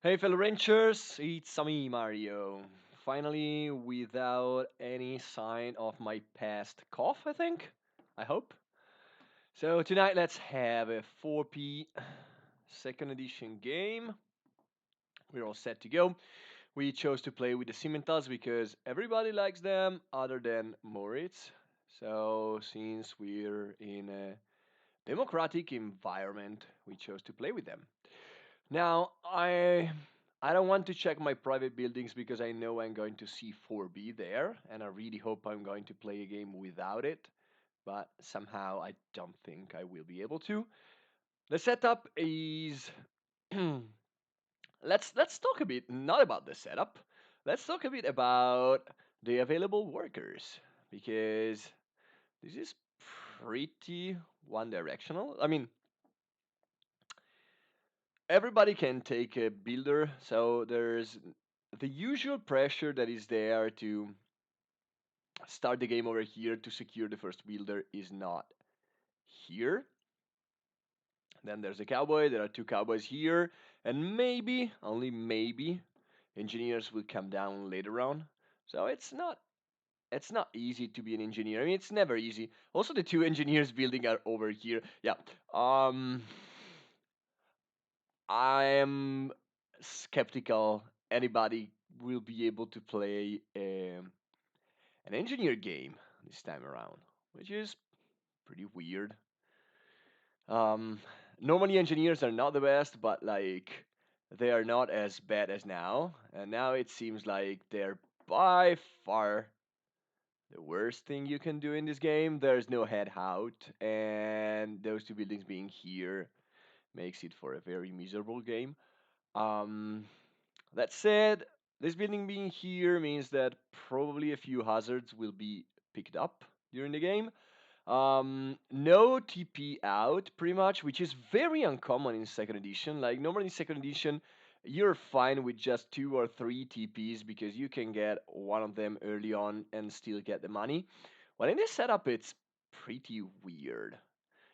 Hey fellow ranchers, it's me Mario. Finally, without any sign of my past cough, I think. I hope. So tonight let's have a 4P second edition game. We're all set to go. We chose to play with the Cimentas because everybody likes them other than Moritz. So since we're in a democratic environment, we chose to play with them. Now, I don't want to check my private buildings because I know I'm going to see 4B there, and I really hope I'm going to play a game without it, but somehow I don't think I will be able to. The setup is let's talk a bit not about the setup. Let's talk a bit about the available workers because this is pretty one directional. I mean, everybody can take a builder, so there's the usual pressure that is there to start the game over here to secure the first builder is not here. Then there's a cowboy, there are two cowboys here, and maybe, only maybe, engineers will come down later on. So it's not easy to be an engineer. I mean, it's never easy. Also, the two engineers building are over here. Yeah. Um, I am skeptical anybody will be able to play an engineer game this time around, which is pretty weird. Um, Normally engineers are not the best, but like they are not as bad as now, and now it seems like they're by far the worst thing you can do in this game. There's no head out, and those two buildings being here makes it for a very miserable game. Um, that said, this building being here means that probably a few hazards will be picked up during the game. No TP out, pretty much, which is very uncommon in second edition. Like normally in second edition, you're fine with just two or three TPs because you can get one of them early on and still get the money. But in this setup, it's pretty weird.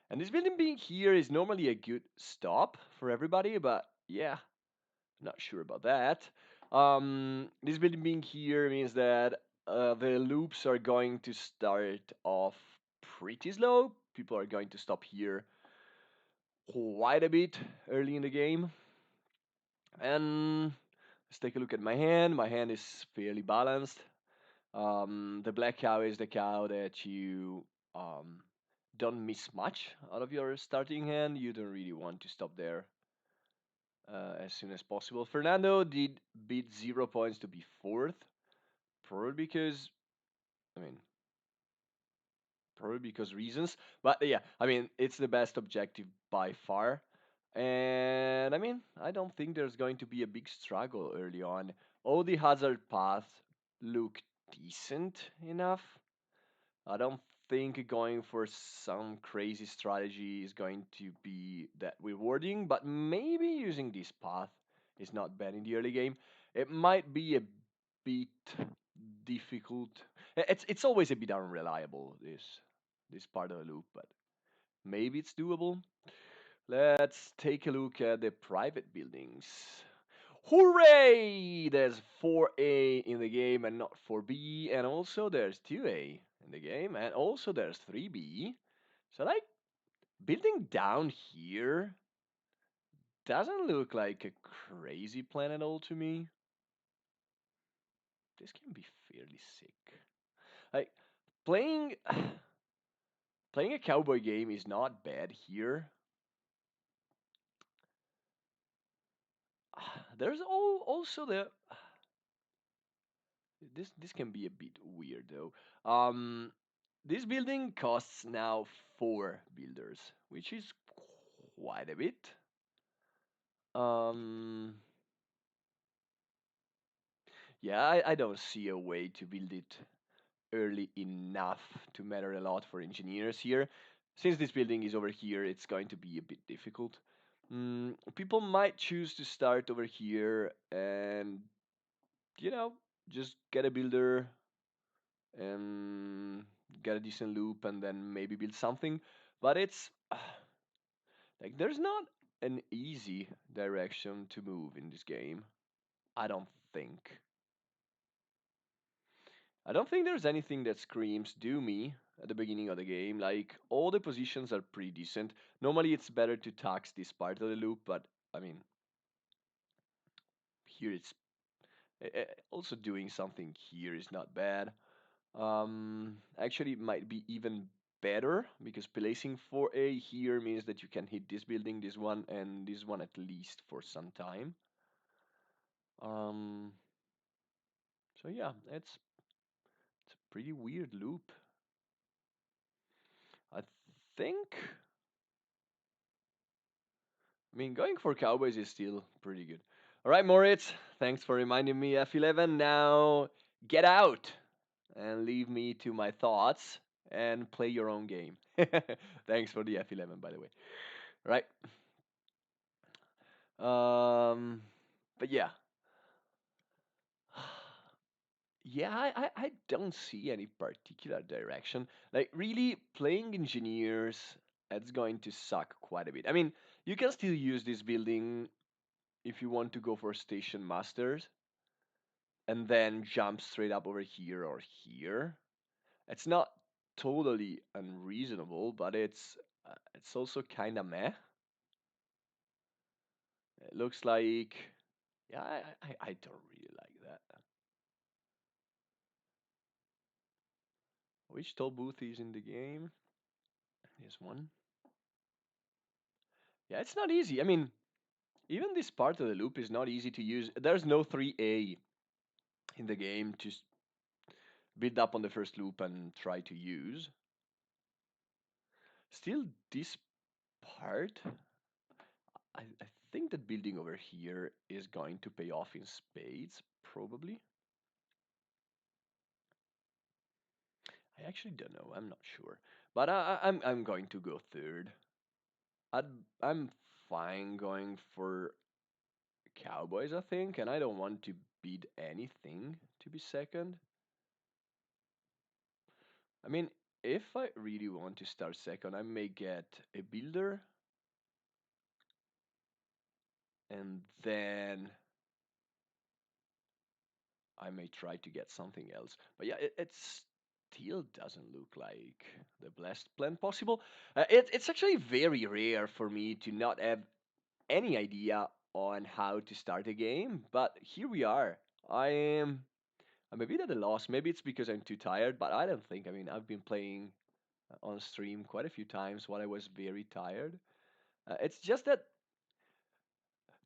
And this building being here is normally a good stop for everybody, but yeah, not sure about that. This building being here means that the loops are going to start off pretty slow. People are going to stop here quite a bit early in the game. And let's take a look at my hand. My hand is fairly balanced. The black cow is the cow that you um, don't miss much out of your starting hand. You don't really want to stop there as soon as possible. Fernando did beat 0 points to be fourth, probably because I mean probably because reasons. But yeah, I mean it's the best objective by far, and I mean I don't think there's going to be a big struggle early on. All the hazard paths look decent enough. I don't think going for some crazy strategy is going to be that rewarding, but maybe using this path is not bad in the early game. It might be a bit difficult. It's always a bit unreliable this part of the loop, but maybe it's doable. Let's take a look at the private buildings. Hooray! There's 4A in the game and not 4B, and also there's 2A in the game, and also there's 3B. So, like, building down here doesn't look like a crazy plan at all to me. This can be fairly sick. Like, playing playing a cowboy game is not bad here. There's also this can be a bit weird though. This building costs now 4 builders, which is quite a bit. Um, yeah, I don't see a way to build it early enough to matter a lot for engineers here. Since this building is over here, it's going to be a bit difficult. People might choose to start over here and, you know, just get a builder and get a decent loop and then maybe build something. But it's like there's not. an easy direction to move in this game. I don't think. I don't think there's anything that screams do me at the beginning of the game. Like all the positions are pretty decent. Normally it's better to tax this part of the loop, but I mean here it's also doing something here is not bad. Actually, it might be even better because placing 4A here means that you can hit this building, this one, and this one at least for some time. Um, so yeah, it's a pretty weird loop. I think. I mean, going for Cowboys is still pretty good. All right, Moritz, thanks for reminding me F11. Now get out and leave me to my thoughts and play your own game. Thanks for the F11, by the way. Right. But yeah, yeah, I don't see any particular direction. Like really playing engineers, that's going to suck quite a bit. I mean, you can still use this building if you want to go for station masters and then jump straight up over here or here. It's not totally unreasonable, but it's also kind of meh. It looks like yeah, I don't really like that. Which toll booth is in the game? This one. Yeah, it's not easy. I mean, even this part of the loop is not easy to use. There's no 3A in the game to build up on the first loop and try to use. Still, this part, I think that building over here is going to pay off in spades, probably. I actually don't know. I'm not sure, but I'm going to go third. I'd, I'm fine going for Cowboys, I think, and I don't want to beat anything to be second. I mean, if I really want to start second, I may get a builder and then I may try to get something else. But yeah, it still doesn't look like the best plan possible. It's actually very rare for me to not have any idea on how to start a game, but here we are. I am I'm a bit at a loss. Maybe it's because I'm too tired, but I don't think. I mean, I've been playing on stream quite a few times while I was very tired. It's just that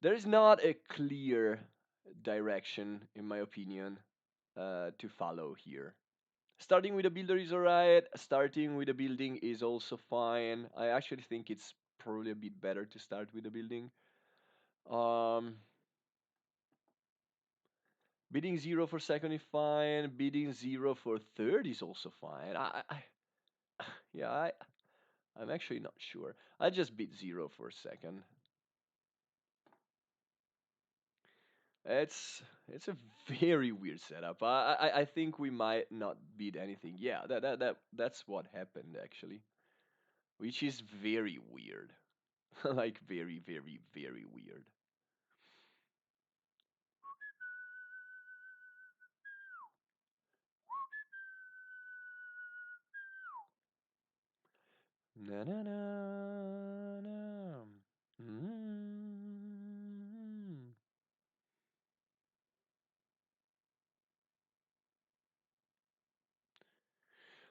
there is not a clear direction, in my opinion, to follow here. Starting with a builder is alright. Starting with a building is also fine. I actually think it's probably a bit better to start with a building. Um, Bidding zero for second is fine. Bidding zero for third is also fine. Yeah, I'm actually not sure. I just bid zero for second. It's a very weird setup. I think we might not beat anything. Yeah, that's what happened actually, which is very weird. Like very very very weird. Na na na na. Mm.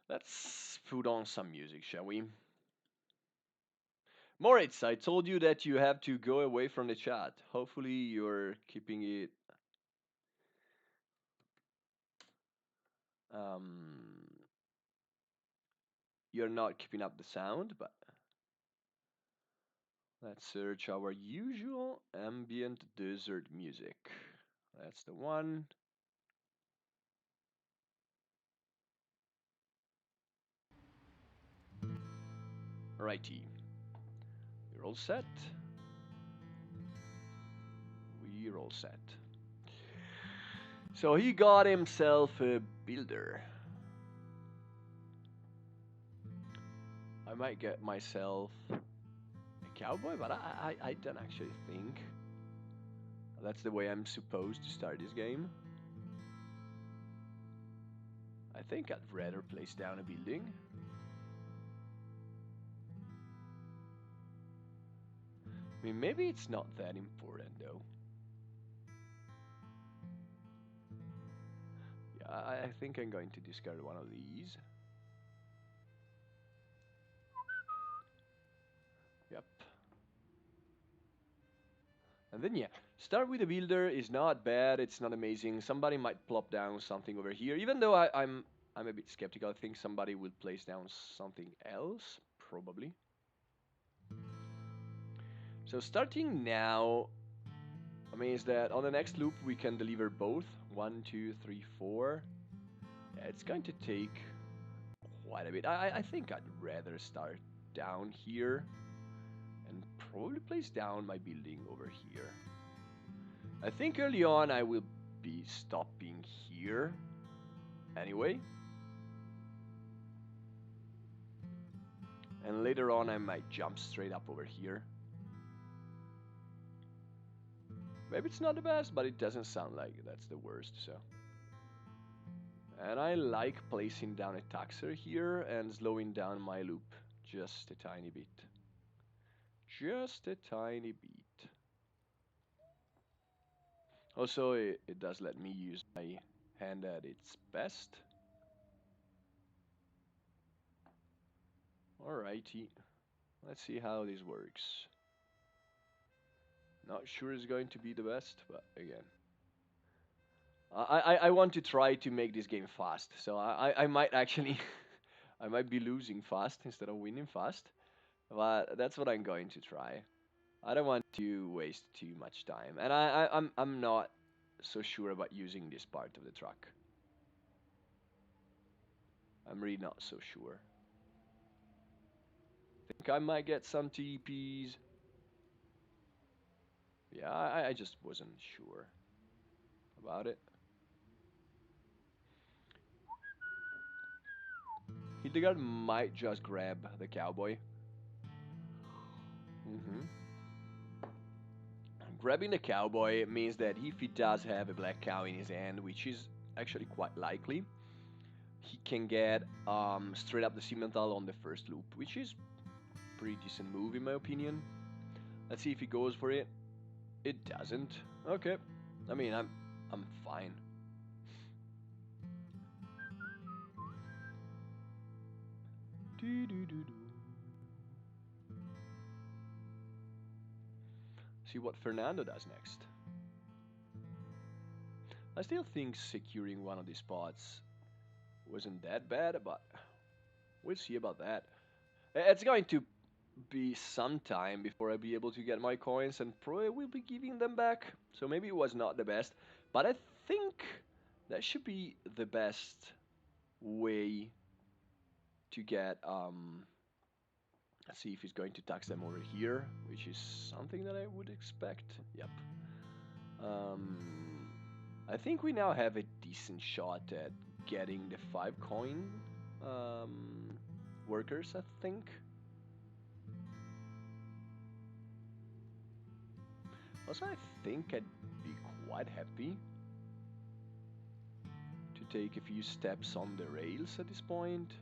Let's put on some music, shall we? Moritz, I told you that you have to go away from the chat. Hopefully you're keeping it um you're not keeping up the sound, but let's search our usual ambient desert music. That's the one. Righty. We're all set. We're all set. So he got himself a builder. I might get myself a cowboy, but I don't actually think that's the way I'm supposed to start this game. I think I'd rather place down a building. I mean, maybe it's not that important though. Yeah, I think I'm going to discard one of these. Yep. And then yeah, start with a builder is not bad. It's not amazing. Somebody might plop down something over here, even though I'm a bit skeptical. I think somebody will place down something else, probably. So starting now, I mean, is that on the next loop we can deliver both 1, 2, 3, 4. Yeah, it's going to take quite a bit. I think I'd rather start down here and probably place down my building over here. I think early on I will be stopping here anyway. And later on I might jump straight up over here. Maybe it's not the best, but it doesn't sound like that's the worst, so. And I like placing down a taxer here and slowing down my loop just a tiny bit. Just a tiny bit. Also, it does let me use my hand at its best. Alrighty, let's see how this works. Not sure it's going to be the best, but again. I want to try to make this game fast, so I might actually I might be losing fast instead of winning fast, but that's what I'm going to try. I don't want to waste too much time, and I'm not so sure about using this part of the truck. I'm really not so sure. Think I might get some TPs. Yeah, I just wasn't sure about it. Hildegard might just grab the cowboy. Mm-hmm. Grabbing the cowboy means that if he does have a black cow in his hand, which is actually quite likely, he can get straight up the Simmental on the first loop, which is pretty decent move in my opinion. Let's see if he goes for it. It doesn't. Okay. I mean, I'm fine. See what Fernando does next. I still think securing one of these spots wasn't that bad, but we'll see about that. It's going to be some time before I'll be able to get my coins, and probably will be giving them back. So maybe it was not the best, but I think that should be the best way to get. Let's see if he's going to tax them over here, which is something that I would expect. Yep. Um, I think we now have a decent shot at getting the 5 coin workers, I think. Also, I think I'd be quite happy to take a few steps on the rails at this point.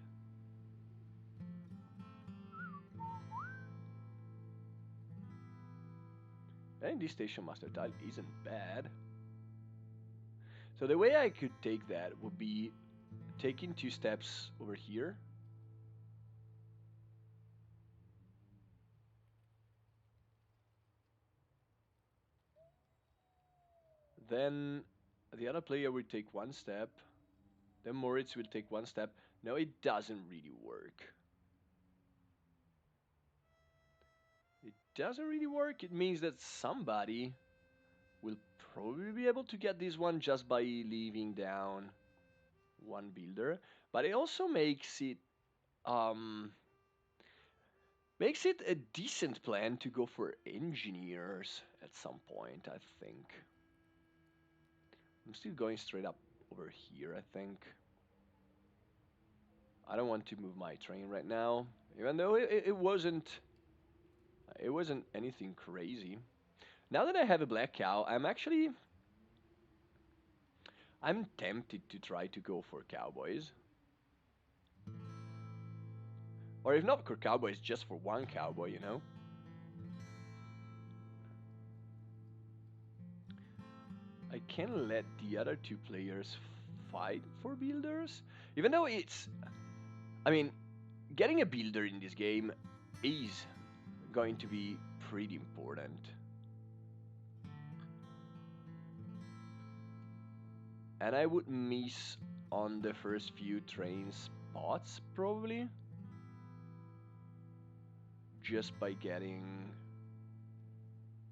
And this station master tile isn't bad. So the way I could take that would be taking 2 steps over here. Then the other player will take 1 step. Then Moritz will take 1 step. No, it doesn't really work. It doesn't really work. It means that somebody will probably be able to get this one just by leaving down 1 builder. But it also makes it a decent plan to go for engineers at some point, I think. I'm still going straight up over here, I think. I don't want to move my train right now, even though it wasn't It wasn't anything crazy. Now that I have a black cow, I'm tempted to try to go for cowboys. Or if not for cowboys, just for one cowboy, you know? I can let the other two players fight for builders. Even though I mean, getting a builder in this game is going to be pretty important. And I would miss on the first few train spots, probably. Just by getting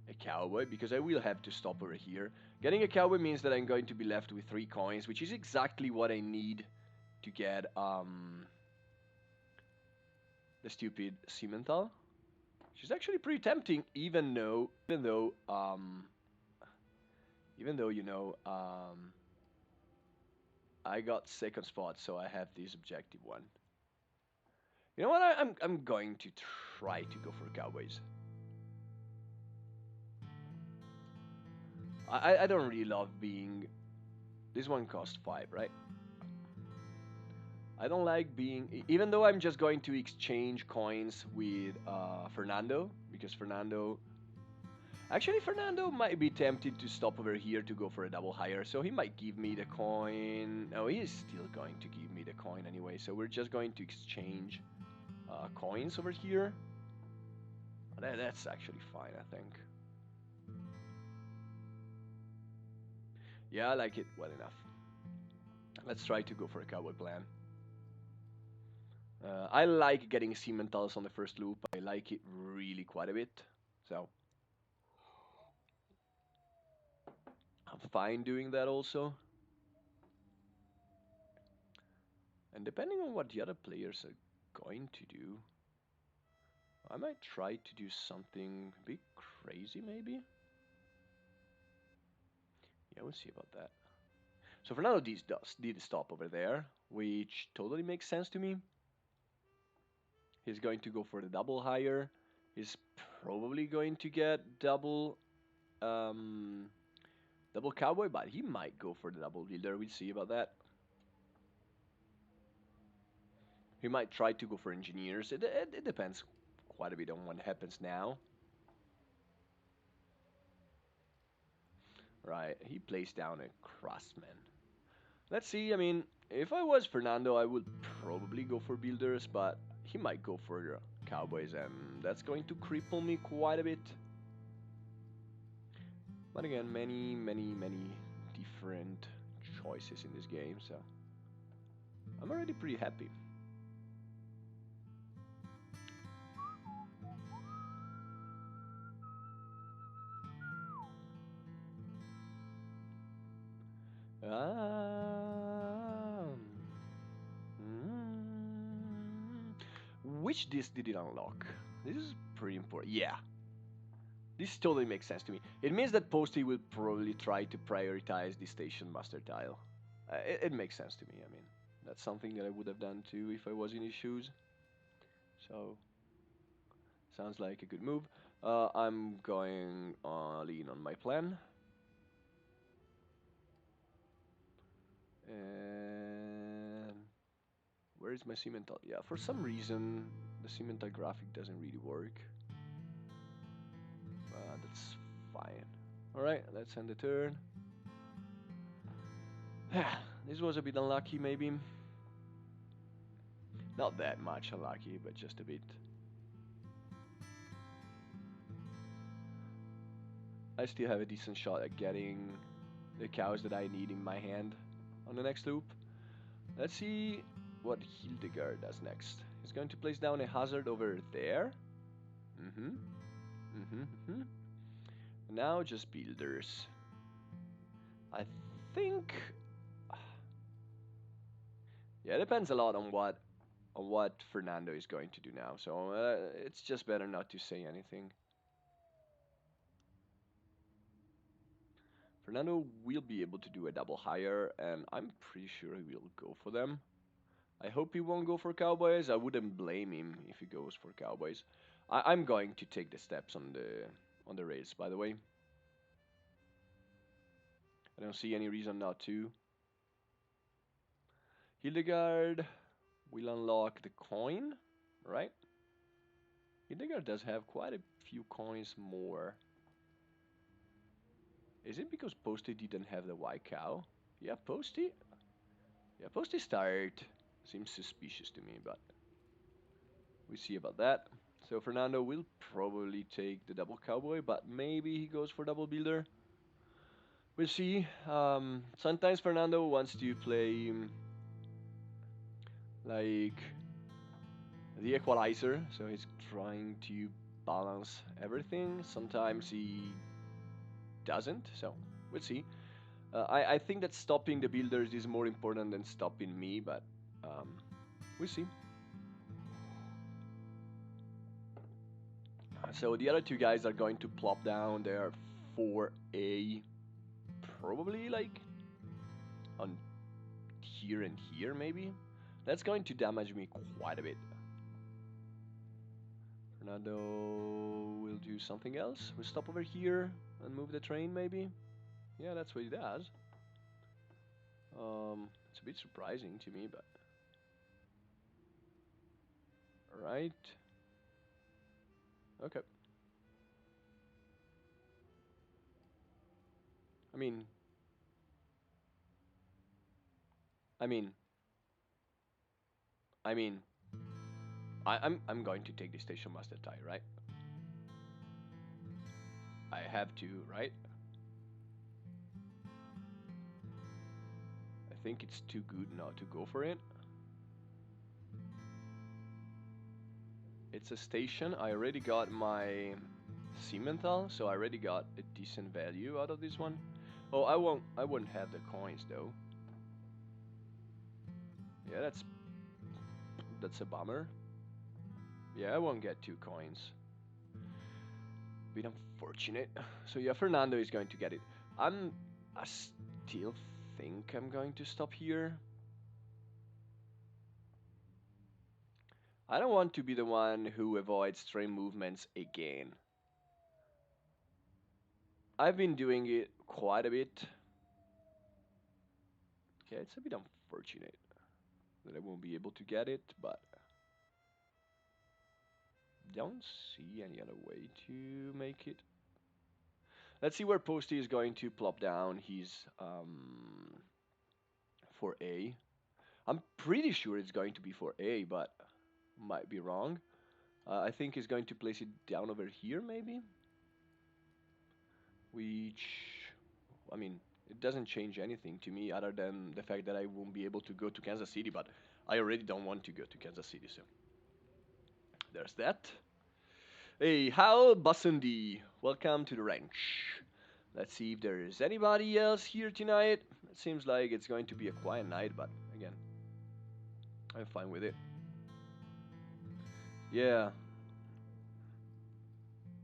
a cowboy, because I will have to stop over here. Getting a cowboy means that I'm going to be left with 3 coins, which is exactly what I need to get the stupid Simmental. Which is actually pretty tempting, even though I got second spot, so I have this objective one. You know what? I'm going to try to go for Cowboys. I don't really love being. This one cost 5, right? I don't like being. Even though I'm just going to exchange coins with Fernando, because Fernando might be tempted to stop over here to go for a double higher, so he might give me the coin. No, he is still going to give me the coin anyway, so we're just going to exchange coins over here. That's actually fine, I think. Yeah, I like it well enough. Let's try to go for a cowboy plan. I like getting Simmentals on the first loop. I like it really quite a bit. So I'm fine doing that also. And depending on what the other players are going to do, I might try to do something a bit crazy maybe. Yeah, we'll see about that. So for now, this did stop over there, which totally makes sense to me. He's going to go for the double higher. He's probably going to get um, double cowboy, but he might go for the double builder. We'll see about that. He might try to go for engineers. It depends quite a bit on what happens now. Right, he plays down a craftsman. Let's see. I mean, if I was Fernando, I would probably go for builders, but he might go for cowboys, and that's going to cripple me quite a bit. But again, many different choices in this game, so I'm already pretty happy. Um, which disc did it unlock? This is pretty important. Yeah, this totally makes sense to me. It means that Posty will probably try to prioritize the station master tile. It makes sense to me. I mean, that's something that I would have done too if I was in his shoes. So, sounds like a good move. I'm going lean on my plan. And where is my Cimental? Yeah, for some reason, the Cimental graphic doesn't really work. That's fine. Alright, let's end the turn. This was a bit unlucky, maybe. Not that much unlucky, but just a bit. I still have a decent shot at getting the cows that I need in my hand on the next loop. Let's see what Hildegard does next. He's going to place down a hazard over there. Now just builders. I think. Yeah, it depends a lot on what Fernando is going to do now. So it's just better not to say anything. Fernando will be able to do a double higher, and I'm pretty sure he will go for them. I hope he won't go for Cowboys. I wouldn't blame him if he goes for Cowboys. I'm going to take the steps on the rails. By the way, I don't see any reason not to. Hildegard will unlock the coin, right? Hildegard does have quite a few coins more. Is it because Posty didn't have the white cow? Yeah, Posty. Yeah, Posty start seems suspicious to me, but we see about that. So Fernando will probably take the double cowboy, but maybe he goes for double builder. We'll see. Sometimes Fernando wants to play like the equalizer, so he's trying to balance everything. Sometimes he doesn't, so we'll see. I think that stopping the builders is more important than stopping me, but um, we'll see. So the other two guys are going to plop down their 4A, probably like on here and here, maybe. That's going to damage me quite a bit. Fernando will do something else. We'll stop over here and move the train, maybe. Yeah, that's what he does. It's a bit surprising to me, but right. Okay. I mean, I mean, I mean, I'm going to take the station master tie, right? I have to, right? I think it's too good not to go for it. It's a station. I already got my Simmental, so I already got a decent value out of this one. Oh, I won't have the coins though. Yeah, that's a bummer. Yeah, I won't get 2 coins. Bit unfortunate. So yeah, Fernando is going to get it. I still think I'm going to stop here. I don't want to be the one who avoids train movements again. I've been doing it quite a bit. Okay, it's a bit unfortunate that I won't be able to get it, but don't see any other way to make it. Let's see where Posty is going to plop down his for A. I'm pretty sure it's going to be for A, but might be wrong. I think he's going to place it down over here, maybe. Which, I mean, it doesn't change anything to me other than the fact that I won't be able to go to Kansas City, but I already don't want to go to Kansas City, so there's that. Hey, Hal Basundi, welcome to the ranch. Let's see if there is anybody else here tonight. It seems like it's going to be a quiet night, but again, I'm fine with it. Yeah,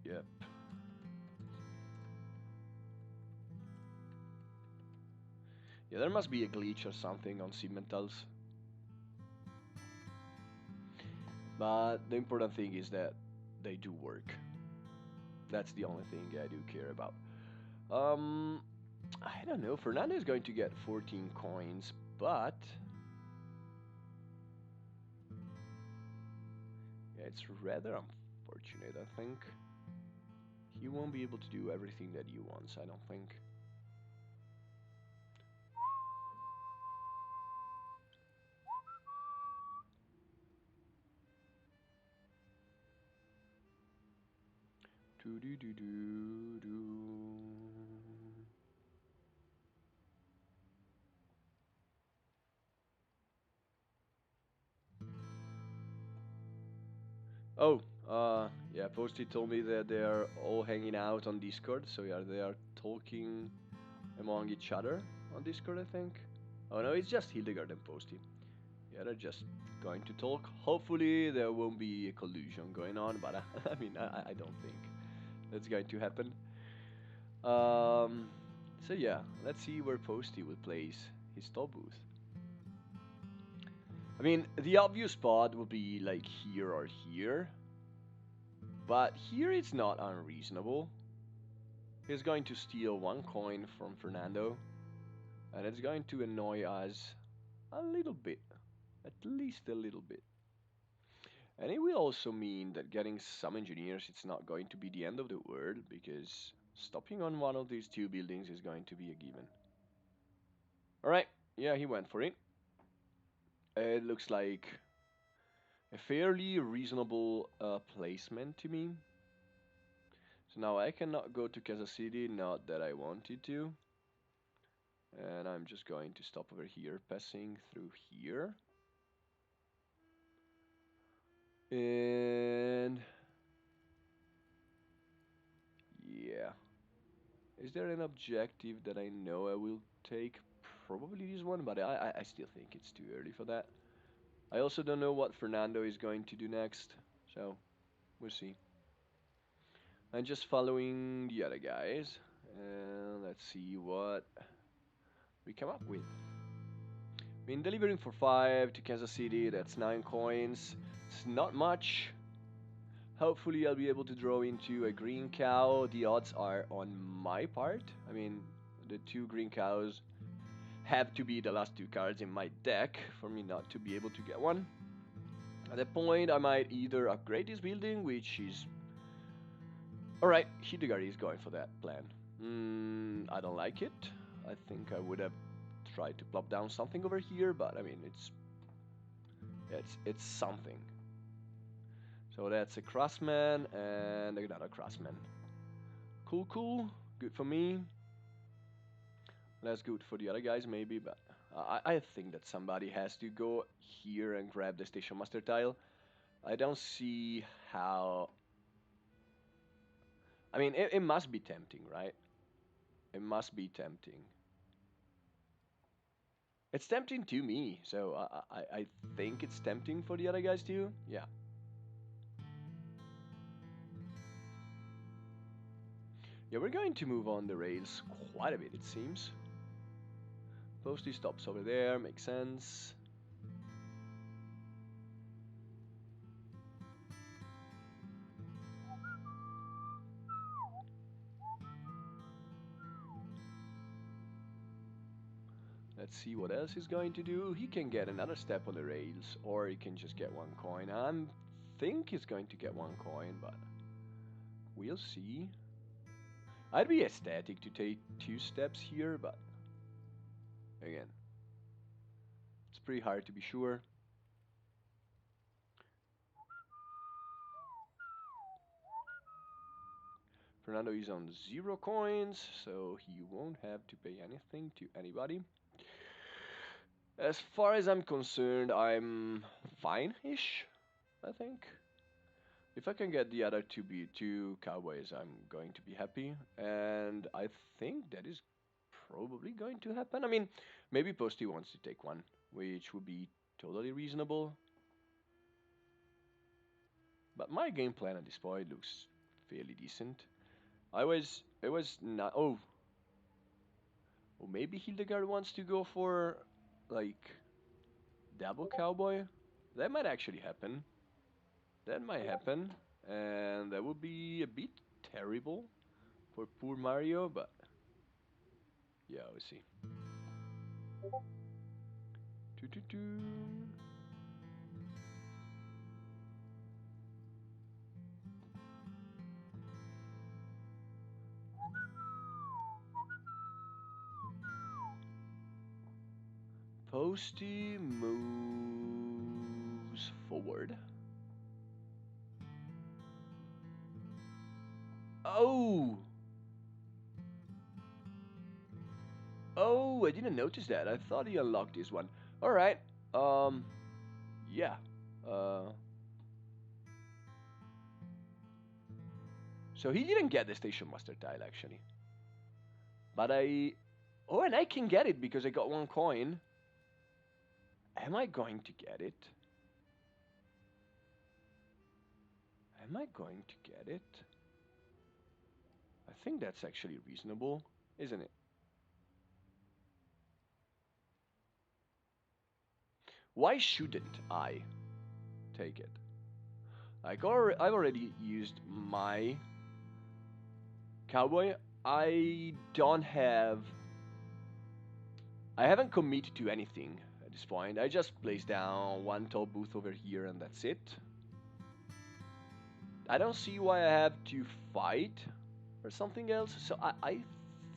yep. Yeah, there must be a glitch or something on Simmentals. But the important thing is that they do work. That's the only thing I do care about. Um, I don't know. Fernando is going to get 14 coins, but yeah, it's rather unfortunate. I think he won't be able to do everything that he wants. I don't think. Do do do do do. Oh, yeah. Posty told me that they are all hanging out on Discord. So yeah, they are talking among each other on Discord. I think. Oh no, it's just Hildegard and Posty. Yeah, they're just going to talk. Hopefully, there won't be a collusion going on, but I mean, I don't think that's going to happen. Um, so yeah, let's see where Posty will place his top booth. I mean, the obvious spot will be like here or here. But here it's not unreasonable. He's going to steal one coin from Fernando, and it's going to annoy us a little bit, at least a little bit. And it will also mean that getting some engineers, it's not going to be the end of the world, because stopping on one of these two buildings is going to be a given. Alright, yeah, he went for it. It looks like a fairly reasonable placement to me. So now I cannot go to Kansas City, not that I wanted to. And I'm just going to stop over here, passing through here. And yeah. Is there an objective that I know I will take? Probably this one, but I still think it's too early for that. I also don't know what Fernando is going to do next, so we'll see. I'm just following the other guys, and let's see what we come up with. Been delivering for 5 to Kansas City, that's 9 coins. It's not much. Hopefully I'll be able to draw into a green cow. The odds are on my part. I mean, the 2 green cows have to be the last 2 cards in my deck for me not to be able to get one. At that point, I might either upgrade this building, which is... Alright, Hildegard is going for that plan. I don't like it. I think I would have tried to plop down something over here, but I mean, it's something. So that's a Craftsman and another Craftsman. Cool, cool. Good for me. Less good for the other guys, maybe, but I think that somebody has to go here and grab the Station Master tile. I don't see how... I mean, it must be tempting, right? It must be tempting. It's tempting to me, so I think it's tempting for the other guys too. Yeah. Yeah, we're going to move on the rails quite a bit, it seems. Posty stops over there, makes sense. Let's see what else he's going to do. He can get another step on the rails, or he can just get 1 coin. I think he's going to get 1 coin, but we'll see. I'd be ecstatic to take 2 steps here, but again, it's pretty hard to be sure. Fernando is on 0 coins, so he won't have to pay anything to anybody. As far as I'm concerned, I'm fine-ish, I think. If I can get the other 2 cowboys, I'm going to be happy. And I think that is probably going to happen. I mean, maybe Posty wants to take one, which would be totally reasonable. But my game plan at this point looks fairly decent. It was not... Oh, or maybe Hildegard wants to go for, like, double cowboy? That might actually happen. That might happen. And that would be a bit terrible for poor Mario, but yeah, we'll see. Doo -doo -doo. Posty moves forward. Oh! Oh, I didn't notice that. I thought he unlocked this one. Alright. Yeah. Uh... So he didn't get the Station Master tile, actually. But I... Oh, and I can get it because I got 1 coin. Am I going to get it? Am I going to get it? I think that's actually reasonable, isn't it? Why shouldn't I take it? I've already used my cowboy. I don't have. I haven't committed to anything at this point. I just placed down one tall booth over here and that's it. I don't see why I have to fight or something else. So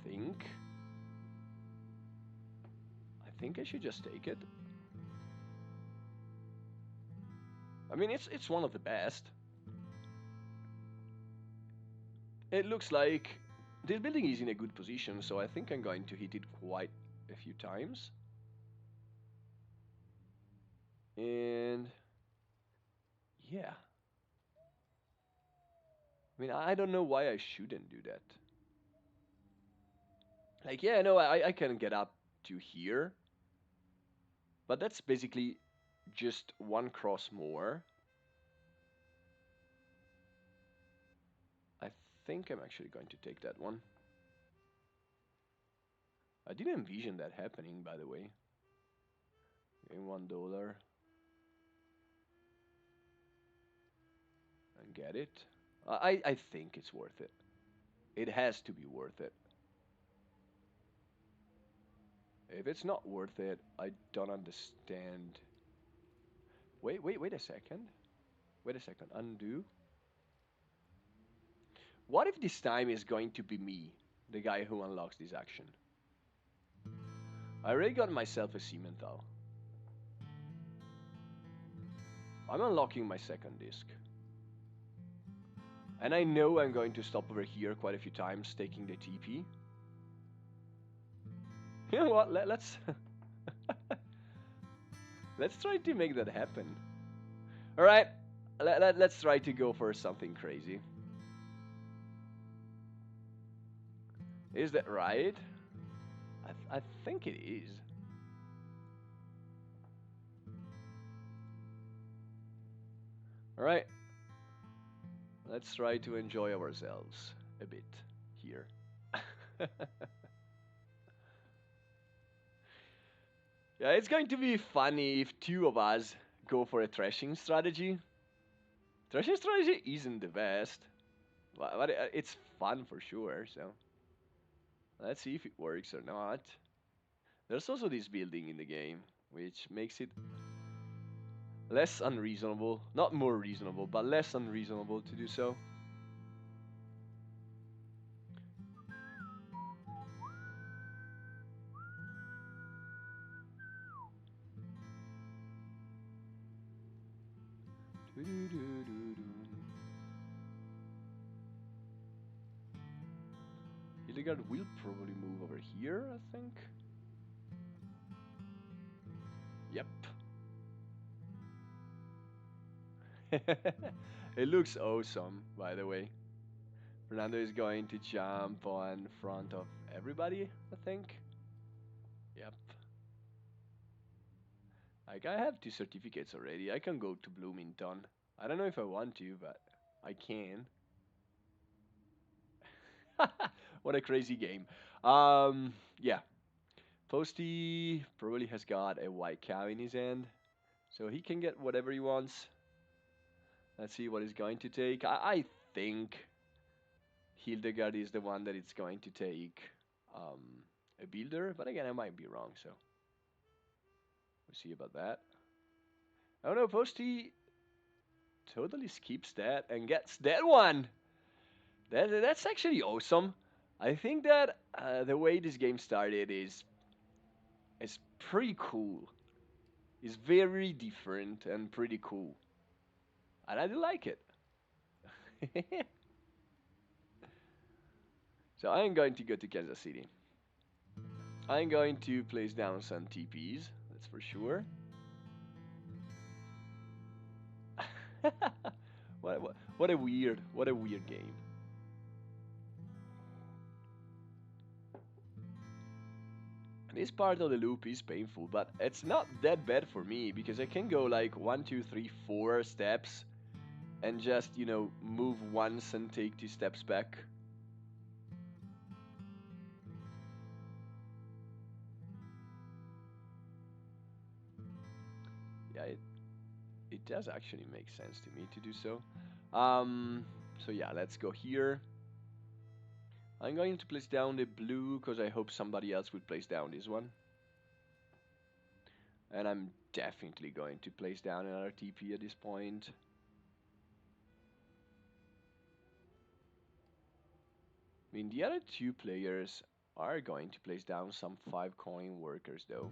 think I think I should just take it. I mean, it's one of the best. It looks like this building is in a good position, so I think I'm going to hit it quite a few times. And yeah, I mean, I don't know why I shouldn't do that. Like, yeah, no, I can get up to here, but that's basically just one cross more. I think I'm actually going to take that one. I didn't envision that happening, by the way. Gain $1 and get it. I think it's worth it. It has to be worth it. If it's not worth it, I don't understand. Wait a second. Wait a second. Undo. What if this time is going to be me, the guy who unlocks this action? I already got myself a Cemental. I'm unlocking my second disc. And I know I'm going to stop over here quite a few times, taking the TP. You know what? Let's let's try to make that happen. All right, let's try to go for something crazy. Is that right? I think it is. All right, let's try to enjoy ourselves a bit here. Yeah, it's going to be funny if two of us go for a thrashing strategy. Thrashing strategy isn't the best, but it's fun for sure, so let's see if it works or not. There's also this building in the game, which makes it less unreasonable, not more reasonable, but less unreasonable to do so. Hildegard will probably move over here, I think. Yep. It looks awesome, by the way. Fernando is going to jump on front of everybody, I think. Yep. Like, I have 2 certificates already. I can go to Bloomington. I don't know if I want to, but I can. What a crazy game. Yeah. Posty probably has got a white cow in his hand, so he can get whatever he wants. Let's see what he's going to take. I think Hildegard is the one that it's going to take um, a builder, but again, I might be wrong, so we'll see about that. Oh no, Posty totally skips that and gets that one. That's actually awesome. I think that the way this game started is pretty cool. It's very different and pretty cool, and I do like it. So I'm going to go to Kansas City. I'm going to place down some TPs. That's for sure. What a weird game. This part of the loop is painful, but it's not that bad for me because I can go like 1, 2, 3, 4 steps and just, move once and take 2 steps back. Yeah, it does actually make sense to me to do so. Um, so yeah, let's go here. I'm going to place down the blue because I hope somebody else would place down this one. And I'm definitely going to place down another TP at this point. I mean, the other two players are going to place down some 5 coin workers though.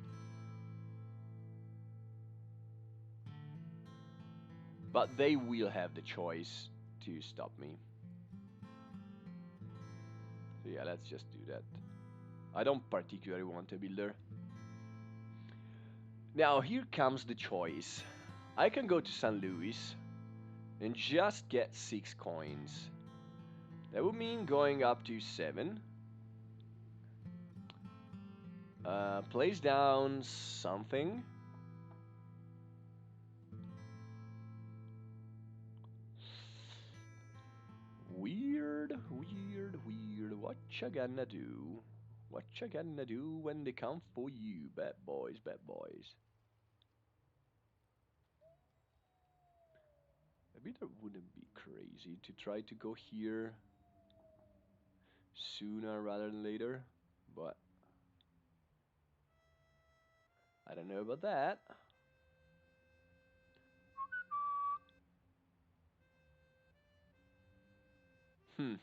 But they will have the choice to stop me. So yeah, let's just do that. I don't particularly want a builder. Now here comes the choice. I can go to San Luis and just get 6 coins. That would mean going up to 7. Place down something. Weird, weird, weird. What you gonna do? What you gonna do when they come for you, bad boys, bad boys? Maybe that wouldn't be crazy to try to go here sooner rather than later, but I don't know about that. Hmm.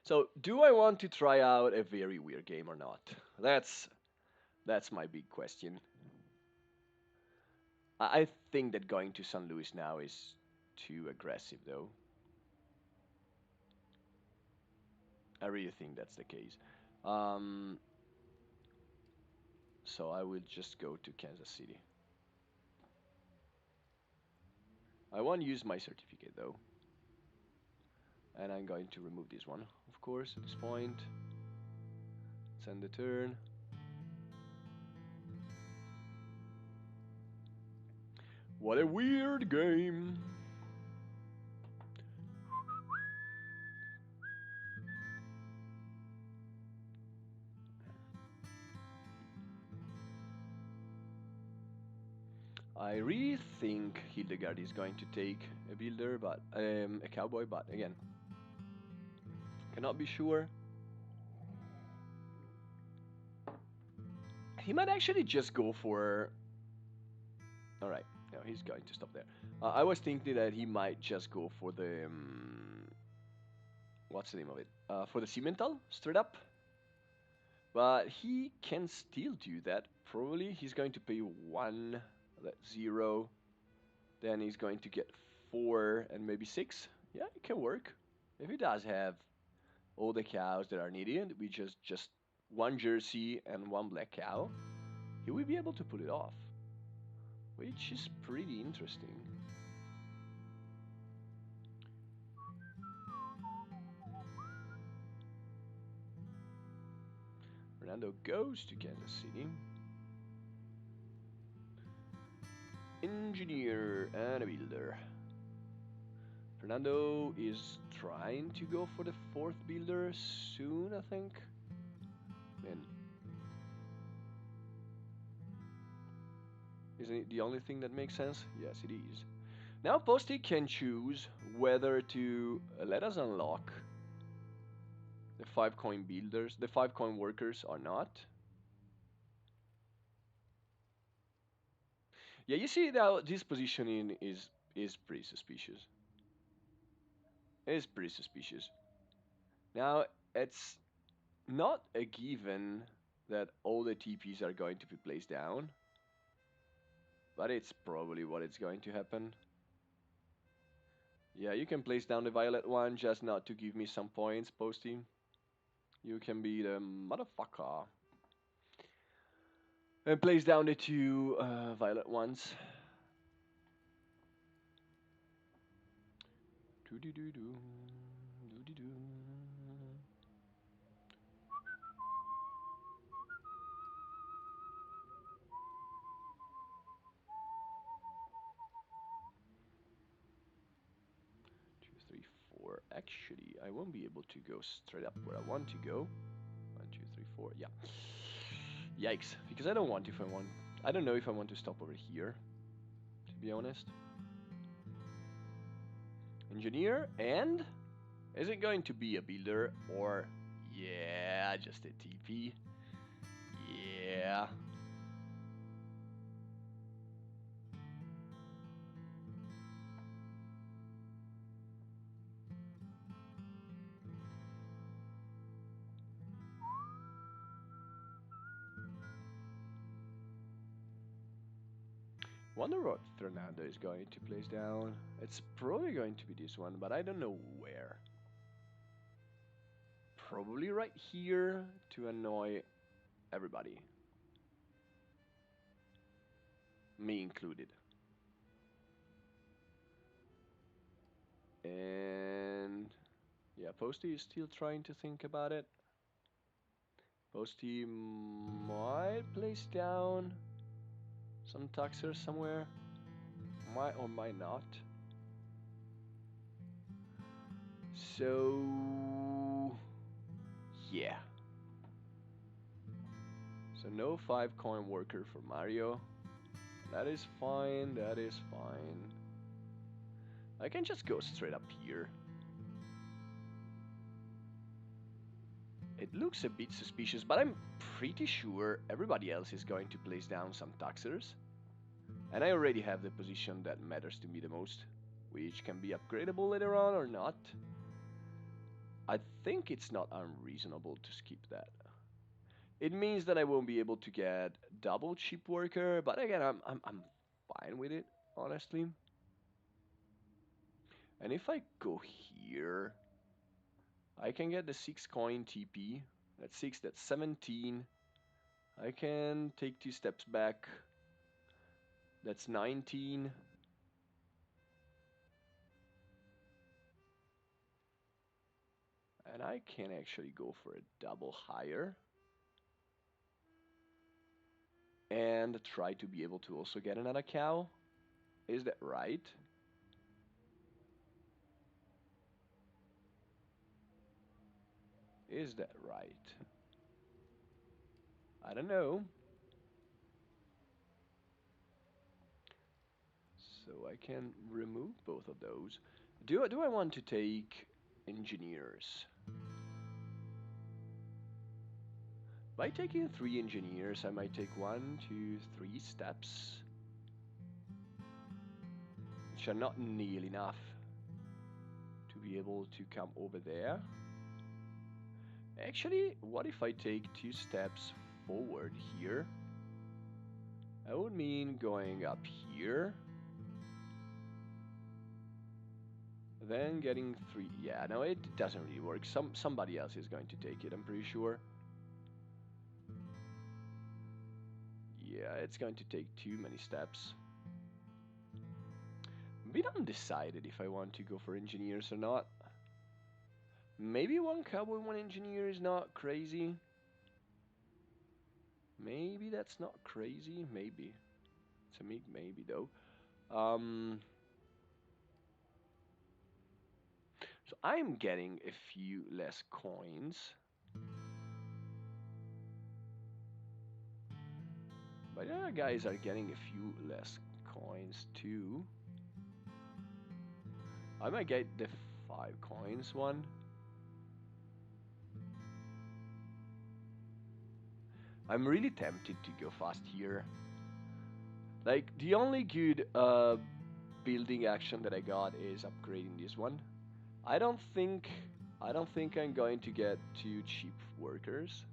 So, do I want to try out a very weird game or not? That's my big question. I think that going to San Luis now is too aggressive, though. I really think that's the case. Um, so I will just go to Kansas City. I won't use my certificate though, and I'm going to remove this one, of course, at this point. Send the turn. What a weird game. I really think Hildegard is going to take a builder, but a cowboy. But again, cannot be sure. He might actually just go for. All right, no, he's going to stop there. I was thinking that he might just go for the what's the name of it? For the Cimental straight up. But he can still do that. Probably he's going to pay 1, that's 0. Then he's going to get 4 and maybe 6. Yeah, it can work. If he does have all the cows that are needed, we just one jersey and one black cow, he will be able to pull it off. Which is pretty interesting. Fernando goes to Kansas City. Engineer and a builder. Fernando is trying to go for the 4th builder soon, I think. Man, isn't it the only thing that makes sense? Yes, it is. Now Posty can choose whether to let us unlock the 5 coin builders, the 5 coin workers or not. Yeah, you see that this positioning is pretty suspicious. It is pretty suspicious. Now it's not a given that all the TPs are going to be placed down, but it's probably what it's going to happen. Yeah, you can place down the violet one just not to give me some points, Posty. You can be the motherfucker. And place down the 2 violet ones. Doo doo doo doo. Doo doo doo. 2, 3, 4. Actually, I won't be able to go straight up where I want to go. 1, 2, 3, 4. Yeah. Yikes. Because I don't want if I want. I don't know if I want to stop over here. To be honest. Engineer, and is it going to be a builder or yeah, just a TP? Yeah. Wonder what Fernando is going to place down. It's probably going to be this one, but I don't know where. Probably right here to annoy everybody, me included. And yeah, Posty is still trying to think about it. Posty might place down some tuxers somewhere. Might or might not. So yeah. So no 5 coin worker for Mario. That is fine, that is fine. I can just go straight up here. It looks a bit suspicious, but I'm pretty sure everybody else is going to place down some tuxers. And I already have the position that matters to me the most, which can be upgradable later on or not. I think it's not unreasonable to skip that. It means that I won't be able to get double cheap worker, but again, I'm fine with it, honestly. And if I go here, I can get the 6 coin TP. That's 6, that's 17. I can take 2 steps back. That's 19. And I can actually go for a double higher. And try to be able to also get another cow. Is that right? Is that right? I don't know. So I can remove both of those. Do I want to take engineers? By taking 3 engineers, I might take 1, 2, 3 steps, which are not nearly enough to be able to come over there. Actually, what if I take 2 steps forward here? That would mean going up here. Then getting 3. Yeah, no, it doesn't really work. Somebody else is going to take it, I'm pretty sure. Yeah, it's going to take too many steps. I'm a bit undecided if I want to go for engineers or not. Maybe 1 cowboy, 1 engineer is not crazy. Maybe that's not crazy. Maybe. It's a big maybe though. So I'm getting a few less coins. But the other guys are getting a few less coins too. I might get the 5 coins one. I'm really tempted to go fast here. Like, the only good building action that I got is upgrading this one. I don't think I'm going to get 2 cheap workers.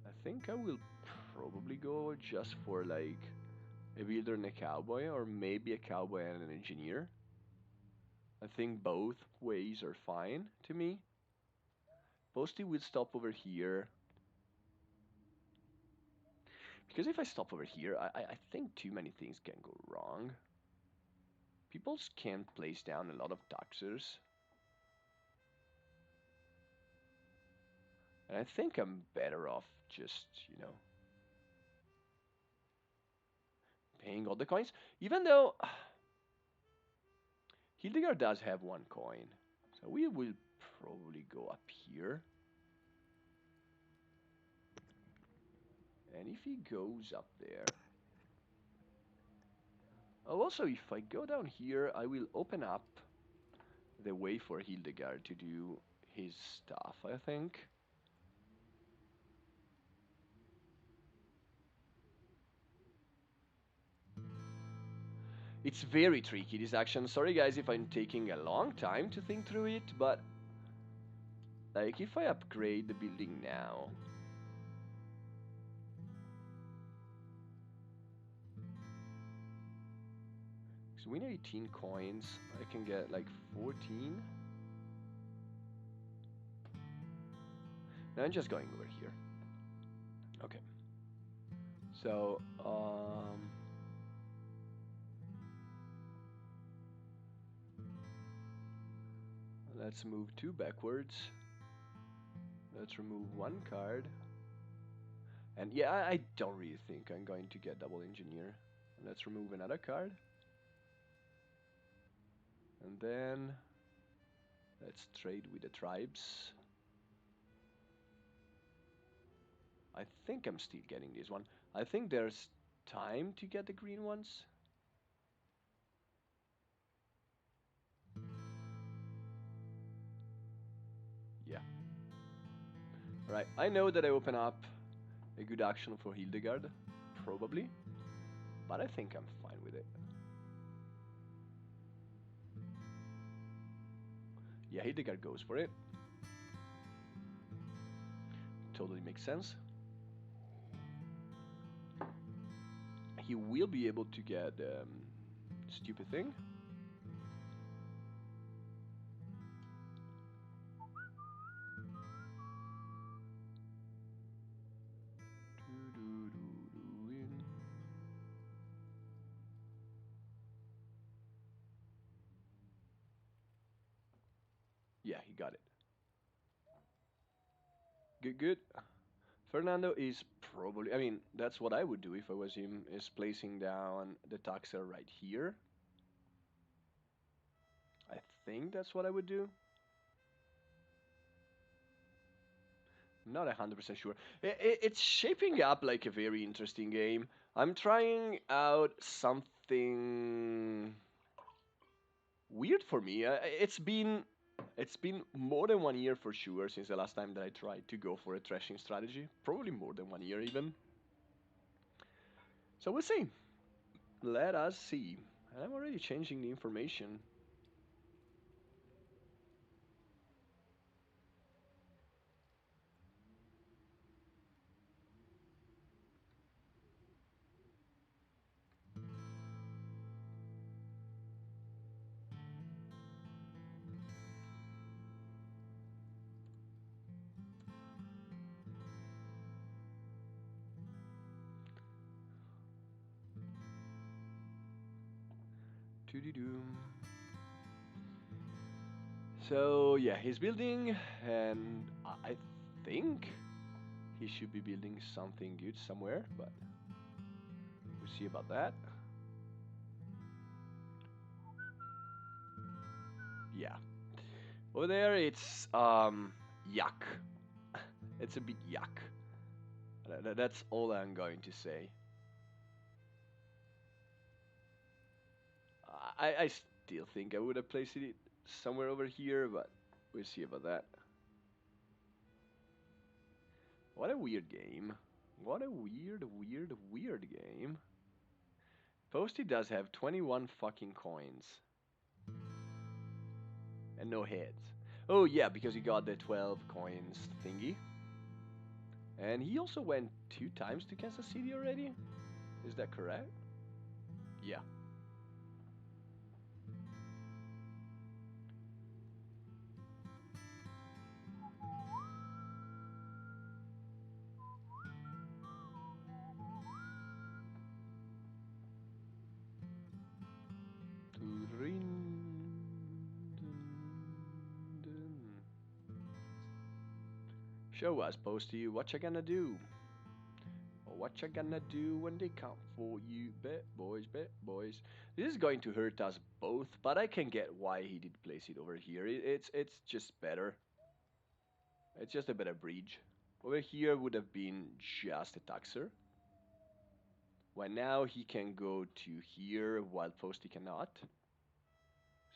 I think I will probably go just for like a builder and a cowboy, or maybe a cowboy and an engineer. I think both ways are fine to me. Posty will stop over here. Because if I stop over here, I think too many things can go wrong. People can place down a lot of taxers. And I think I'm better off just, paying all the coins. Even though Hildegard does have 1 coin. So we will probably go up here. And if he goes up there... Oh, also, if I go down here, I will open up the way for Hildegard to do his stuff, I think. It's very tricky, this action. Sorry guys if I'm taking a long time to think through it, but like if I upgrade the building now, so win 18 coins, I can get like 14. Now I'm just going over here. Okay. So, let's move 2 backwards. Let's remove 1 card. And yeah, I don't really think I'm going to get double engineer. Let's remove another card. And then let's trade with the tribes. I think I'm still getting this one. I think there's time to get the green ones. Yeah. Right, I know that I open up a good action for Hildegard, probably, but I think I'm fine with it. Yeah, Hildegard goes for it. Totally makes sense. He will be able to get stupid thing. Yeah, he got it. Good, good. Fernando is probably, I mean, that's what I would do if I was him, is placing down the taxer right here. I think that's what I would do. Not 100% sure. It's shaping up like a very interesting game. I'm trying out something weird for me. It's been more than 1 year for sure since the last time that I tried to go for a thrashing strategy. Probably more than 1 year even. So we'll see. Let us see. And I'm already changing the information. Doo-doo-doo. So yeah, he's building, and I think he should be building something good somewhere, but we'll see about that. Yeah. Over there, it's yuck. It's a bit yuck. That's all I'm going to say. I still think I would have placed it somewhere over here, but we'll see about that. What a weird game. What a weird game. Posty does have 21 fucking coins. And no heads. Oh yeah, because he got the 12 coins thingy. And he also went 2 times to Kansas City already? Is that correct? Yeah. Show us, Posty, what you gonna do? Or what you gonna do when they come for you? Bet boys. This is going to hurt us both, but I can get why he did place it over here. It's just better. It's just a better bridge. Over here would have been just a taxer. Well, now he can go to here while Posty cannot.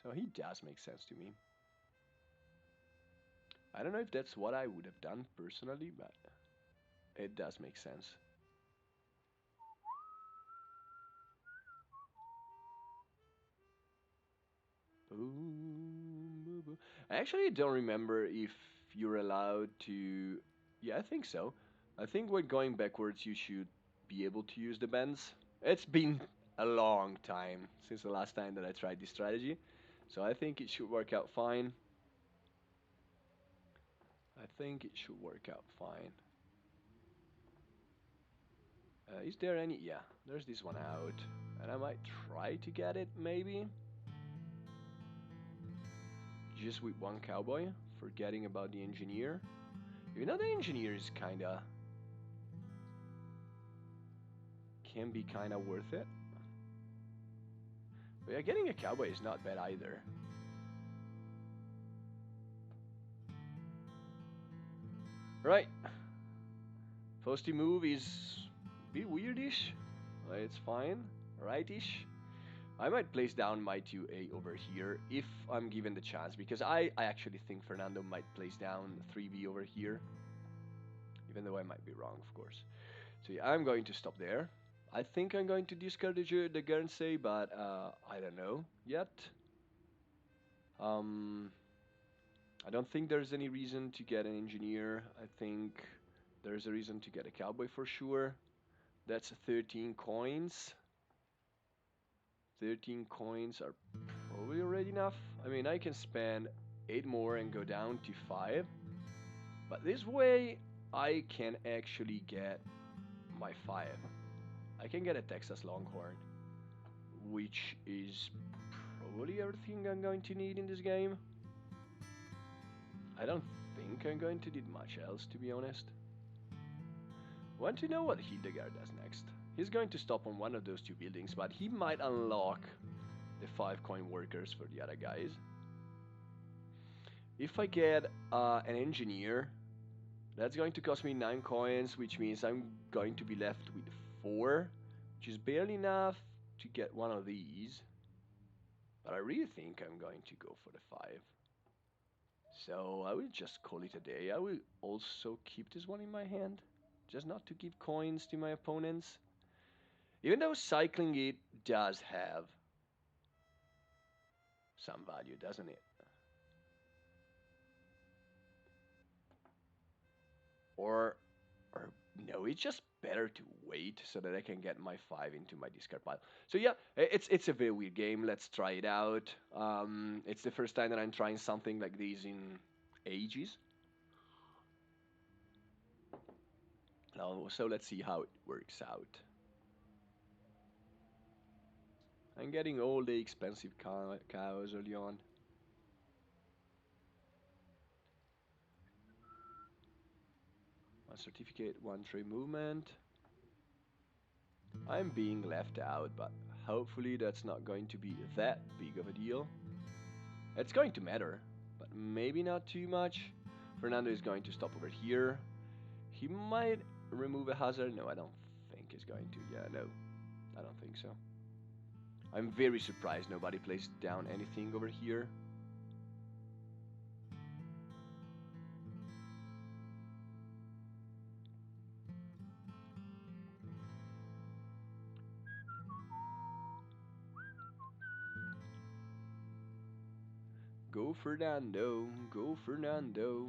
So he does make sense to me. I don't know if that's what I would have done personally, but it does make sense. Boom, boom, boom. I actually don't remember if you're allowed to. Yeah, I think so. I think when going backwards, you should be able to use the bends. It's been a long time since the last time that I tried this strategy, so I think it should work out fine. I think it should work out fine. Is there any? Yeah, there's this one out, and I might try to get it maybe. Just with one cowboy, forgetting about the engineer. You know, the engineer is kinda can be kinda worth it. But yeah, getting a cowboy is not bad either. Right, posty move is a bit weirdish. It's fine, rightish. I might place down my 2A over here if I'm given the chance, because I actually think Fernando might place down 3B over here, even though I might be wrong, of course. So yeah, I'm going to stop there. I think I'm going to discard the Guernsey, but I don't know yet. Um, I don't think there's any reason to get an engineer. I think there's a reason to get a cowboy for sure. That's 13 coins. 13 coins are probably already enough. I mean, I can spend 8 more and go down to 5. But this way, I can actually get my 5. I can get a Texas Longhorn, which is probably everything I'm going to need in this game. I don't think I'm going to need much else, to be honest. Want to know what Hildegard does next? He's going to stop on one of those two buildings, but he might unlock the 5 coin workers for the other guys. If I get an engineer, that's going to cost me 9 coins, which means I'm going to be left with 4, which is barely enough to get one of these. But I really think I'm going to go for the 5. So I will just call it a day. I will also keep this one in my hand, just not to give coins to my opponents. Even though cycling it does have some value, doesn't it? Or, or no, it's just better to wait so that I can get my 5 into my discard pile. So yeah, it's a very weird game. Let's try it out. It's the first time that I'm trying something like this in ages. So let's see how it works out. I'm getting all the expensive cows early on. One certificate, one trade movement. I'm being left out, but hopefully that's not going to be that big of a deal. It's going to matter, but maybe not too much. Fernando is going to stop over here. He might remove a hazard. No, I don't think he's going to. Yeah, no, I don't think so. I'm very surprised nobody placed down anything over here. Go Fernando, go Fernando.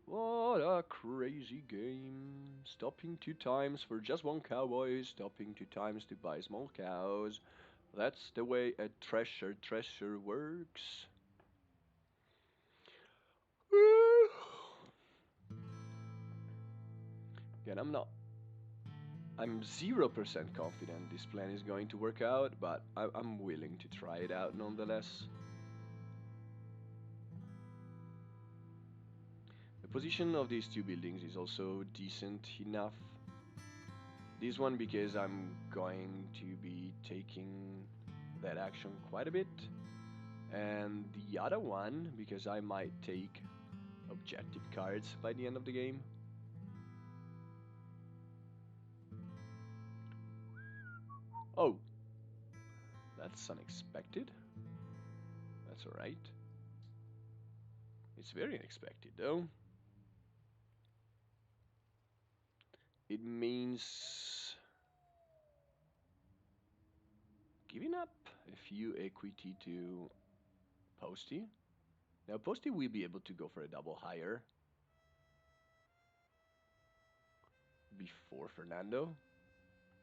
What a crazy game. Stopping 2 times for just one cowboy, stopping 2 times to buy small cows. That's the way a treasure works. Again, I'm 0% confident this plan is going to work out, but I'm willing to try it out nonetheless. The position of these two buildings is also decent enough. This one because I'm going to be taking that action quite a bit. And the other one, because I might take objective cards by the end of the game. Oh, that's unexpected. That's alright. It's very unexpected though. It means giving up a few equity to Posty. Now Posty will be able to go for a double higher before Fernando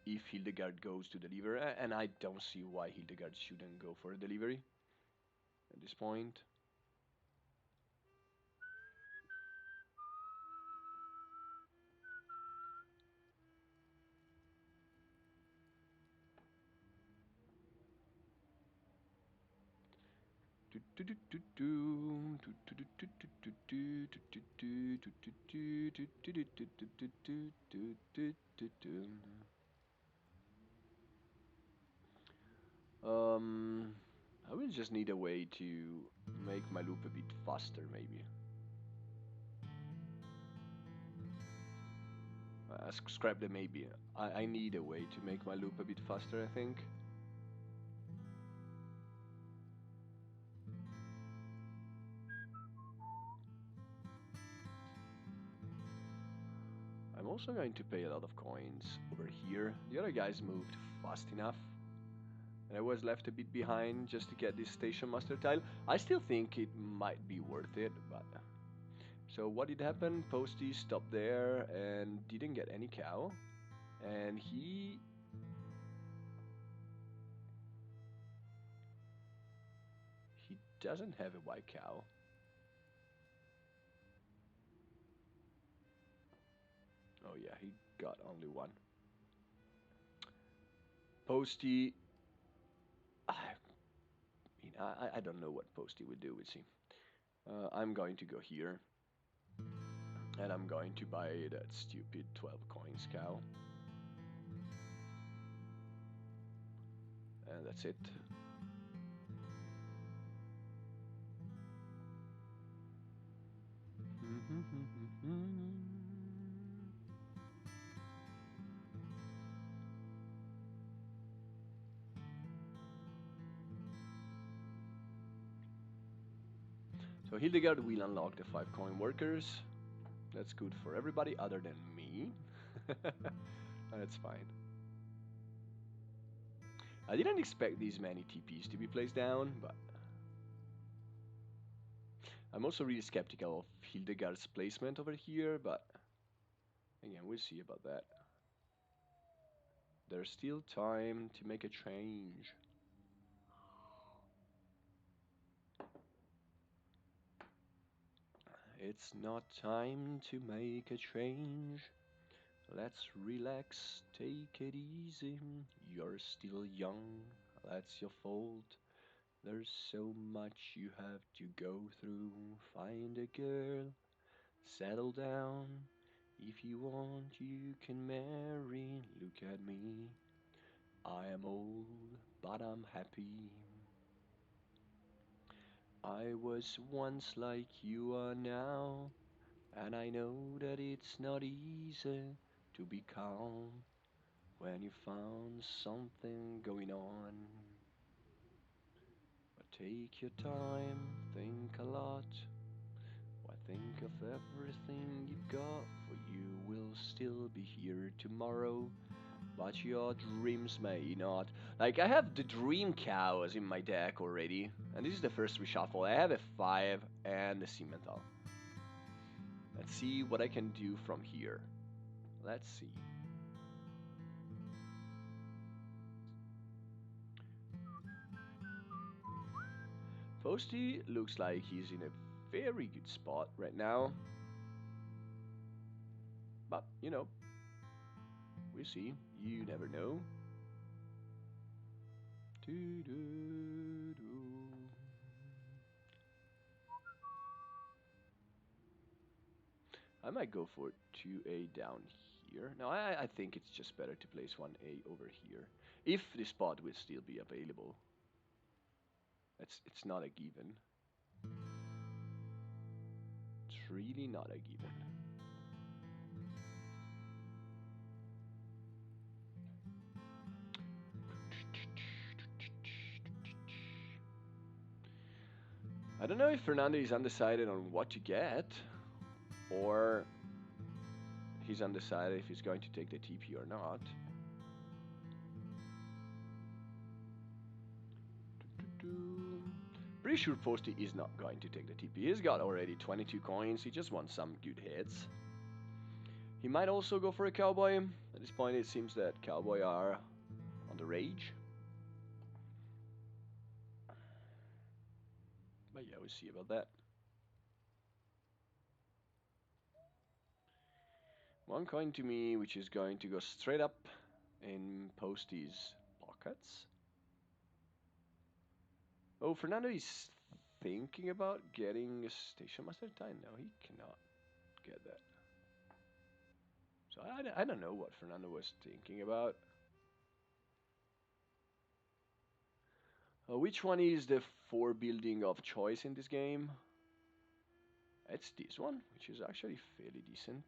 if Hildegard goes to deliver, and I don't see why Hildegard shouldn't go for a delivery at this point. Um, I will just need a way to make my loop a bit faster, maybe. Scrap the maybe. I need a way to make my loop a bit faster, I think. I'm also going to pay a lot of coins over here. The other guys moved fast enough. And I was left a bit behind just to get this station master tile. I still think it might be worth it, but... So what did happen? Posty stopped there and didn't get any cow. And he doesn't have a white cow. Oh yeah, he got only one. Posty, I mean, I don't know what Posty would do with him. I'm going to go here, and I'm going to buy that stupid 12 coins cow. And that's it. So Hildegard will unlock the 5 coin workers. That's good for everybody other than me. That's fine. I didn't expect these many TPs to be placed down, but I'm also really skeptical of Hildegard's placement over here, but again, we'll see about that. There's still time to make a change. It's not time to make a change. Let's relax, take it easy. You're still young, that's your fault. There's so much you have to go through. Find a girl, settle down. If you want, you can marry. Look at me. I am old, but I'm happy. I was once like you are now, and I know that it's not easy to be calm when you found something going on. But take your time, think a lot. Why think of everything you've got? For you will still be here tomorrow, but your dreams may not. Like, I have the Dream Cows in my deck already, and this is the first reshuffle. I have a 5 and a Simmental. Let's see what I can do from here. Let's see. Posty looks like he's in a very good spot right now. But, you know, we'll see. You never know. I might go for 2A down here. No, I think it's just better to place 1A over here. If the spot will still be available. It's not a given. It's really not a given. I don't know if Fernando is undecided on what to get, or he's undecided if he's going to take the TP or not. Pretty sure Posty is not going to take the TP. He's got already 22 coins. He just wants some good hits. He might also go for a Cowboy. At this point, it seems that Cowboy are on the rage. But yeah, we'll see about that. One coin to me, which is going to go straight up in Posty's pockets. Oh, Fernando is thinking about getting a Station Master tie. No, he cannot get that. So I don't know what Fernando was thinking about. Which one is the 4 building of choice in this game? It's this one, which is actually fairly decent.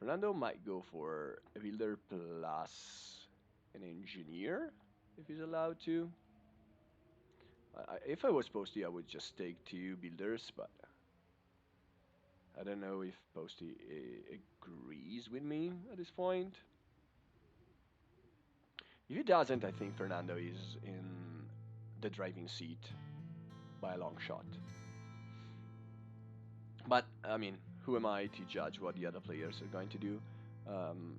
Fernando might go for a builder plus an engineer, if he's allowed to. If I was Posty, I would just take 2 builders, but I don't know if Posty agrees with me at this point. If he doesn't, I think Fernando is in the driving seat by a long shot. But, I mean, who am I to judge what the other players are going to do? Um,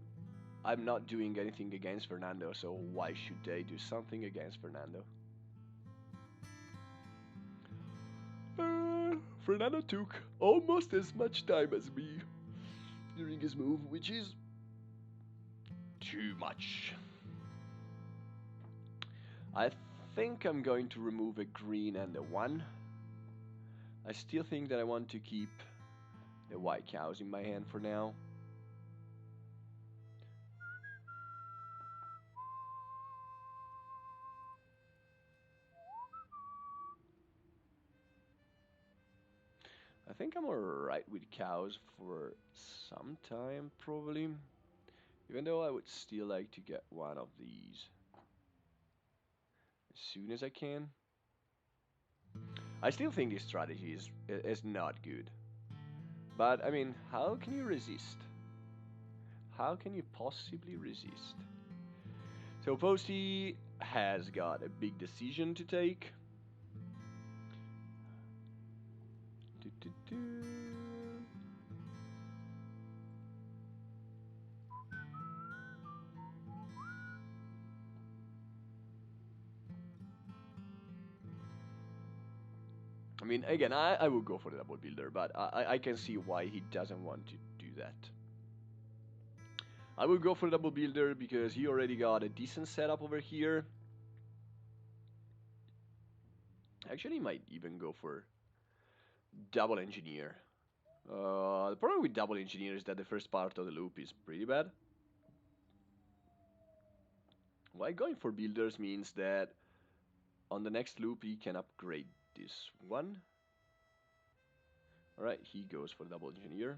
I'm not doing anything against Fernando, so why should they do something against Fernando? Fernando took almost as much time as me during his move, which is too much. I think I'm going to remove a green and a 1. I still think that I want to keep the white cows in my hand for now. I think I'm alright with cows for some time, probably. Even though I would still like to get one of these as soon as I can. I still think this strategy is not good. But, I mean, how can you resist? How can you possibly resist? So Posty has got a big decision to take. Do, do, do. I mean, again, I would go for the double builder, but I can see why he doesn't want to do that. I would go for the double builder because he already got a decent setup over here. Actually, he might even go for double engineer. The problem with double engineer is that the first part of the loop is pretty bad. Why going for builders means that on the next loop he can upgrade this one. Alright, he goes for double engineer.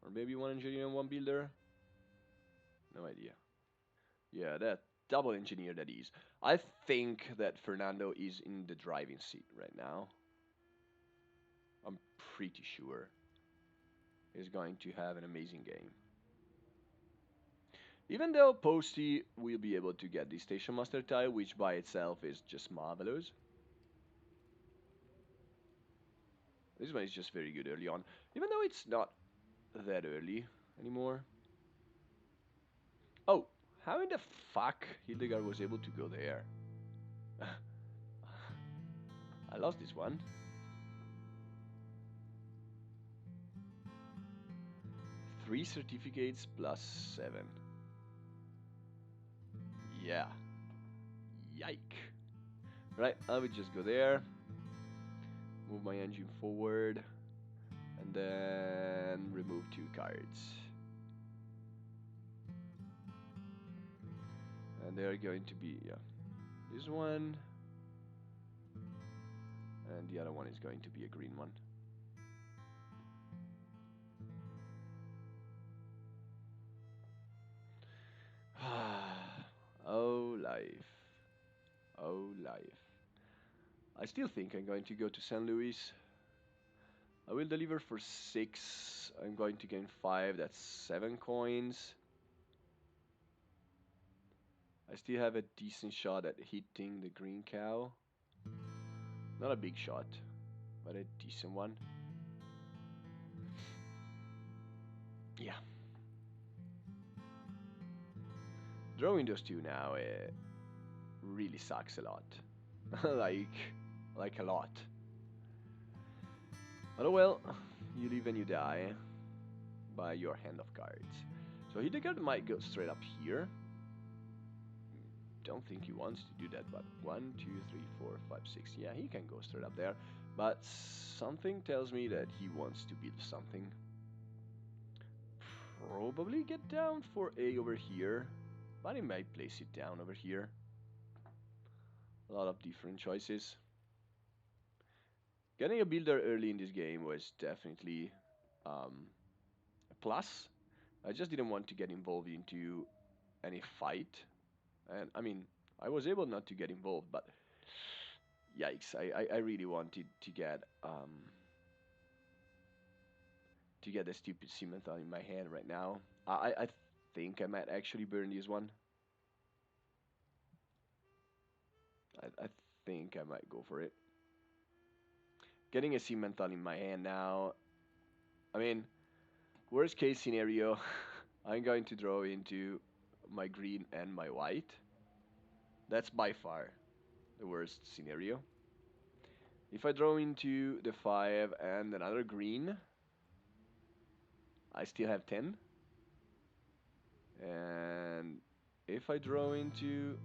Or maybe 1 engineer and 1 builder. No idea. Yeah, that double engineer that is. I think that Fernando is in the driving seat right now. I'm pretty sure he's going to have an amazing game. Even though Posty will be able to get the Station Master tile, which by itself is just marvelous. This one is just very good early on, even though it's not that early anymore. Oh, how in the fuck Hildegard was able to go there? I lost this one. 3 certificates plus 7. Yeah. Yike. Right, I would just go there. Move my engine forward. And then remove 2 cards. And they're going to be, yeah, this one and the other one is going to be a green one. Oh, life. Oh, life. I still think I'm going to go to St. Louis. I will deliver for 6. I'm going to gain 5. That's 7 coins. I still have a decent shot at hitting the green cow. Not a big shot, but a decent one. Yeah. Drawing those two now really sucks a lot. like a lot. But oh well, you live and you die by your hand of cards. So Hidegard might go straight up here. Don't think he wants to do that, but 1, 2, 3, 4, 5, 6. Yeah, he can go straight up there. But something tells me that he wants to build something. Probably get down for A over here, but he might place it down over here. A lot of different choices. Getting a builder early in this game was definitely a plus. I just didn't want to get involved into any fight. And I mean, I was able not to get involved, but yikes, I really wanted to get the stupid Simmenthal in my hand right now. I think I might actually burn this one. I think I might go for it. Getting a Simmenthal in my hand now. I mean, worst case scenario, I'm going to draw into my green and my white. That's by far the worst scenario. If I draw into the 5 and another green, I still have 10. And if I draw into...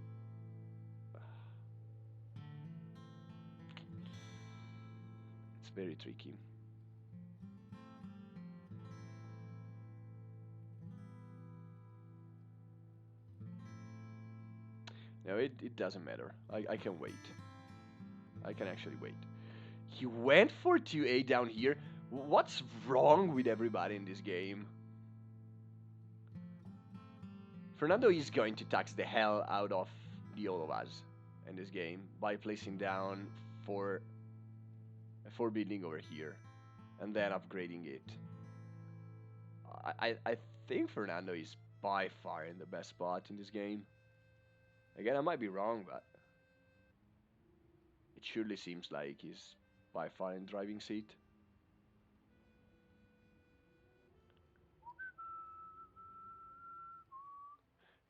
It's very tricky. No, it doesn't matter. I can wait. I can actually wait. He went for 2A down here. What's wrong with everybody in this game? Fernando is going to tax the hell out of the all of us in this game by placing down for building over here and then upgrading it. I think Fernando is by far in the best spot in this game. Again, I might be wrong, but it surely seems like he's by far in driving seat.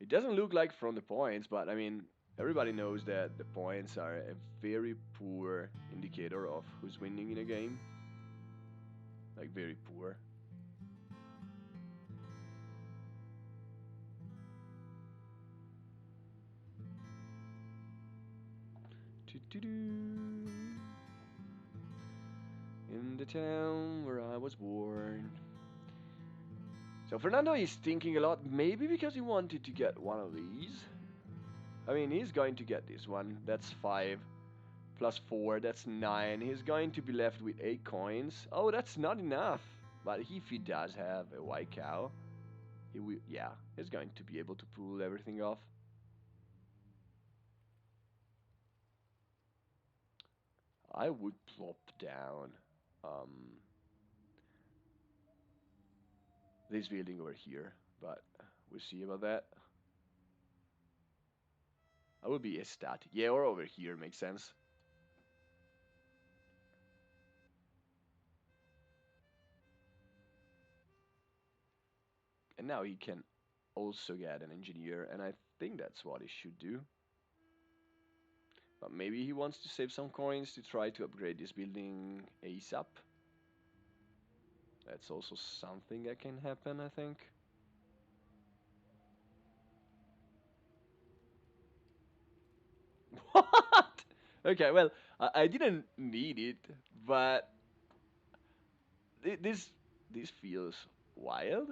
It doesn't look like from the points, but I mean, everybody knows that the points are a very poor indicator of who's winning in a game. Like, very poor. In the town where I was born. So Fernando is thinking a lot, maybe because he wanted to get one of these. I mean, he's going to get this one. That's 5 plus 4, that's 9. He's going to be left with 8 coins. Oh, that's not enough. But if he does have a white cow, he will, yeah, he's going to be able to pull everything off. I would plop down this building over here, but we'll see about that. I would be ecstatic. Yeah, or over here makes sense. And now he can also get an engineer, and I think that's what he should do. But maybe he wants to save some coins to try to upgrade this building ASAP. That's also something that can happen, I think. What? Okay, well, I didn't need it, but this feels wild.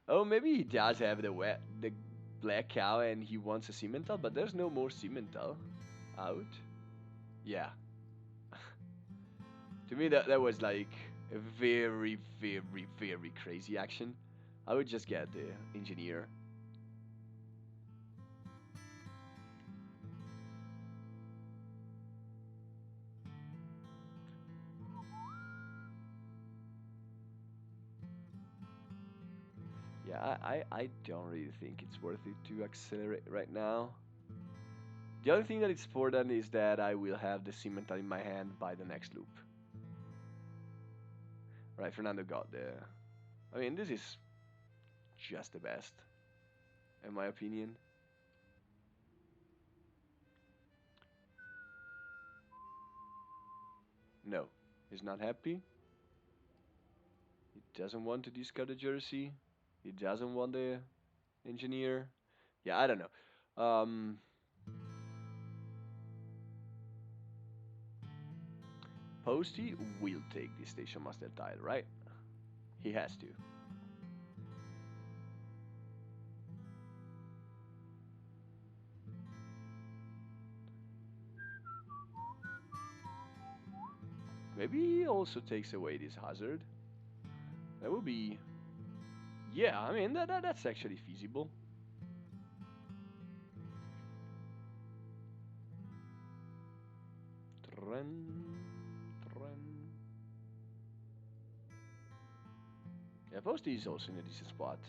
Oh, maybe he does have the black cow and he wants a Simmental, but there's no more Simmental out. Yeah. To me, that was like a very, very, very crazy action. I would just get the engineer. Yeah, I don't really think it's worth it to accelerate right now. The only thing that is important is that I will have the Cimental in my hand by the next loop. Right, Fernando got there. I mean, this is just the best, in my opinion. No, he's not happy. He doesn't want to discard the jersey. He doesn't want the engineer. Yeah, I don't know. Posty will take the Station Master title, right? He has to. Maybe he also takes away this hazard. That would be. Yeah, I mean, that's actually feasible. Tren, tren. Yeah, Posty is also in a decent spot.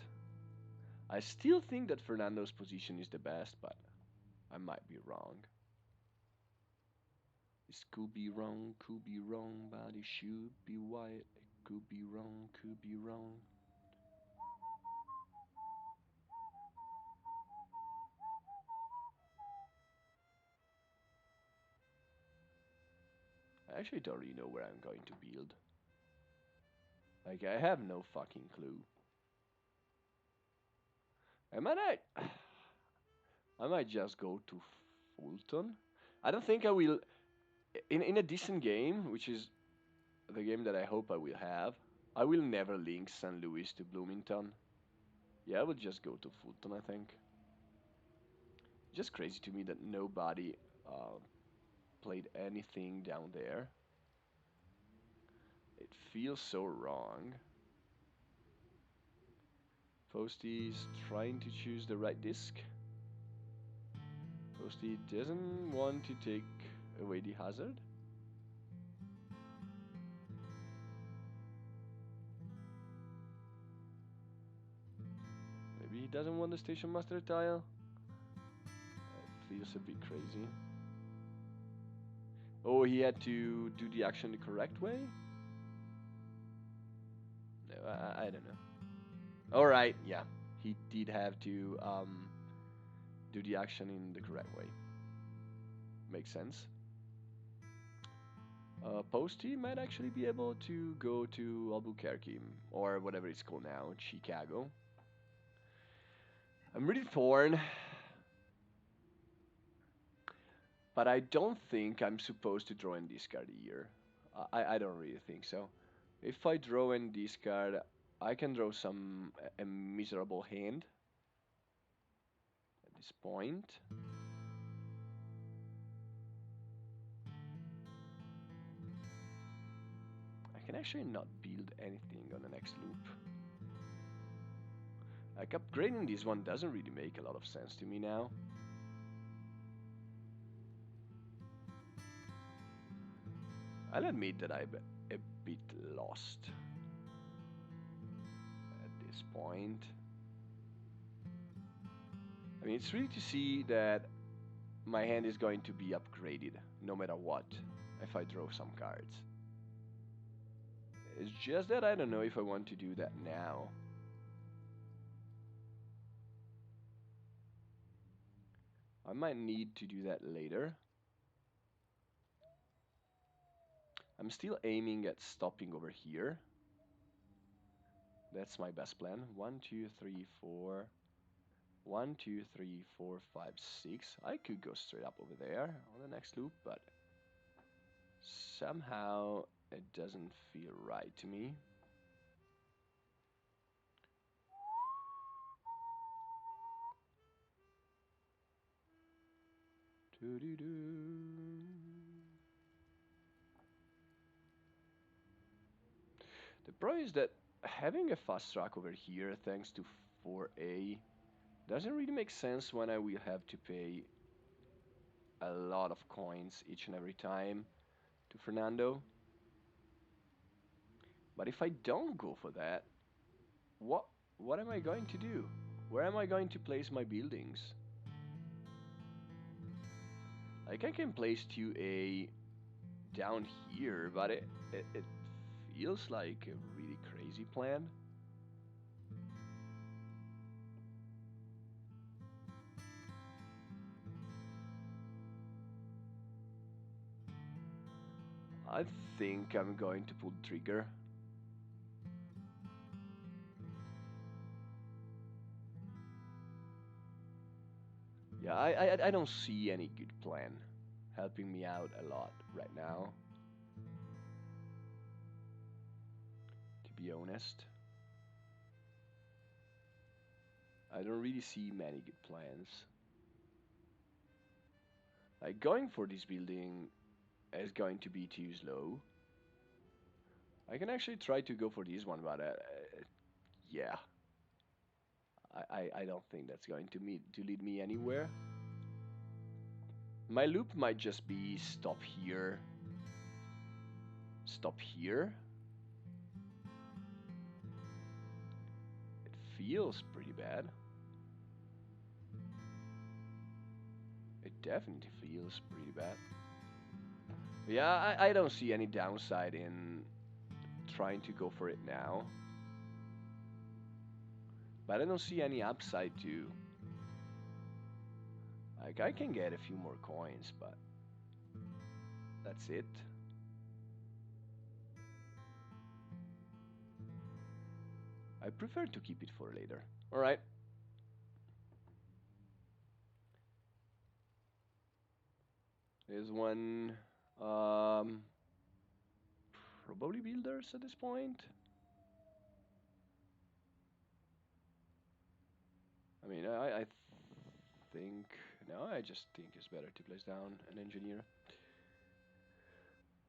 I still think that Fernando's position is the best, but I might be wrong. This could be wrong, but it should be white. It could be wrong, could be wrong. I actually don't really know where I'm going to build. Like, I have no fucking clue. I might not, I might just go to Fulton. I don't think I will. In a decent game, which is the game that I hope I will have, I will never link St. Louis to Bloomington. Yeah, I will just go to Fulton, I think. Just crazy to me that nobody uh, played anything down there. It feels so wrong. Posty is trying to choose the right disc. Posty doesn't want to take away the hazard. Maybe he doesn't want the Station Master tile. It feels a bit crazy. Oh, he had to do the action the correct way? No, I don't know. Alright, yeah. He did have to do the action in the correct way. Makes sense. Posty might actually be able to go to Albuquerque, or whatever it's called now, Chicago. I'm really torn, but I don't think I'm supposed to draw and discard here. I don't really think so. If I draw and discard, I can draw a miserable hand at this point. I can actually not build anything on the next loop. Like, upgrading this one doesn't really make a lot of sense to me now. I'll admit that I'm a bit lost at this point. I mean, it's really to see that my hand is going to be upgraded no matter what if I draw some cards. It's just that I don't know if I want to do that now. I might need to do that later. I'm still aiming at stopping over here. That's my best plan. 1, 2, 3, 4. 1, 2, 3, 4, 5, 6. I could go straight up over there on the next loop, but somehow it doesn't feel right to me. Doo-doo-doo. problem is that having a fast track over here, thanks to 4A, doesn't really make sense when I will have to pay a lot of coins each and every time to Fernando. But if I don't go for that, what what am I going to do? Where am I going to place my buildings? Like I can place 2A down here, but it feels like a really crazy plan. I think I'm going to pull the trigger. Yeah, I don't see any good plan helping me out a lot right now, to be honest. I don't really see many good plans. Like going for this building is going to be too slow. I can actually try to go for this one, but yeah, I don't think that's going to lead me anywhere. My loop might just be stop here. It feels pretty bad. It definitely feels pretty bad. But yeah, I don't see any downside in trying to go for it now. But I don't see any upside too. Like I can get a few more coins, but that's it. I prefer to keep it for later. Alright. There's one. Um, Probably builders at this point. I mean, I think. No, I just think it's better to place down an engineer.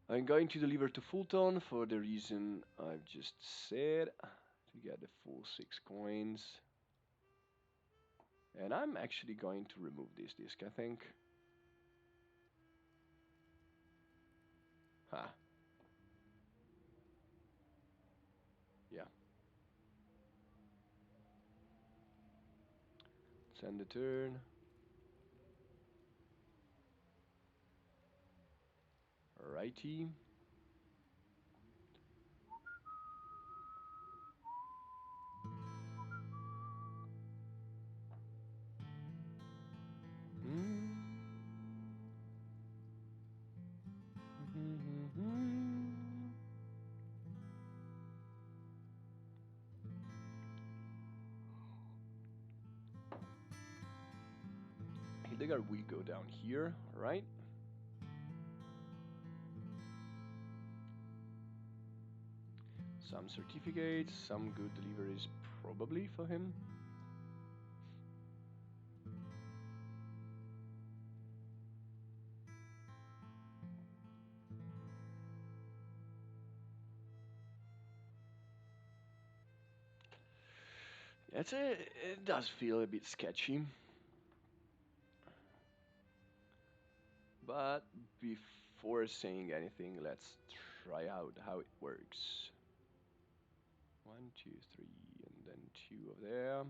I'm going to deliver to Fulton for the reason I've just said, to get the full 6 coins. And I'm actually going to remove this disc, I think. Ha. Yeah. Send the turn. Righty. Hildegard will go down here, right? Some certificates, some good deliveries probably for him. It does feel a bit sketchy. But before saying anything, let's try out how it works. 1, 2, 3, and then 2 over there.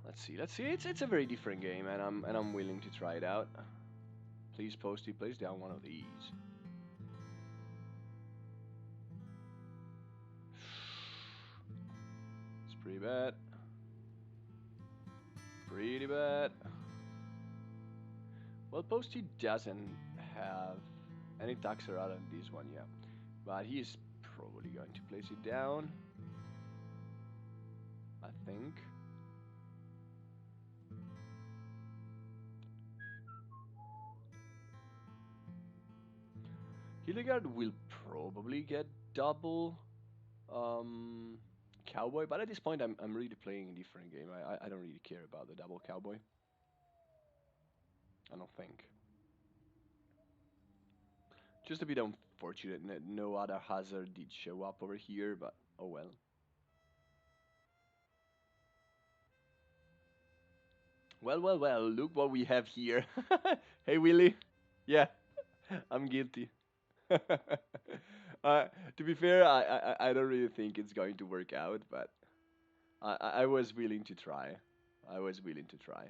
Let's see. Let's see. It's a very different game, and I'm willing to try it out. Please, Posty, place down one of these. It's pretty bad. Pretty bad. Well, Posty doesn't have any taxer other than this one, yeah. But he's probably going to place it down. I think. Hildegard will probably get double cowboy, but at this point I'm really playing a different game. I don't really care about the double cowboy. I don't think. Just a bit unfortunate. No other hazard did show up over here, but oh well. Well, well, well. Look what we have here. Hey, Willie. Yeah, I'm guilty. To be fair, I don't really think it's going to work out, but I was willing to try. I was willing to try.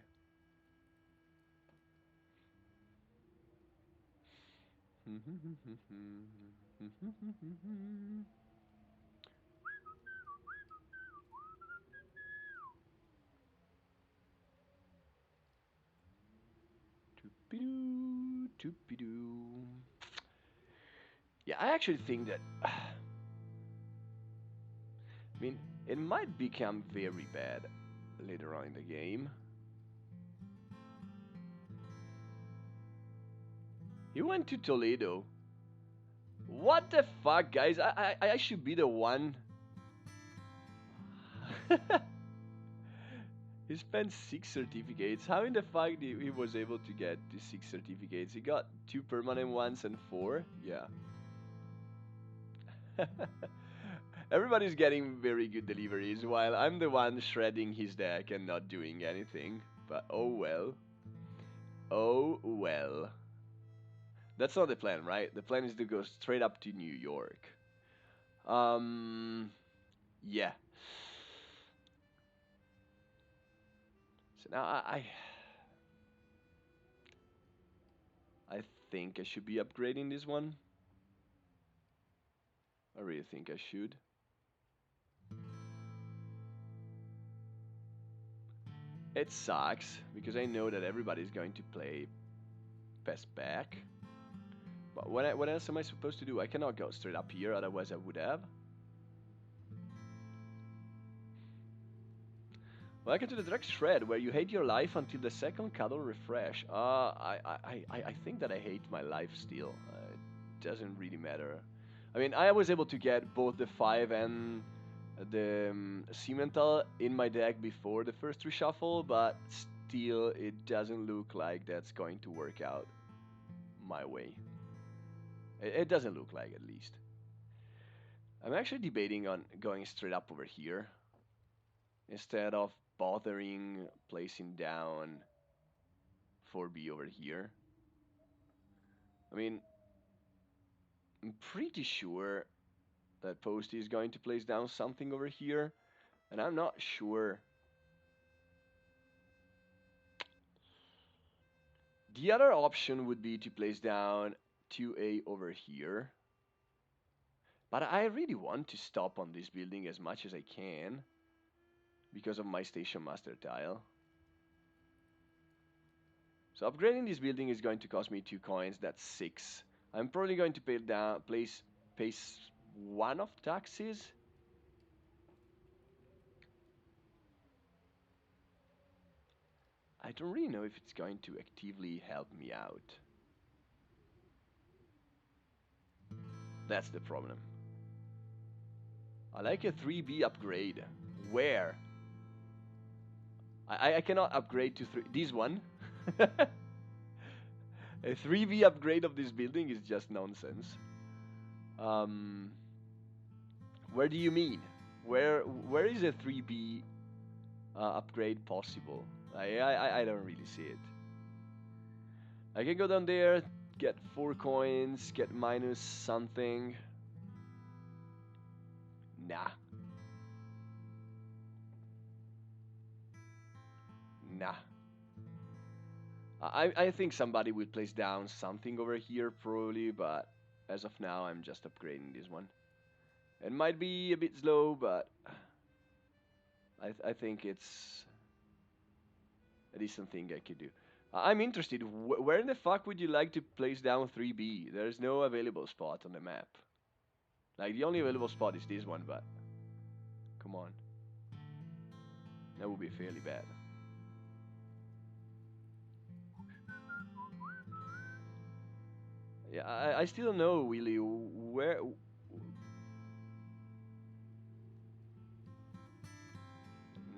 Toopidoo, toopidoo. Yeah, I actually think that. I mean, it might become very bad later on in the game. He went to Toledo. What the fuck, guys? I should be the one. He spent 6 certificates. How in the fuck did he was able to get the 6 certificates? He got 2 permanent ones and 4. Yeah. Everybody's getting very good deliveries, while I'm the one shredding his deck and not doing anything. But oh well. Oh well. That's not the plan, right? The plan is to go straight up to New York. Um, yeah. So now I think I should be upgrading this one. I really think I should. It sucks because I know that everybody's going to play best back. But what else am I supposed to do? I cannot go straight up here, otherwise I would have. Welcome to the Direct Shred, where you hate your life until the second cuddle refresh. I think that I hate my life still. It doesn't really matter. I mean, I was able to get both the 5 and the Cemental in my deck before the first reshuffle, but still, it doesn't look like that's going to work out my way. It doesn't look like, at least. I'm actually debating on going straight up over here instead of bothering placing down 4B over here. I mean, I'm pretty sure that Posty is going to place down something over here, and I'm not sure. The other option would be to place down 2A over here, but I really want to stop on this building as much as I can because of my Station Master tile. So upgrading this building is going to cost me 2 coins, that's 6. I'm probably going to pay one of taxes. I don't really know if it's going to actively help me out. That's the problem. I like a 3B upgrade. Where? I cannot upgrade to 3. This one? A 3B upgrade of this building is just nonsense. Um, where do you mean? Where is a 3B upgrade possible? I don't really see it. I can go down there, get 4 coins, get minus something. Nah. Nah. I think somebody will place down something over here probably, but as of now I'm just upgrading this one. It might be a bit slow, but I think it's a decent thing I could do. I'm interested, where in the fuck would you like to place down 3B? There's no available spot on the map. Like, the only available spot is this one, but come on. That would be fairly bad. Yeah, I still don't know, Willie, where...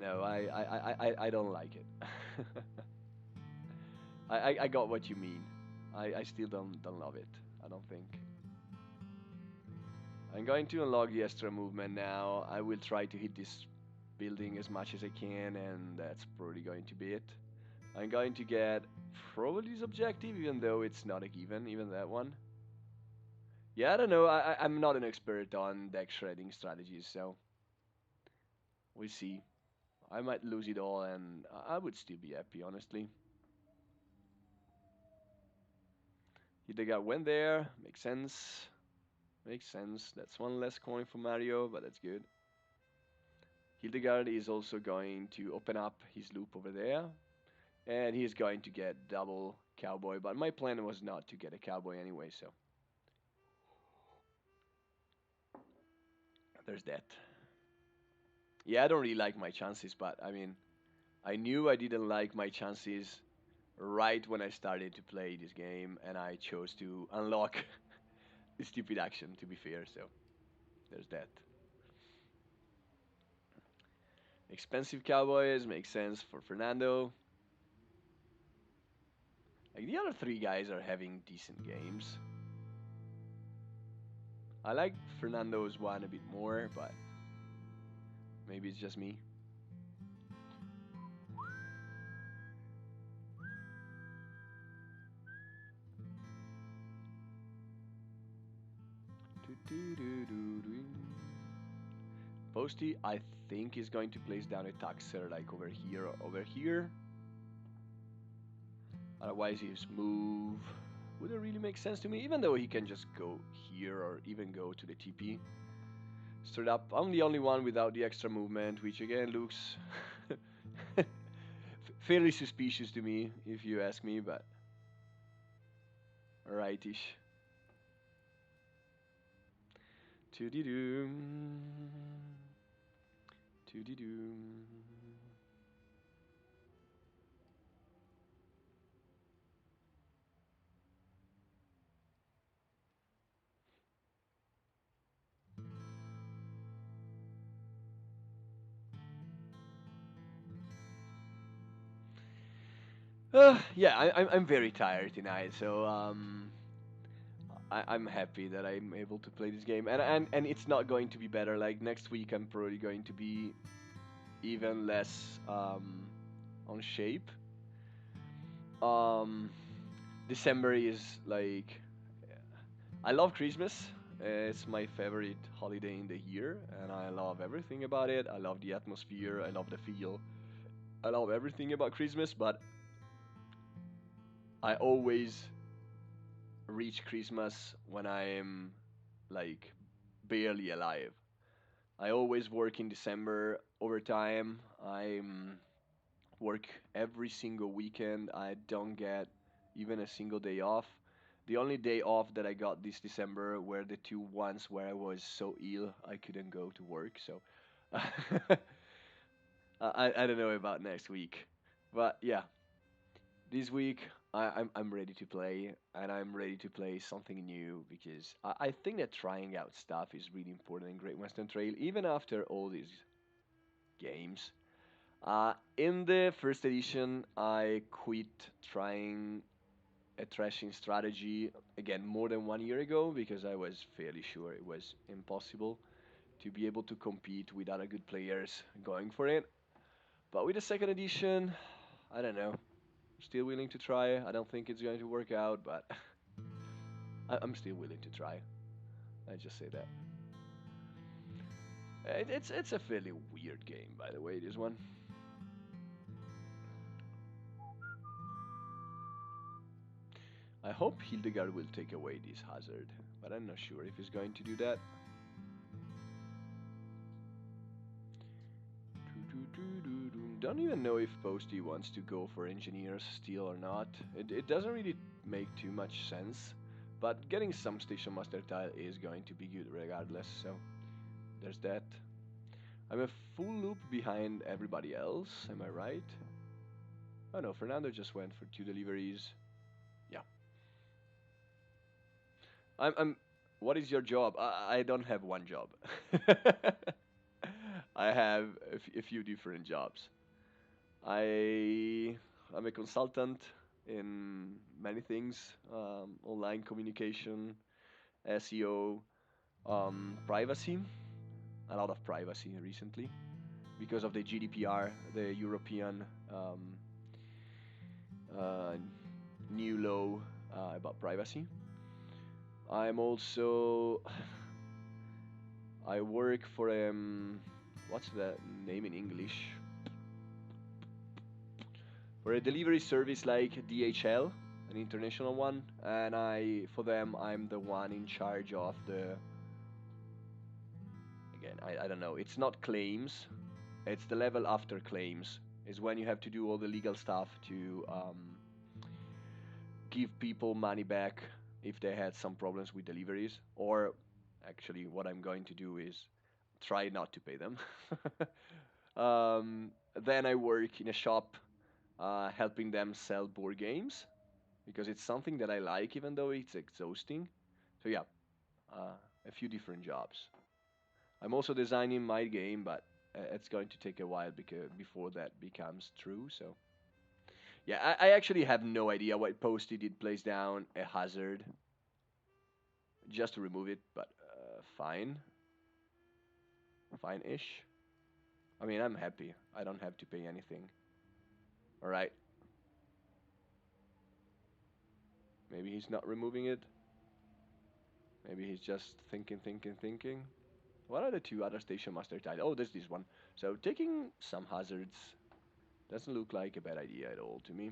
No, I don't like it. I got what you mean. I still don't love it. I don't think. I'm going to unlock the extra movement now. I will try to hit this building as much as I can, and that's probably going to be it. I'm going to get probably this objective, even though it's not a given, even that one. Yeah, I don't know. I'm not an expert on deck shredding strategies, so we'll see. I might lose it all, and I would still be happy, honestly. Hidegard went there. Makes sense. Makes sense. That's one less coin for Mario, but that's good. Hildegard is also going to open up his loop over there, and he's going to get double cowboy. But my plan was not to get a cowboy anyway, so there's that. Yeah, I don't really like my chances, but I mean, I knew I didn't like my chances right when I started to play this game, and I chose to unlock the stupid action, to be fair, so there's that. Expensive cowboys make sense for Fernando. Like the other three guys are having decent games. I like Fernando's one a bit more, but maybe it's just me. Posty, I think, is going to place down a taxer like over here or over here. Otherwise, his move wouldn't really make sense to me, even though he can just go here or even go to the TP. Straight up, I'm the only one without the extra movement, which again looks fairly suspicious to me, if you ask me, but rightish. To-de-doom. To-de-doom. Yeah, I'm very tired tonight, so I'm happy that I'm able to play this game, and it's not going to be better. Like next week, I'm probably going to be even less on shape. Um, December is like I love Christmas. It's my favorite holiday in the year, and I love everything about it. I love the atmosphere. I love the feel. I love everything about Christmas, but I always reach Christmas when I'm like barely alive. I always work in December overtime. I work every single weekend. I don't get even a single day off. The only day off that I got this December were the two ones where I was so ill I couldn't go to work. So I don't know about next week, but yeah, this week I'm ready to play, and I'm ready to play something new because I think that trying out stuff is really important in Great Western Trail, even after all these games. In the first edition, I quit trying a thrashing strategy again more than 1 year ago because I was fairly sure it was impossible to be able to compete with other good players going for it. But with the second edition, I don't know. Still willing to try. I don't think it's going to work out, but I'm still willing to try. I just say that. It's a fairly weird game, by the way. This one. I hope Hildegard will take away this hazard, but I'm not sure if he's going to do that. Don't even know if Posty wants to go for engineers still or not. It doesn't really make too much sense, but getting some station master tile is going to be good regardless, so there's that. I'm a full loop behind everybody else, am I right? Oh no, Fernando just went for two deliveries. Yeah. I'm what is your job? I don't have one job. I have a few different jobs. I I'm a consultant in many things, online communication, SEO, privacy, a lot of privacy recently because of the GDPR, the European uh, new law about privacy. I'm also I work for what's the name in English? For a delivery service like DHL, an international one, and for them I'm the one in charge of the again I don't know. It's not claims. It's the level after claims. Is when you have to do all the legal stuff to give people money back if they had some problems with deliveries, or actually what I'm going to do is try not to pay them. Then I work in a shop helping them sell board games because it's something that I like, even though it's exhausting. So yeah, uh, a few different jobs. I'm also designing my game, but it's going to take a while because before that becomes true. So yeah, I actually have no idea why Posty did place down a hazard just to remove it, but fine, fine-ish. I mean, I'm happy. I don't have to pay anything. All right, maybe he's not removing it. Maybe he's just thinking, thinking, thinking. What are the two other Station Master tiles? Oh, there's this one. So taking some hazards doesn't look like a bad idea at all to me.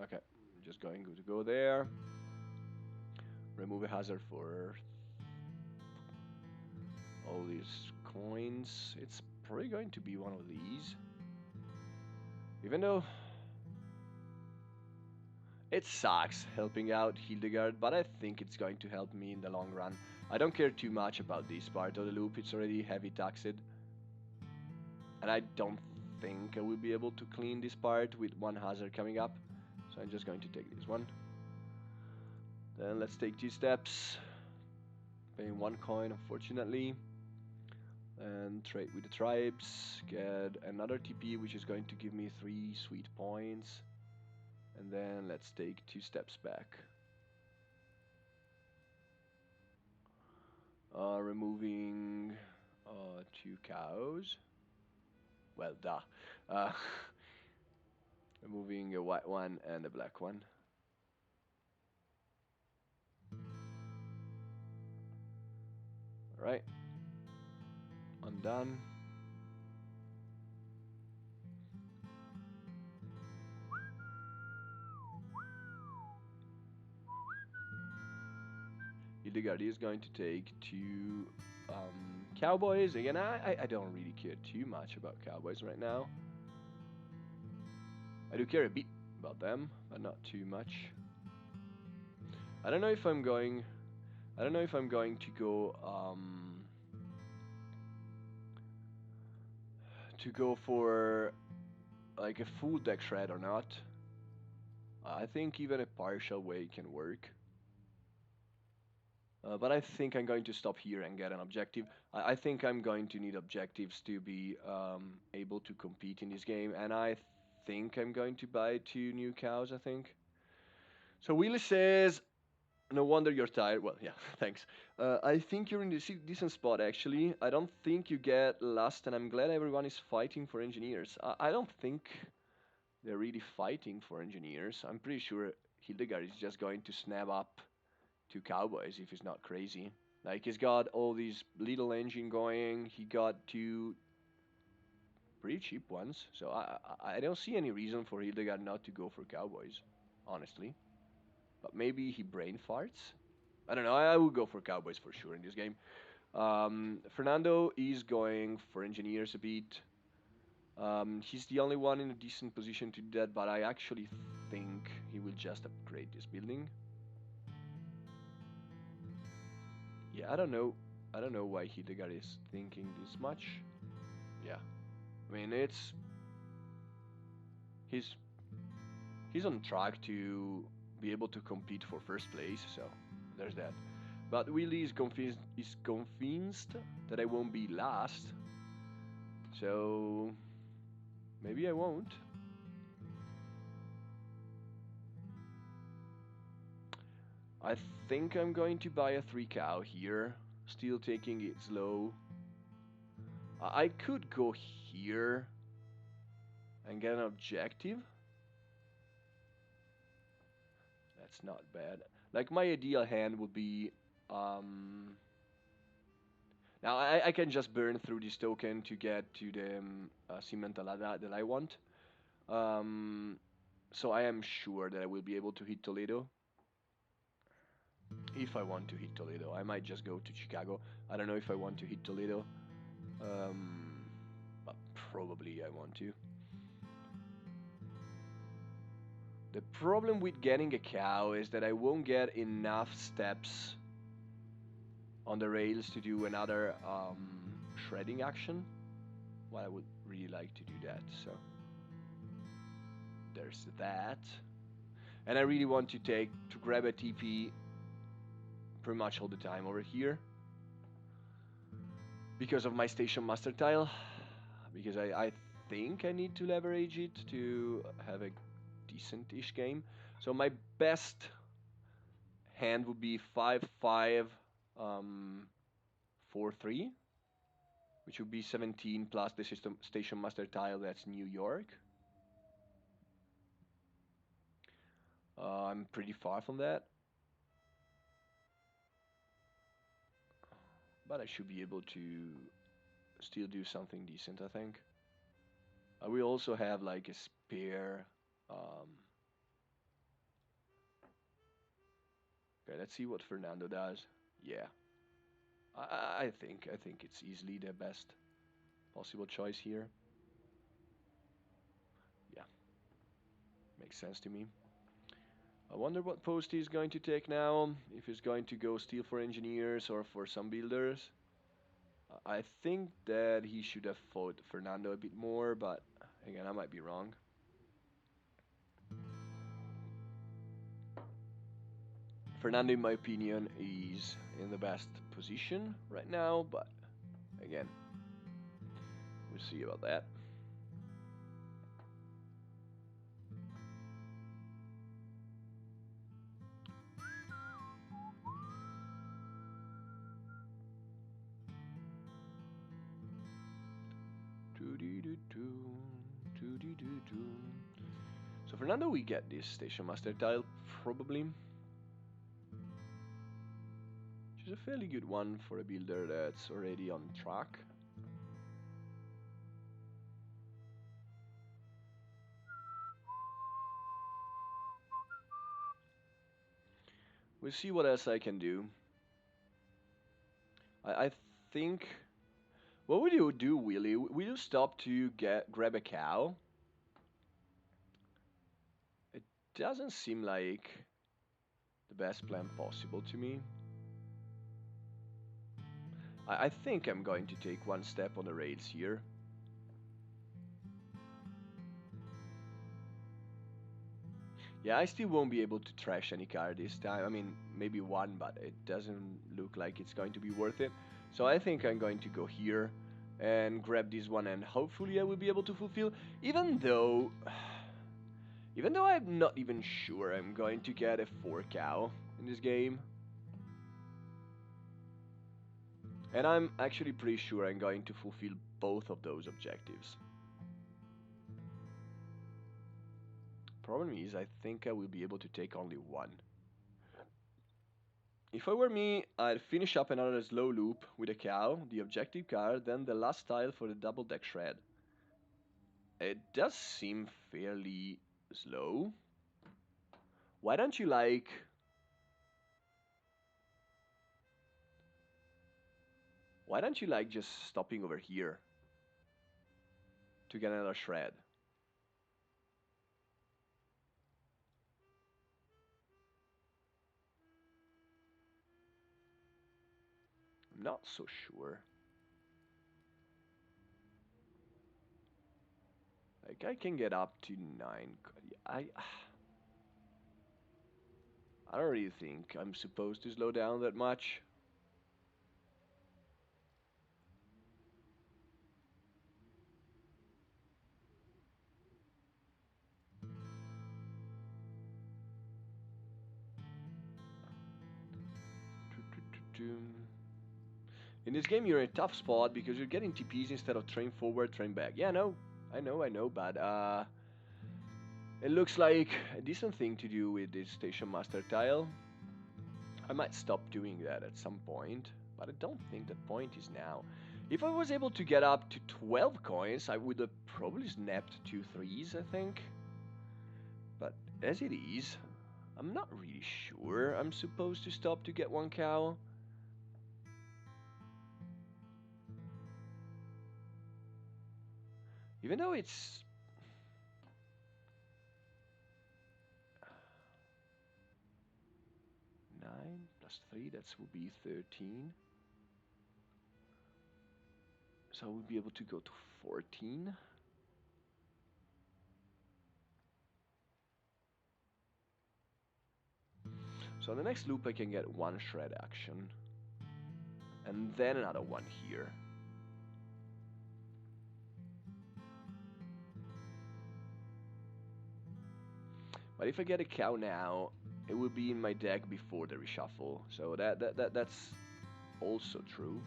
Okay, I'm just going to go there. Remove a hazard for all these coins. It's probably going to be one of these. Even though it sucks helping out Hildegard, but I think it's going to help me in the long run. I don't care too much about this part of the loop. It's already heavy taxed. And I don't think I will be able to clean this part with one hazard coming up. So I'm just going to take this one. Then let's take 2 steps. Paying 1 coin, unfortunately. And trade with the tribes. Get another TP, which is going to give me 3 sweet points. And then let's take 2 steps back. Removing 2 cows. Well, duh. Uh, removing a white one and a black one. Alright. Undone. Hildegard is going to take 2 cowboys. Again, I don't really care too much about cowboys right now. I do care a bit about them, but not too much. I don't know if I'm going. I don't know if I'm going to go for like a full deck shred or not. I think even a partial way can work. But I think I'm going to stop here and get an objective. I think I'm going to need objectives to be able to compete in this game, and I think I'm going to buy 2 new cows, I think. So Willie says, no wonder you're tired. Well, yeah, thanks. I think you're in a decent spot, actually. I don't think you get lost, and I'm glad everyone is fighting for engineers. I don't think they're really fighting for engineers. I'm pretty sure Hildegard is just going to snap up 2 cowboys if he's not crazy. Like he's got all these little engine going. He got 2 pretty cheap ones. So I don't see any reason for Hildegard not to go for cowboys, honestly. But maybe he brain farts. I don't know. I would go for cowboys for sure in this game. Fernando is going for engineers a bit. He's the only one in a decent position to do that, but I actually think he will just upgrade this building. Yeah, I don't know. I don't know why Hildegard is thinking this much. Yeah, I mean he's he's on track to be able to compete for first place, so there's that. But Willie is convinced that I won't be last, so maybe I won't. I think I'm going to buy a 3 cow here, still taking it slow. I could go here and get an objective. That's not bad. Like my ideal hand would be um now I can just burn through this token to get to the Cimentalada that I want. Um so I am sure that I will be able to hit Toledo. If I want to hit Toledo, I might just go to Chicago. I don't know if I want to hit Toledo. Um but probably I want to. The problem with getting a cow is that I won't get enough steps on the rails to do another shredding action. Well, I would really like to do that, so there's that. And I really want to grab a TP pretty much all the time over here because of my station master tile. Because I think I need to leverage it to have a decent-ish game. So my best hand would be 5-5 4-3, which would be 17 plus the system station master tile. That's New York. I'm pretty far from that, but I should be able to still do something decent, I think. We also have like a spare. Um, okay, let's see what Fernando does. Yeah, I think it's easily the best possible choice here. Yeah, makes sense to me. I wonder what post he's going to take now. If he's going to go steal for engineers or for some builders. I think that he should have fought Fernando a bit more, but again, I might be wrong. Fernando, in my opinion, is in the best position right now, but again, we'll see about that. So Fernando, we get this Station Master tile, probably. Which is a fairly good one for a builder that's already on track. We'll see what else I can do. I think... What would you do, Willie? Will you stop to grab a cow? It doesn't seem like the best plan possible to me. I think I'm going to take one step on the rails here. Yeah, I still won't be able to trash any car this time. I mean, maybe one, but it doesn't look like it's going to be worth it. So I think I'm going to go here and grab this one, and hopefully I will be able to fulfill, even though I'm not even sure I'm going to get a 4 cow in this game. And I'm actually pretty sure I'm going to fulfill both of those objectives. Problem is, I think I will be able to take only one. If I were me, I'd finish up another slow loop with a cow, the objective car, then the last tile for the double deck shred. It does seem fairly slow. Why don't you like... Why don't you like just stopping over here to get another shred? I'm not so sure. Like, I can get up to 9. I don't really think I'm supposed to slow down that much. to... In this game, you're in a tough spot because you're getting TPs instead of train forward, train back. Yeah, no, I know, but it looks like a decent thing to do with this Station Master tile. I might stop doing that at some point, but I don't think the point is now. If I was able to get up to 12 coins, I would have probably snapped 2 3s, I think. But as it is, I'm not really sure I'm supposed to stop to get 1 cow. Even though it's 9 plus 3, that would be 13. So I would be able to go to 14. So on the next loop I can get 1 shred action. And then another one here. But if I get a cow now, it will be in my deck before the reshuffle. So that's also true.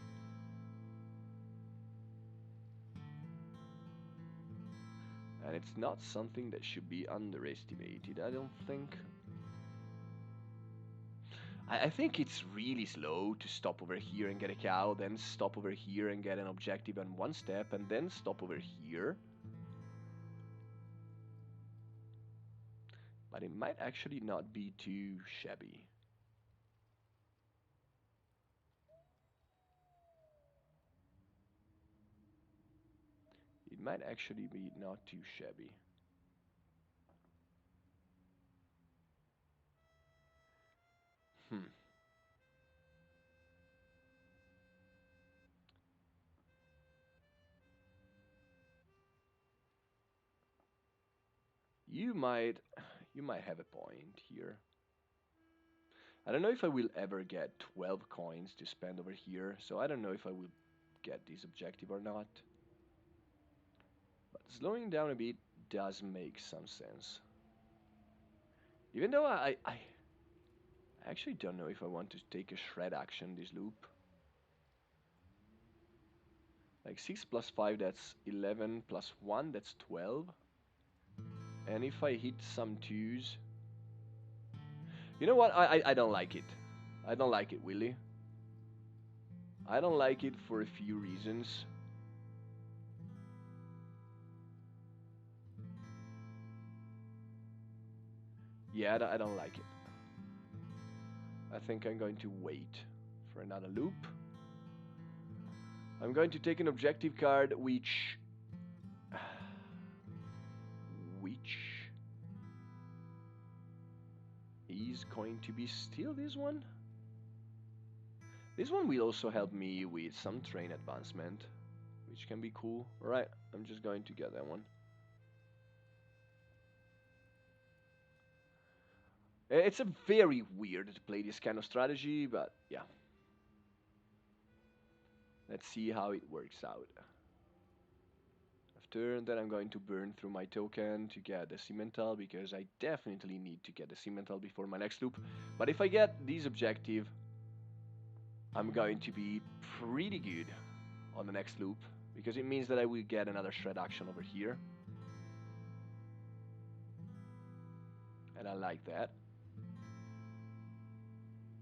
And it's not something that should be underestimated, I don't think. I think it's really slow to stop over here and get a cow, then stop over here and get an objective on 1 step, and then stop over here. But it might actually not be too shabby. It might actually be not too shabby. Hmm. You might you might have a point here. I don't know if I will ever get 12 coins to spend over here, so I don't know if I will get this objective or not. But slowing down a bit does make some sense. Even though I actually don't know if I want to take a shred action this loop. Like 6 plus 5, that's 11, plus 1, that's 12. And if I hit some 2s... You know what? I don't like it. I don't like it, Willy. I don't like it for a few reasons. Yeah, I don't like it. I think I'm going to wait for another loop. I'm going to take an objective card which is going to be still this one. This one will also help me with some train advancement, which can be cool. Alright, I'm just going to get that one. It's a very weird to play this kind of strategy, but yeah. Let's see how it works out. After that, I'm going to burn through my token to get the Cimental, because I definitely need to get the Cimental before my next loop. But if I get this objective, I'm going to be pretty good on the next loop, because it means that I will get another shred action over here. And I like that.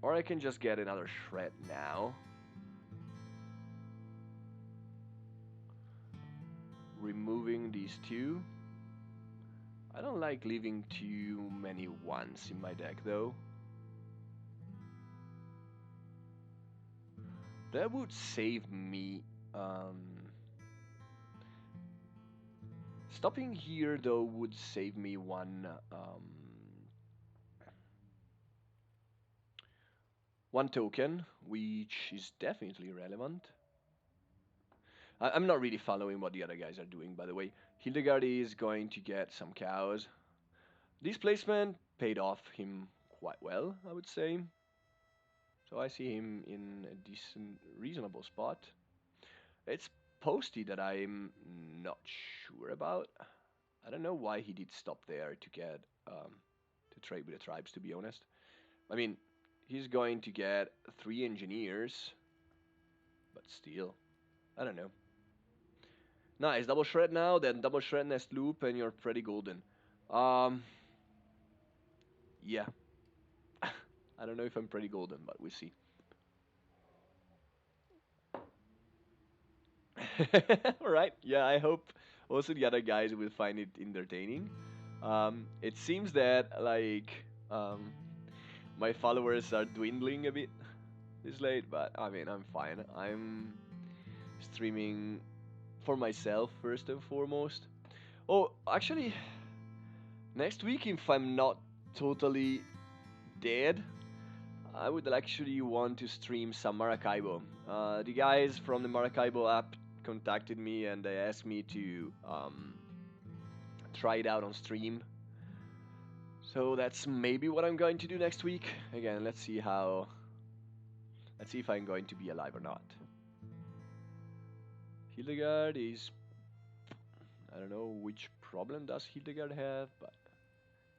Or I can just get another shred now. Removing these 2. I don't like leaving too many 1s in my deck though. That would save me. Stopping here though would save me one token, which is definitely relevant. I'm not really following what the other guys are doing, by the way. Hildegard is going to get some cows. This placement paid off him quite well, I would say. So I see him in a decent, reasonable spot. It's Posty that I'm not sure about. I don't know why he did stop there to get to trade with the tribes, to be honest. I mean, he's going to get 3 engineers, but still, I don't know. Nice, double shred now, then double shred nest loop, and you're pretty golden. Um, yeah, I don't know if I'm pretty golden, but we'll see. All right, yeah, I hope also the other guys will find it entertaining. It seems that um, my followers are dwindling a bit this late, but I mean I'm fine. I'm streaming for myself first and foremost. Oh, actually, next week if I'm not totally dead, I would actually want to stream some Maracaibo. The guys from the Maracaibo app contacted me and they asked me to try it out on stream. So that's maybe what I'm going to do next week. Again, let's see how. Let's see if I'm going to be alive or not. Hildegard is. I don't know which problem does Hildegard have, but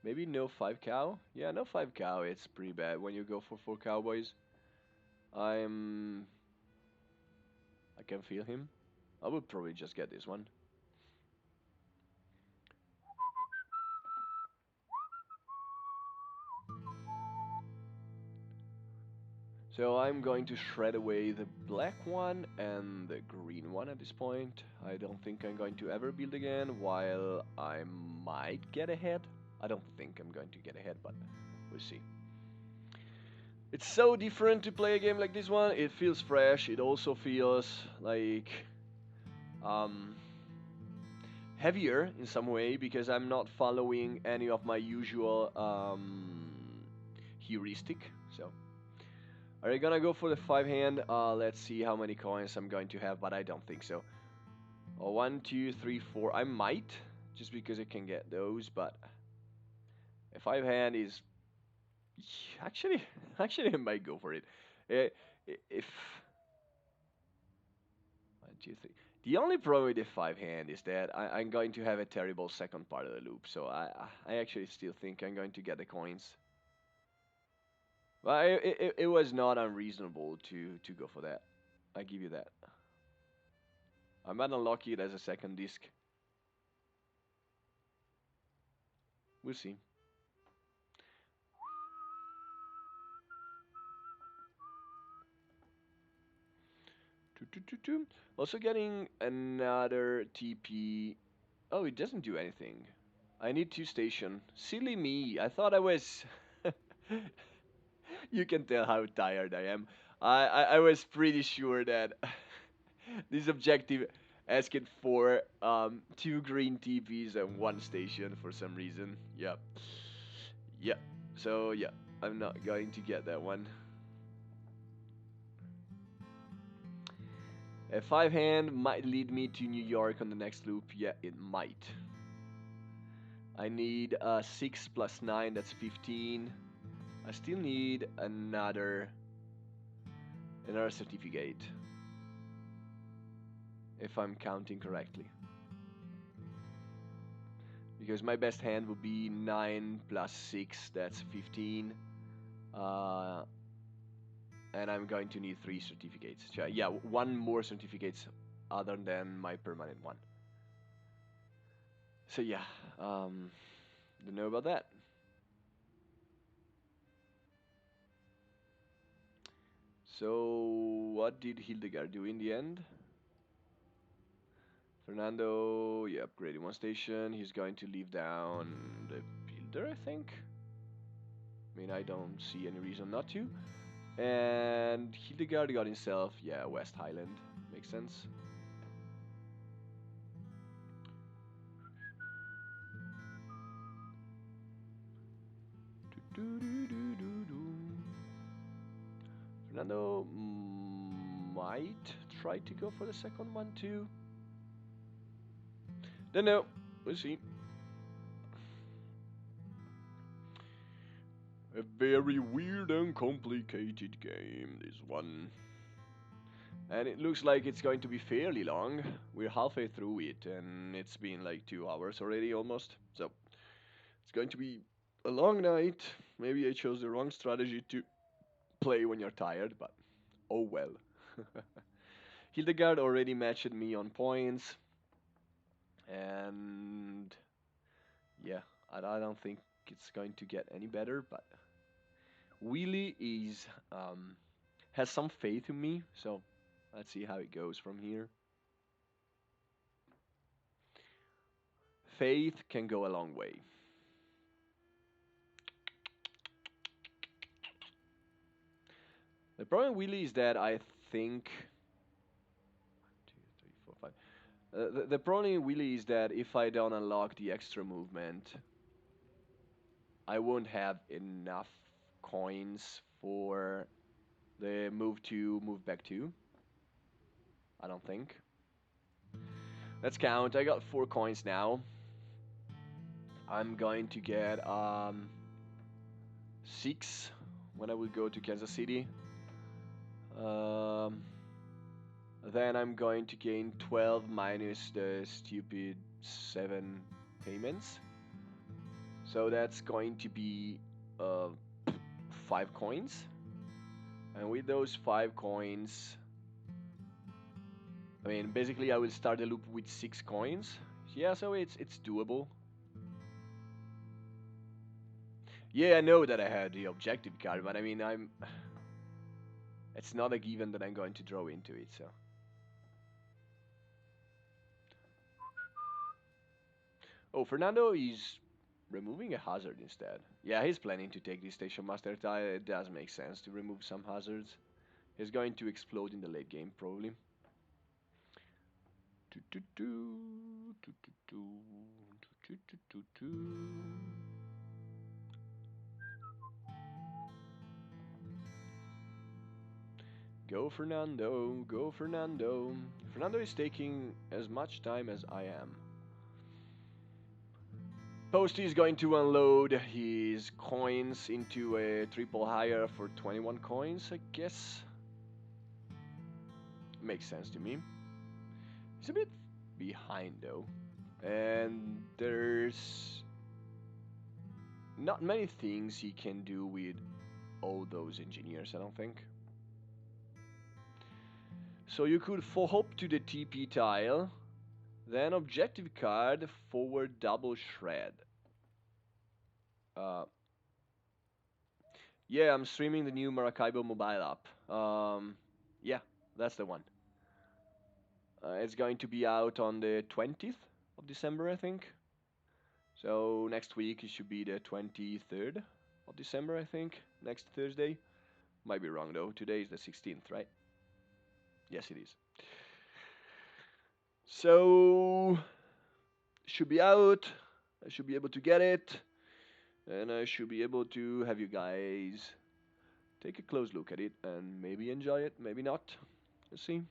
maybe no 5 cow. Yeah, no 5 cow. It's pretty bad when you go for 4 cowboys. I'm. I can feel him. I would probably just get this one. So I'm going to shred away the black one and the green one at this point. I don't think I'm going to ever build again, while I might get ahead. I don't think I'm going to get ahead, but we'll see. It's so different to play a game like this one. It feels fresh. It also feels like um, heavier in some way because I'm not following any of my usual heuristic. So are you gonna go for the 5 hand? Let's see how many coins I'm going to have, but I don't think so. 1, 2, 3, 4. I might, just because I can get those, but a 5 hand is actually, actually I might go for it. Eh, If 1, 2, 3. The only problem with the 5 hand is that I'm going to have a terrible second part of the loop, so I actually still think I'm going to get the coins. But it was not unreasonable to go for that. I give you that. I might unlock it as a second disc. We'll see. Also getting another TP. Oh, it doesn't do anything. I need 2 station. Silly me. I thought I was. You can tell how tired I am. I was pretty sure that this objective asked for 2 green TPs and 1 station for some reason. Yep. Yep. So yeah, I'm not going to get that one. A 5 hand might lead me to New York on the next loop. Yeah, it might. I need 6 plus 9, that's 15. I still need another certificate, if I'm counting correctly. Because my best hand would be 9 plus 6, that's 15. Uh, and I'm going to need 3 certificates. Yeah, one more certificates other than my permanent one. So yeah, don't know about that. So what did Hildegard do in the end? Fernando, yeah, upgrading 1 station. He's going to leave down the builder, I think. I mean, I don't see any reason not to. And Hildegard got himself, yeah, West Highland. Makes sense. Fernando might try to go for the second one too. Don't know. We'll see. A very weird and complicated game, this one. And it looks like it's going to be fairly long. We're halfway through it, and it's been like 2 hours already almost. So it's going to be a long night. Maybe I chose the wrong strategy to play when you're tired, but oh well. Hildegard already matched me on points, and yeah, I don't think it's going to get any better. But Willie is has some faith in me, so let's see how it goes from here. Faith can go a long way. The problem, Willie, is that I think 1, 2, 3, 4, 5. The problem, Willie, is that if I don't unlock the extra movement, I won't have enough coins for the move to move back to. I don't think. Let's count. I got 4 coins now. I'm going to get 6 when I will go to Kansas City. Um, then I'm going to gain 12 minus the stupid 7 payments. So that's going to be uh, 5 coins. And with those 5 coins, I mean, basically I will start the loop with 6 coins. Yeah, so it's doable. Yeah, I know that I had the objective card, but I mean, it's not a given that I'm going to draw into it, so. Oh, Fernando is removing a hazard instead. Yeah, he's planning to take the Station Master tile. It does make sense to remove some hazards. He's going to explode in the late game, probably. Go, Fernando. Go, Fernando. Fernando is taking as much time as I am. Posty is going to unload his coins into a triple hire for 21 coins, I guess. Makes sense to me. He's a bit behind though. And there's not many things he can do with all those engineers, I don't think. So you could hope to the TP tile, then objective card, forward double shred. Uh, yeah, I'm streaming the new Maracaibo mobile app. Yeah, that's the one. It's going to be out on the 20th of December, I think. So next week it should be the 23rd of December, I think. Next Thursday. Might be wrong though. Today is the 16th, right? Yes, it is. So should be out. I should be able to get it. And I should be able to have you guys take a close look at it and maybe enjoy it, maybe not. Let's see.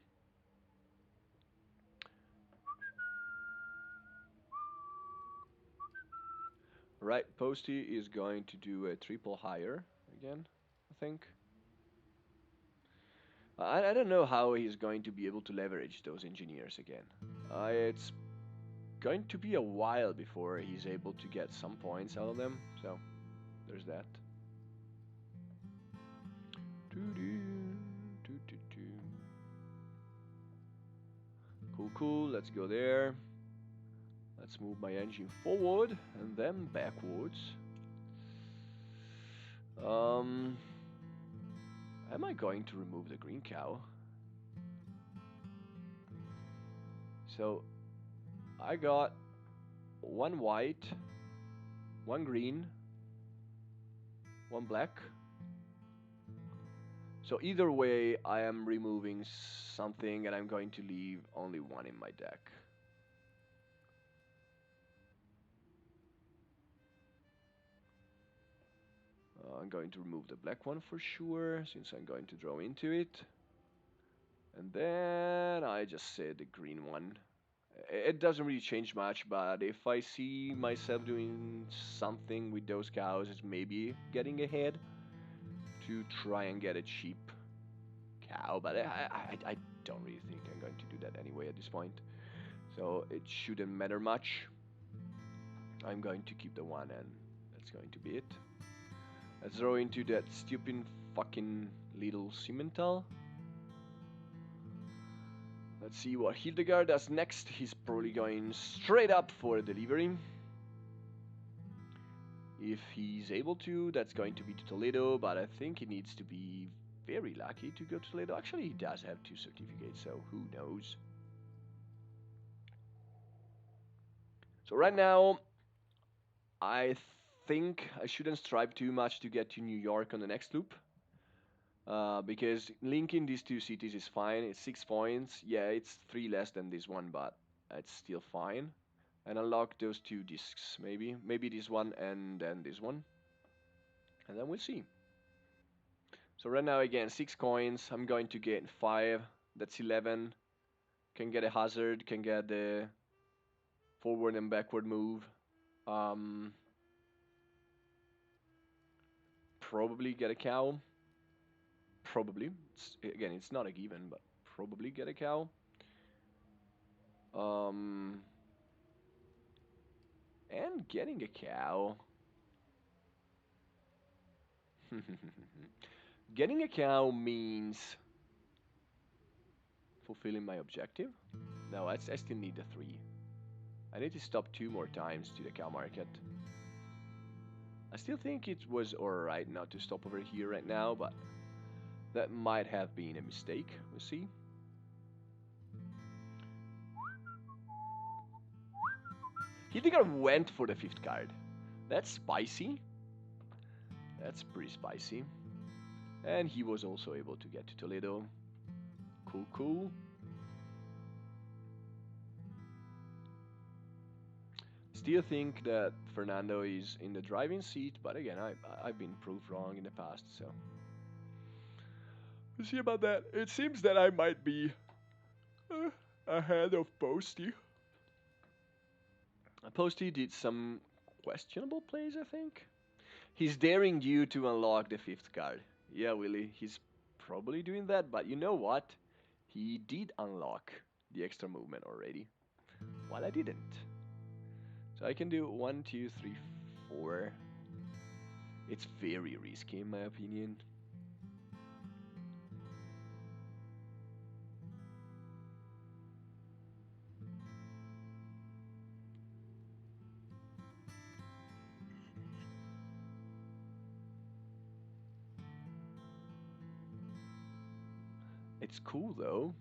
Right, Posty is going to do a triple hire again, I think. I don't know how he's going to be able to leverage those engineers again. It's going to be a while before he's able to get some points out of them, so there's that. Cool, cool, let's go there. Let's move my engine forward and then backwards. Am I going to remove the green cow? So I got 1 white, 1 green, 1 black. So either way, I am removing something and I'm going to leave only 1 in my deck. I'm going to remove the black one for sure, since I'm going to draw into it. And then I just said the green one. It doesn't really change much, but if I see myself doing something with those cows, it's maybe getting ahead to try and get a cheap cow, but I don't really think I'm going to do that anyway at this point. So it shouldn't matter much. I'm going to keep the 1 and that's going to be it. Let's throw into that stupid fucking little Simmental. Let's see what Hildegard does next. He's probably going straight up for a delivery. If he's able to, that's going to be to Toledo, but I think he needs to be very lucky to go to Toledo. Actually, he does have 2 certificates, so who knows. So right now, I think I shouldn't strive too much to get to New York on the next loop. Because linking these 2 cities is fine. It's 6 points. Yeah, it's 3 less than this one, but it's still fine. And unlock those 2 discs, maybe. Maybe this one and then this one. And then we'll see. So right now, again, 6 coins. I'm going to get 5. That's 11. Can get a hazard. Can get the forward and backward move. Probably get a cow. Probably. Again, it's not a given, but probably get a cow. And getting a cow. Getting a cow means fulfilling my objective. No, I still need a 3. I need to stop 2 more times to the cow market. I still think it was alright not to stop over here right now, but that might have been a mistake. We'll see. Hildegard went for the 5th card. That's spicy. That's pretty spicy. And he was also able to get to Toledo. Cool, cool. Still think that Fernando is in the driving seat, but again, I've been proved wrong in the past, so we'll see about that. It seems that I might be ahead of Posty. Posty did some questionable plays, I think. He's daring you to unlock the 5th card. Yeah, Willie, he's probably doing that, but you know what? He did unlock the extra movement already, while I didn't. So I can do 1, 2, 3, 4. It's very risky in my opinion. It's cool though.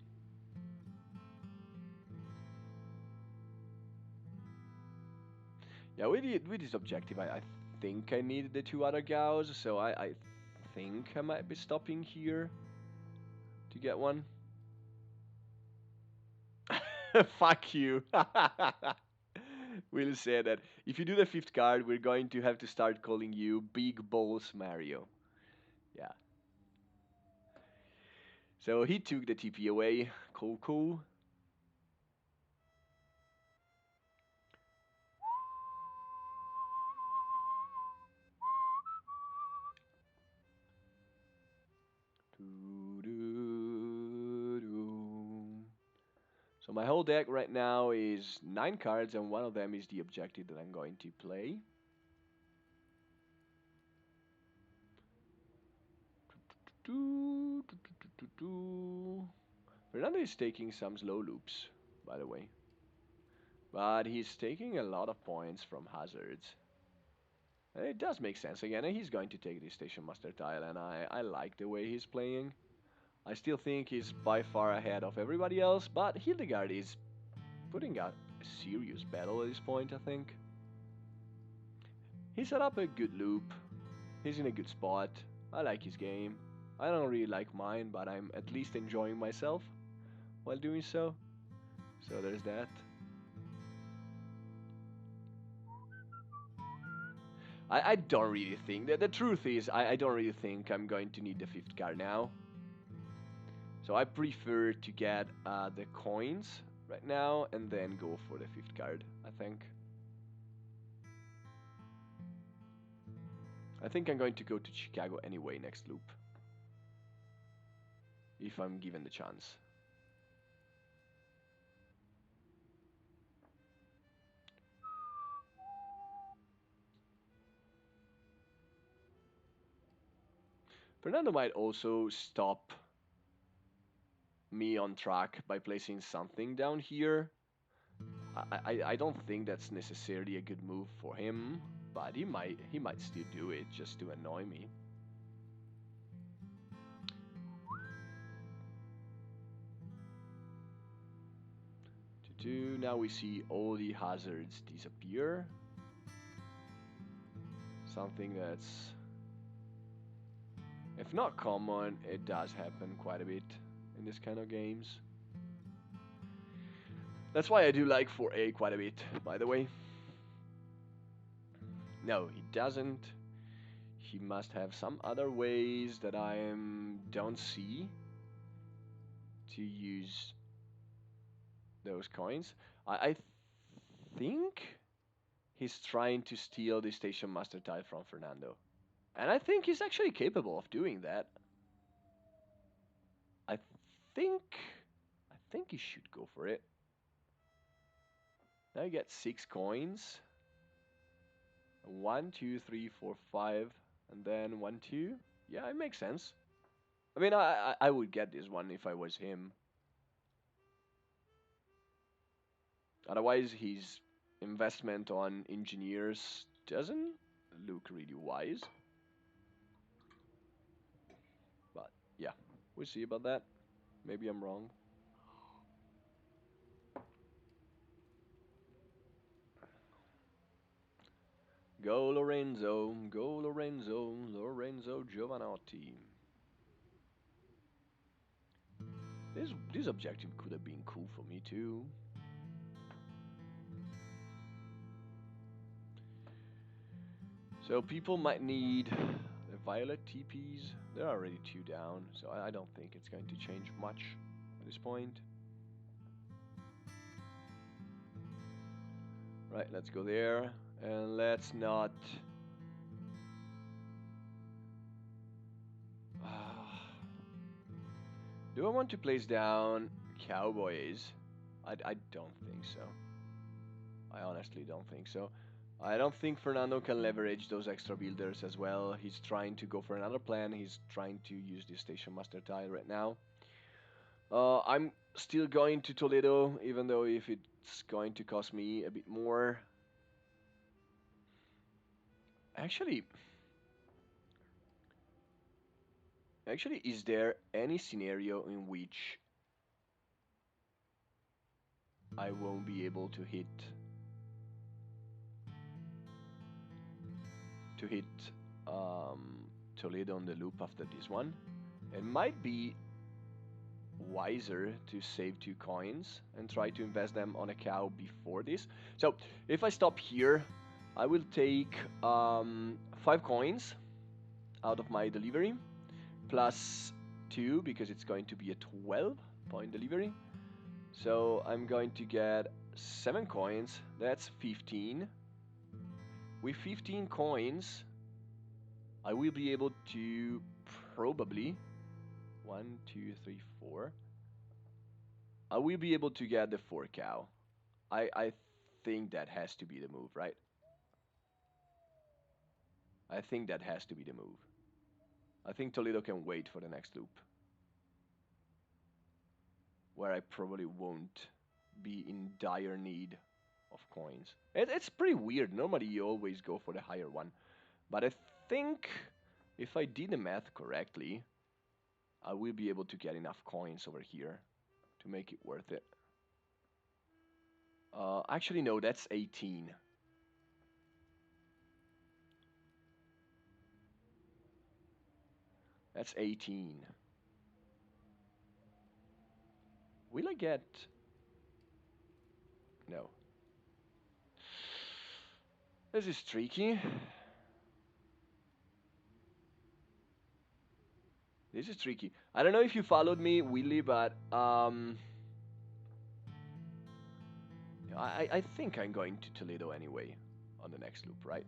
Yeah, with this objective, I think I needed the 2 other cows, so I think I might be stopping here to get one. Fuck you. We'll say that if you do the 5th card, we're going to have to start calling you Big Balls Mario. Yeah. So he took the TP away. Cool, cool. So my whole deck right now is 9 cards, and one of them is the objective that I'm going to play. Fernando is taking some slow loops, by the way. But he's taking a lot of points from hazards. And it does make sense again, and he's going to take the Station Master tile, and I like the way he's playing. I still think he's by far ahead of everybody else, but Hildegard is putting out a serious battle at this point, I think. He set up a good loop. He's in a good spot. I like his game. I don't really like mine, but I'm at least enjoying myself while doing so. So there's that. I don't really think that the truth is I don't really think I'm going to need the 5th card now. So I prefer to get the coins right now and then go for the 5th card, I think. I think I'm going to go to Chicago anyway next loop. If I'm given the chance. Fernando might also stop me on track by placing something down here. I don't think that's necessarily a good move for him, but he might still do it just to annoy me. Now we see all the hazards disappear. Something that's, if not common, it does happen quite a bit in this kind of games. That's why I do like 4A quite a bit, by the way. No, he doesn't. He must have some other ways that I don't see to use those coins. I think he's trying to steal the Station Master tile from Fernando. And I think he's actually capable of doing that. I think I think he should go for it. Now you get 6 coins. 1, 2, 3, 4, 5, and then 1, 2. Yeah, it makes sense. I mean, I would get this one if I was him. Otherwise, his investment on engineers doesn't look really wise. But yeah, we'll see about that. Maybe I'm wrong. Go Lorenzo, go Lorenzo, Lorenzo Giovanotti. This objective could have been cool for me too. So people might need the violet TPs. There are already 2 down, so I don't think it's going to change much at this point. Right, let's go there, and let's not... Do I want to place down Cowboys? I don't think so. I honestly don't think so. I don't think Fernando can leverage those extra builders as well. He's trying to go for another plan. He's trying to use the Station Master tile right now. I'm still going to Toledo, even though if it's going to cost me a bit more. Actually, is there any scenario in which I won't be able to hit Toledo on the loop after this one? It might be wiser to save 2 coins and try to invest them on a cow before this. So if I stop here, I will take 5 coins out of my delivery, plus 2 because it's going to be a 12-point delivery. So I'm going to get 7 coins. That's 15. With 15 coins, I will be able to probably 1, 2, 3, 4. I will be able to get the 4 cow. I think that has to be the move, right? I think that has to be the move. I think Toledo can wait for the next loop, where I probably won't be in dire need of coins. It's pretty weird. Normally you always go for the higher one, but I think if I did the math correctly, I will be able to get enough coins over here to make it worth it. Actually, no, that's 18. That's 18. Will I get... No. This is tricky. This is tricky. I don't know if you followed me, Willy, but I think I'm going to Toledo anyway on the next loop, right?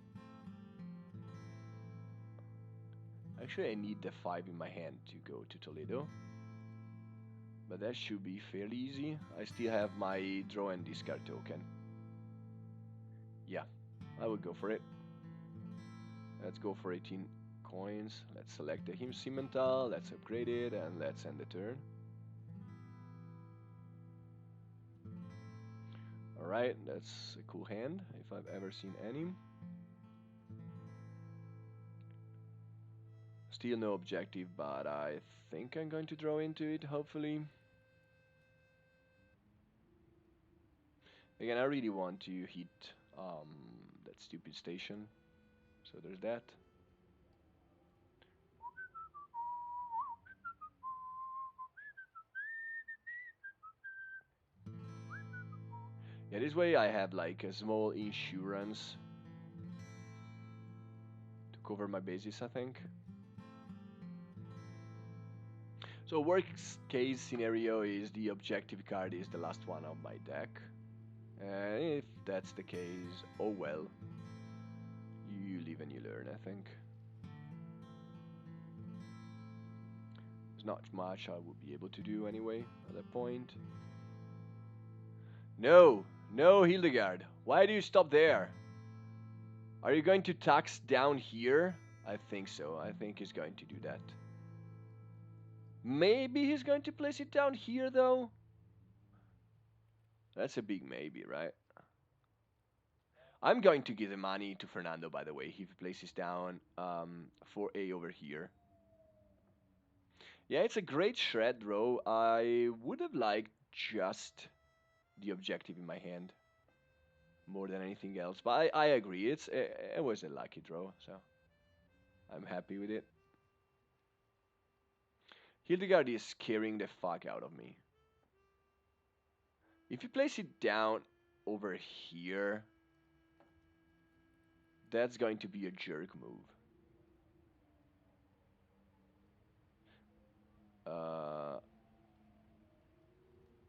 Actually, I need the 5 in my hand to go to Toledo. But that should be fairly easy. I still have my draw and discard token. Yeah, I would go for it. Let's go for 18 coins. Let's select the Him Simmental, let's upgrade it, and let's end the turn. Alright, that's a cool hand, if I've ever seen any. Still no objective, but I think I'm going to draw into it, hopefully. Again, I really want to hit that stupid station, so there's that. Yeah, this way I have like a small insurance to cover my bases, I think. So worst case scenario is the objective card is the last one on my deck. And if that's the case, oh well. You live and you learn, I think. There's not much I would be able to do anyway at that point. No! No, Hildegard! Why do you stop there? Are you going to tax down here? I think so. I think he's going to do that. Maybe he's going to place it down here, though? That's a big maybe, right? I'm going to give the money to Fernando, by the way, if he places down 4A over here. Yeah, it's a great shred draw. I would have liked just the objective in my hand more than anything else. But I agree, it was a lucky draw, so I'm happy with it. Hildegard is scaring the fuck out of me. If you place it down over here, that's going to be a jerk move.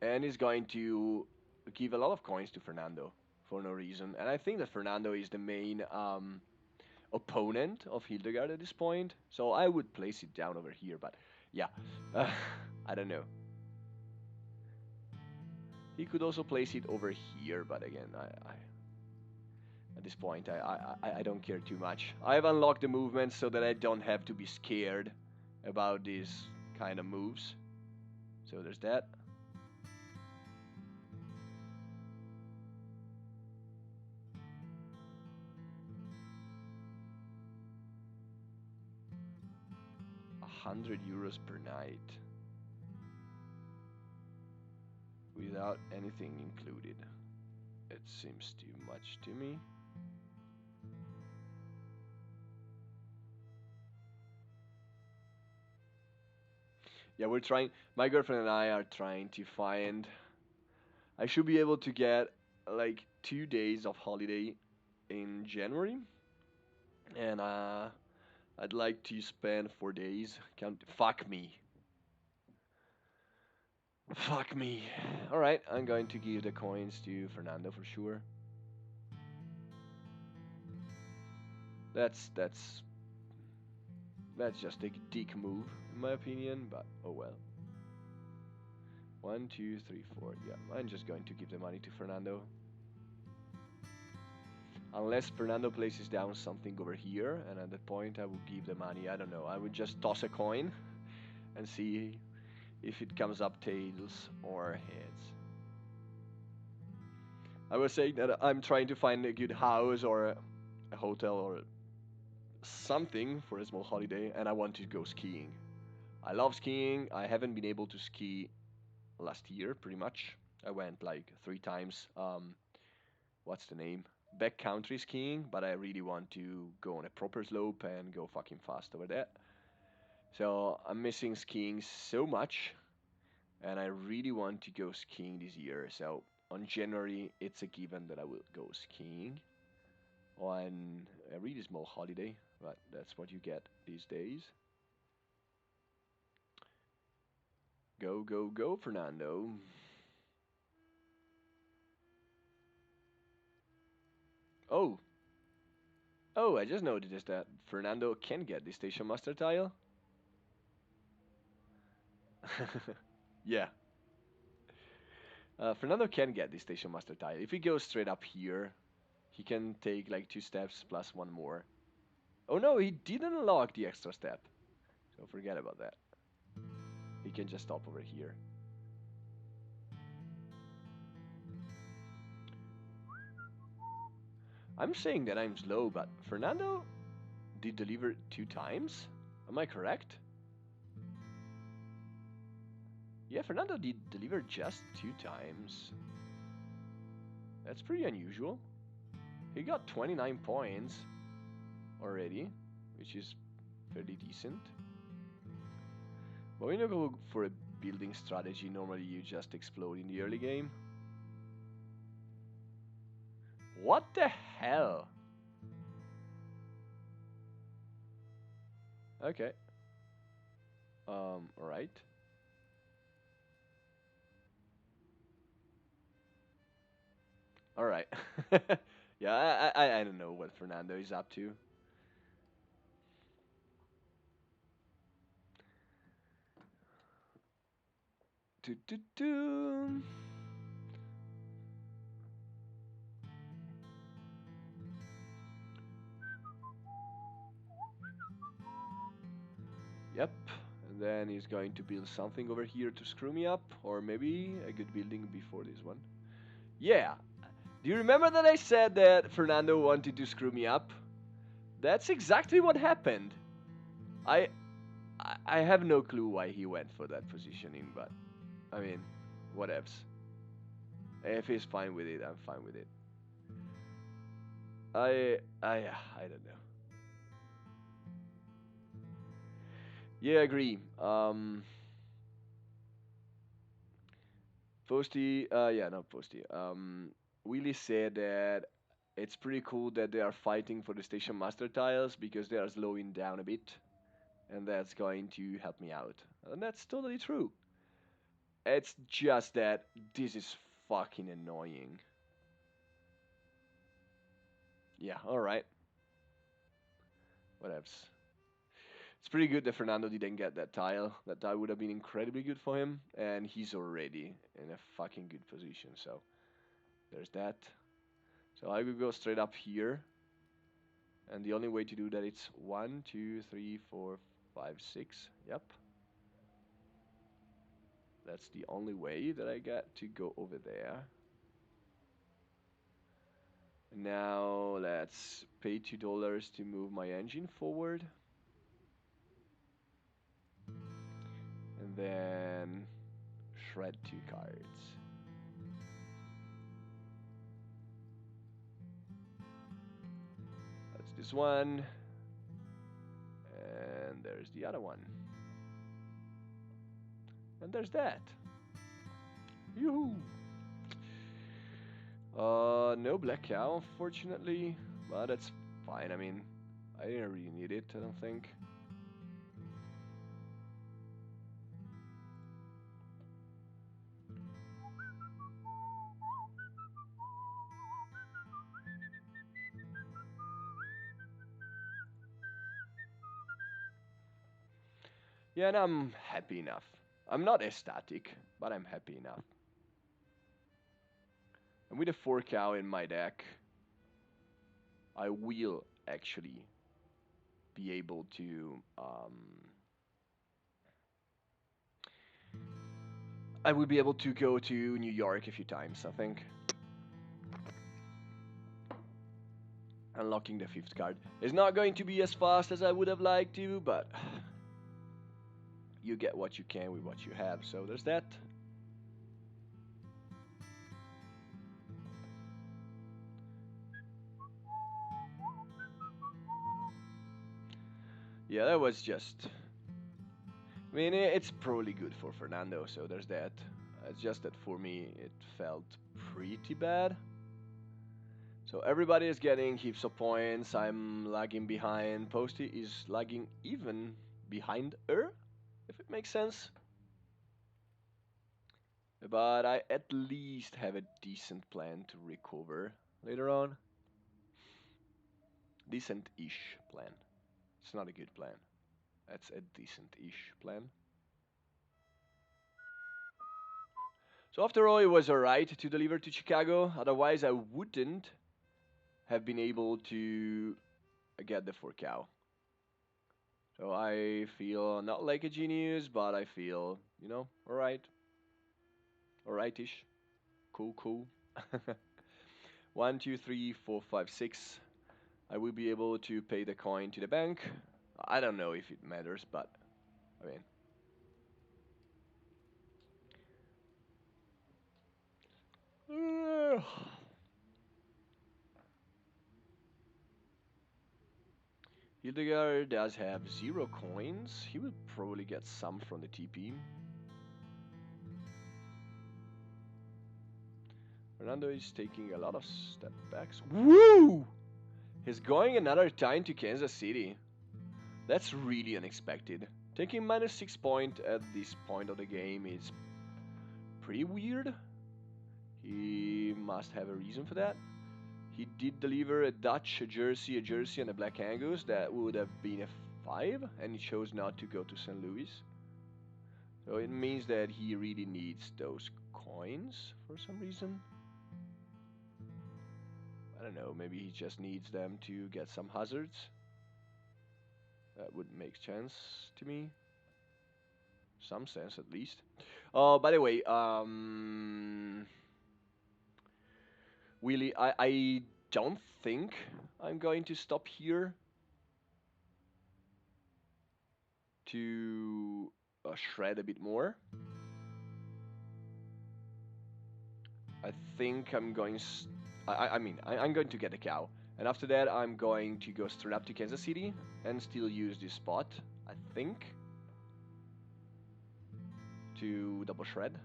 And is going to give a lot of coins to Fernando for no reason. And I think that Fernando is the main opponent of Hildegard at this point. So I would place it down over here, but yeah, I don't know. He could also place it over here, but again, at this point, I don't care too much. I've unlocked the movement so that I don't have to be scared about these kind of moves. So there's that. €100 per night without anything included. It seems too much to me. Yeah, we're trying. My girlfriend and I are trying to find. I should be able to get like 2 days of holiday in January, and I'd like to spend 4 days. Can't fuck me. Fuck me. All right, I'm going to give the coins to Fernando for sure. That's just a dick move in my opinion, but oh well. 1, 2, 3, 4. Yeah, I'm just going to give the money to Fernando. Unless Fernando places down something over here, and at that point I will give the money. I don't know. I would just toss a coin and see if it comes up tails or heads. I was saying that I'm trying to find a good house or a hotel or something for a small holiday, and I want to go skiing. I love skiing. I haven't been able to ski last year, pretty much. I went like 3 times. What's the name? Backcountry skiing, but I really want to go on a proper slope and go fucking fast over there. So I'm missing skiing so much, and I really want to go skiing this year. So on January, it's a given that I will go skiing on a really small holiday, but that's what you get these days. Go, go, go, Fernando. Oh, oh, I just noticed that Fernando can get the Station Master tile. Yeah. Fernando can get the Station Master tile. If he goes straight up here, he can take like 2 steps plus one more. Oh no, he didn't unlock the extra step. So forget about that. He can just stop over here. I'm saying that I'm slow, but Fernando did deliver 2 times? Am I correct? Yeah, Fernando did deliver just 2 times. That's pretty unusual. He got 29 points already, which is fairly decent. But when you go for a building strategy, normally you just explode in the early game. What the hell? Okay. Alright. Alright. Yeah, I don't know what Fernando is up to. Do, do, do. Yep. And then he's going to build something over here to screw me up, or maybe a good building before this one. Yeah. Do you remember that I said that Fernando wanted to screw me up? That's exactly what happened. I I have no clue why he went for that positioning, but I mean, whatevs. If he's fine with it, I'm fine with it. I don't know. Yeah, I agree. Posty, yeah, not Posty. Willie said that it's pretty cool that they are fighting for the station master tiles because they are slowing down a bit, and that's going to help me out. And that's totally true. It's just that this is fucking annoying. Yeah, alright. Whatevs. It's pretty good that Fernando didn't get that tile. That tile would have been incredibly good for him, and he's already in a fucking good position. So there's that. So I will go straight up here, and the only way to do that it's 1, 2, 3, 4, 5, 6. Yep, that's the only way that I got to go over there. Now let's pay $2 to move my engine forward, and then shred 2 cards. That's this one. And there's the other one. And there's that. Yoo-hoo! No black cow, unfortunately. But that's fine. I mean, I didn't really need it, I don't think. Yeah, and I'm happy enough. I'm not ecstatic, but I'm happy enough. And with a 4 cow in my deck, I will actually be able to I will be able to go to New York a few times, I think. Unlocking the 5th card is not going to be as fast as I would have liked to, but you get what you can with what you have, so there's that. Yeah, that was just. I mean, it's probably good for Fernando, so there's that. It's just that for me, it felt pretty bad. So everybody is getting heaps of points. I'm lagging behind. Posty is lagging even behind her, if it makes sense. But I at least have a decent plan to recover later on. Decent-ish plan. It's not a good plan. That's a decent-ish plan. So after all, it was alright to deliver to Chicago. Otherwise, I wouldn't have been able to get the 4 cow. So I feel not like a genius, but I feel, alright, alrightish, cool, cool. One, two, three, four, five, six. I will be able to pay the coin to the bank. I don't know if it matters, but I mean. Hildegard does have 0 coins. He will probably get some from the TP. Fernando is taking a lot of step backs. Woo! He's going another time to Kansas City. That's really unexpected. Taking -6 point at this point of the game is pretty weird. He must have a reason for that. He did deliver a Dutch, a Jersey, and a Black Angus. That would have been a 5, and he chose not to go to St. Louis. So it means that he really needs those coins for some reason. I don't know, maybe he just needs them to get some hazards. That would make sense to me. Some sense at least. Oh, by the way, Willie, I don't think I'm going to stop here to shred a bit more. I think I'm going. I'm going to get a cow, and after that, I'm going to go straight up to Kansas City and still use this spot. I think to double shred.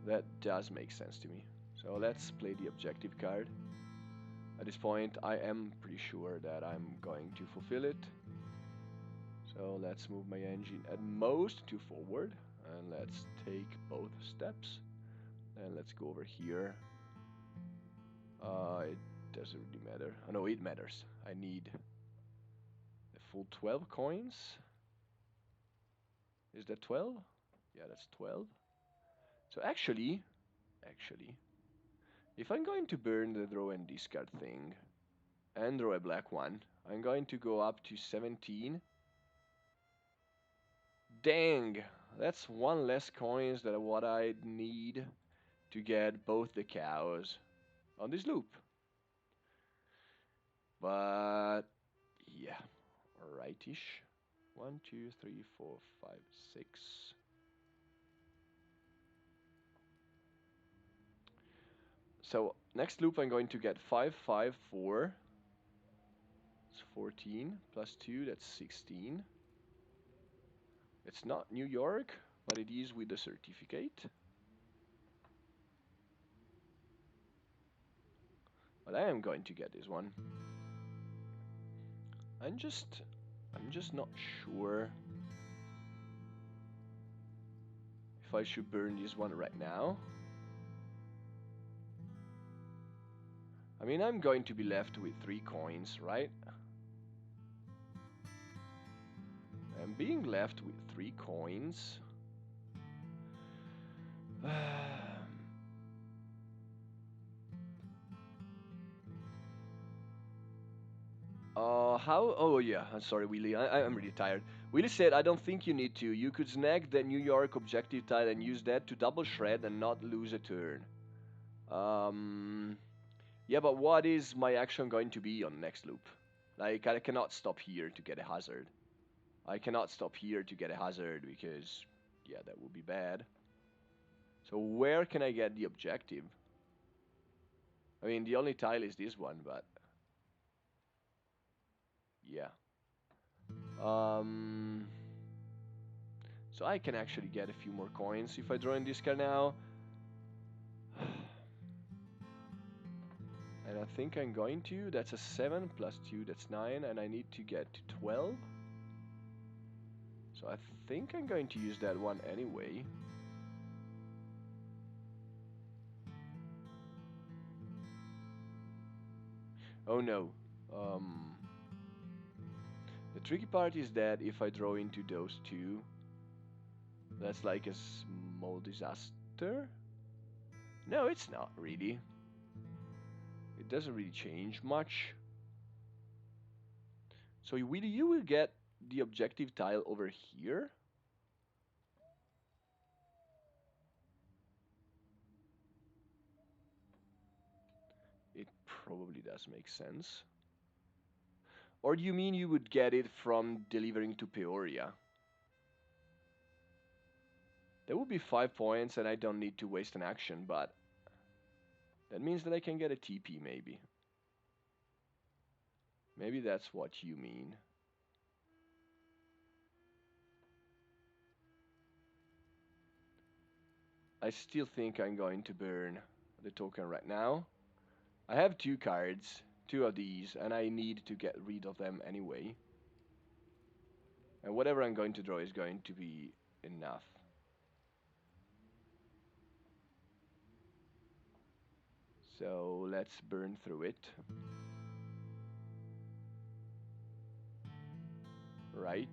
That does make sense to me. So let's play the objective card. At this point, I am pretty sure that I'm going to fulfill it. So let's move my engine at most to forward, and let's take both steps. And let's go over here. It doesn't really matter. Oh no, it matters. I need the full 12 coins. Is that 12? Yeah, that's 12. So actually, if I'm going to burn the draw and discard thing and draw a black one, I'm going to go up to 17. Dang, that's one less coins than what I need to get both the cows on this loop. But yeah, alrightish. 1, 2, 3, 4, 5, 6. So next loop I'm going to get 5, 5, 4. It's 14 plus 2, that's 16. It's not New York, but it is with the certificate. But I am going to get this one. I'm just not sure if I should burn this one right now. I mean, I'm going to be left with 3 coins, right? I'm being left with 3 coins. How? Oh, yeah. I'm sorry, Willie. I'm really tired. Willie said, I don't think you need to. You could snag the New York objective tile and use that to double shred and not lose a turn. Yeah, but what is my action going to be on next loop? Like, I cannot stop here to get a hazard. I cannot stop here to get a hazard because, yeah, that would be bad. So where can I get the objective? I mean, the only tile is this one, but yeah. So I can actually get a few more coins if I draw in this card now. And I think I'm going to. That's a 7 plus 2, that's 9, and I need to get to 12. So I think I'm going to use that one anyway. Oh no. The tricky part is that if I draw into those two, that's like a small disaster. No, it's not really. It doesn't really change much. So you will get the objective tile over here. It probably does make sense. Or do you mean you would get it from delivering to Peoria? That would be 5 points and I don't need to waste an action, but that means that I can get a TP maybe. Maybe that's what you mean. I still think I'm going to burn the token right now. I have 2 cards, 2 of these, and I need to get rid of them anyway. And whatever I'm going to draw is going to be enough. So let's burn through it. Right.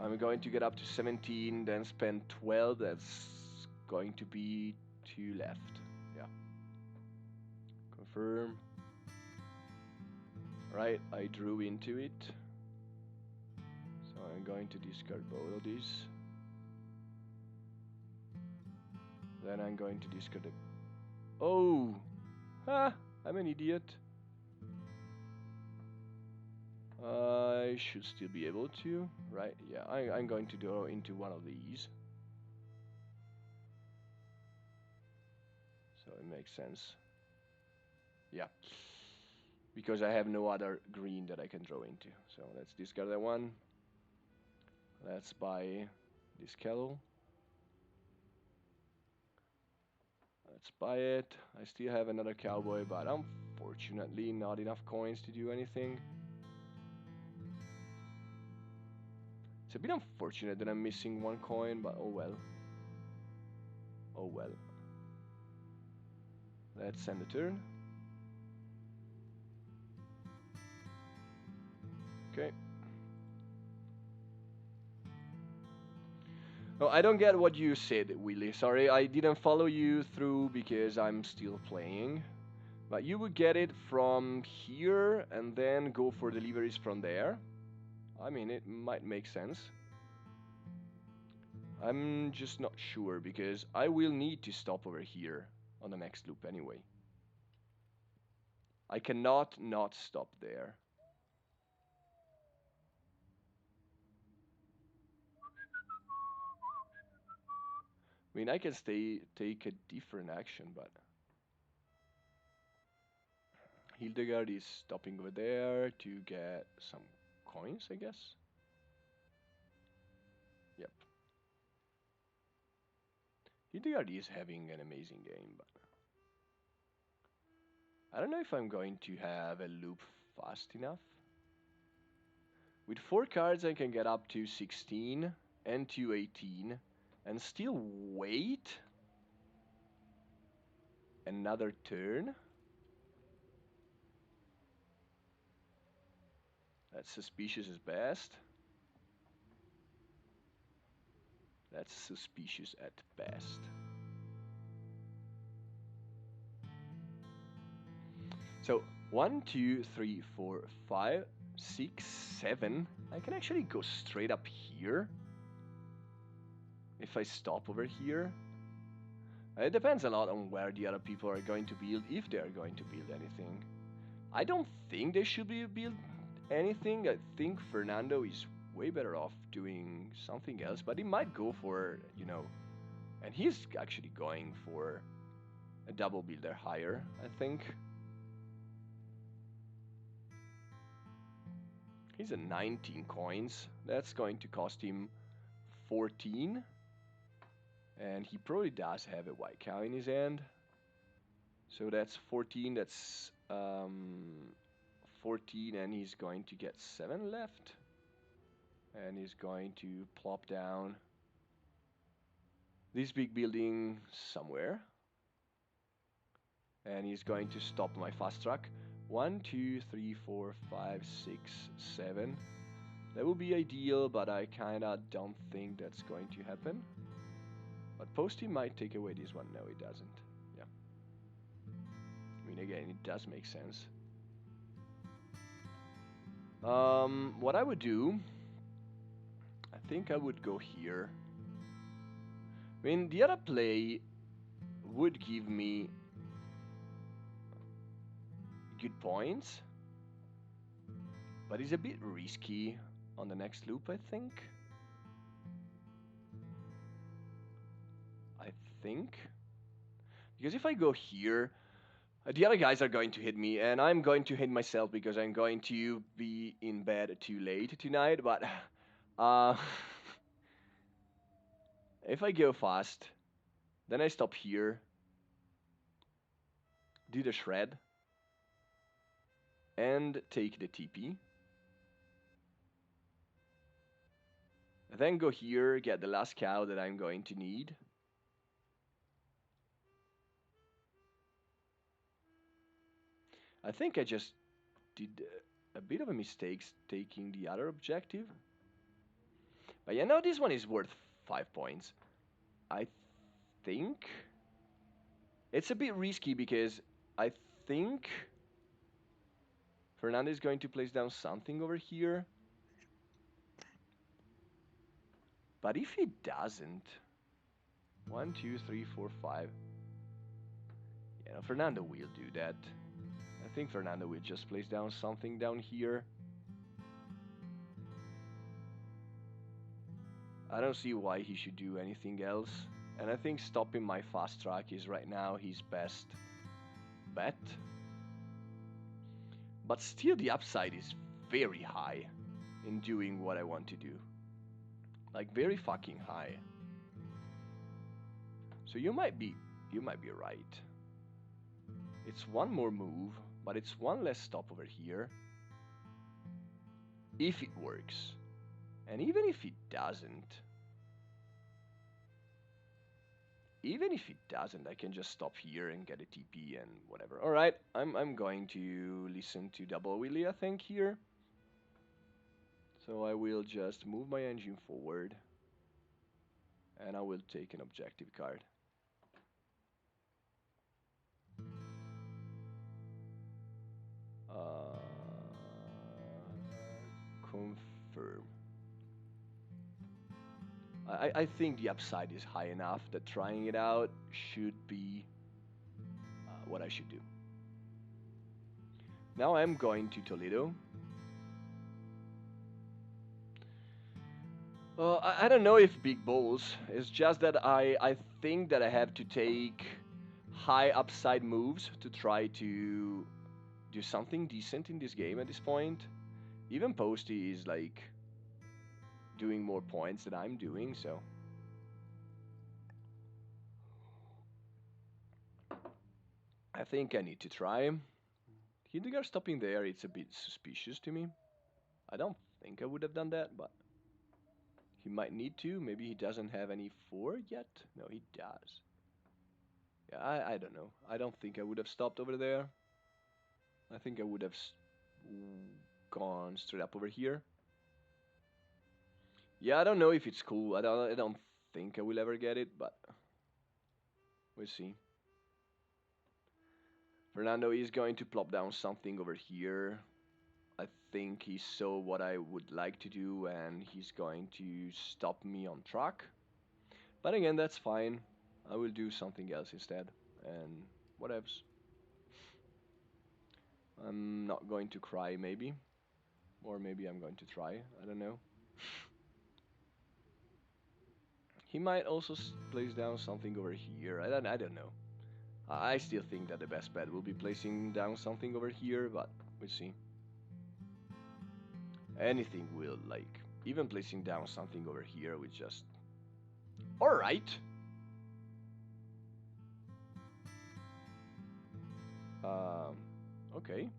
I'm going to get up to 17, then spend 12. That's going to be 2 left. Yeah. Confirm. Right, I drew into it. So I'm going to discard both of these. Then I'm going to discard the... Oh! Ah! I'm an idiot. I should still be able to, right? Yeah, I'm going to draw into one of these. So it makes sense. Yeah. Because I have no other green that I can draw into. So let's discard that one. Let's buy this kettle. Let's buy it. I still have another cowboy, but unfortunately not enough coins to do anything. It's a bit unfortunate that I'm missing 1 coin, but oh well. Oh well. Let's end the turn. Okay. Oh, I don't get what you said, Willy. Sorry, I didn't follow you through because I'm still playing. But you would get it from here and then go for deliveries from there. I mean, it might make sense. I'm just not sure because I will need to stop over here on the next loop anyway. I cannot not stop there. I mean, I can take a different action, but Hildegard is stopping over there to get some coins, I guess. Yep. Hildegard is having an amazing game, but I don't know if I'm going to have a loop fast enough. With 4 cards, I can get up to 16 and to 18 and still wait another turn. That's suspicious as best. That's suspicious at best. So 1, 2, 3, 4, 5, 6, 7. I can actually go straight up here if I stop over here. It depends a lot on where the other people are going to build, if they are going to build anything. I don't think they should build anything. I think Fernando is way better off doing something else, but he might go for, and he's actually going for a double builder higher, I think. He's at 19 coins. That's going to cost him 14. And he probably does have a white cow in his hand. So that's 14. That's 14, and he's going to get 7 left. And he's going to plop down this big building somewhere. And he's going to stop my fast track. 1, 2, 3, 4, 5, 6, 7. That would be ideal, but I kinda don't think that's going to happen. But Posty might take away this one. No, it doesn't. Yeah. I mean, again, it does make sense. What I would do, I think I would go here. I mean, the other play would give me good points, but it's a bit risky on the next loop, I think. I think. Because if I go here, the other guys are going to hit me, and I'm going to hit myself because I'm going to be in bed too late tonight. But uh, if I go fast, then I stop here, do the shred, and take the TP. Then go here, get the last cow that I'm going to need. I think I just did a bit of a mistake taking the other objective. But yeah, now this one is worth 5 points. I think it's a bit risky because I think Fernando is going to place down something over here. But if he doesn't, 1, 2, 3, 4, 5. Yeah, no, Fernando will do that. I think Fernando will just place down something down here. I don't see why he should do anything else. And I think stopping my fast track is right now his best bet. But still the upside is very high in doing what I want to do. Like very fucking high. So you might be right. It's one more move, but it's one less stop over here. If it works. And even if it doesn't, I can just stop here and get a TP and whatever. Alright, I'm going to listen to Double Willy, I think, here. So I will just move my engine forward. And I will take an objective card. Confirm. I think the upside is high enough that trying it out should be what I should do. Now I'm going to Toledo. Well, I don't know if big balls. It's just that I think that I have to take high upside moves to try to do something decent in this game at this point. Even Posty is like doing more points than I'm doing, so. I think I need to try. Hildegard stopping there, it's a bit suspicious to me. I don't think I would have done that, but he might need to. Maybe he doesn't have any 4 yet. No, he does. Yeah, I don't know. I don't think I would have stopped over there. I think I would have gone straight up over here. Yeah, I don't know if it's cool. I don't think I will ever get it, but we'll see. Fernando is going to plop down something over here. I think he saw what I would like to do and he's going to stop me on track. But again, that's fine. I will do something else instead. And whatevs. I'm not going to cry, maybe. Or maybe I'm going to try. I don't know. He might also place down something over here. I don't know. I still think that the best bet will be placing down something over here, but we'll see. Anything will, like, even placing down something over here will just... Alright! Okay.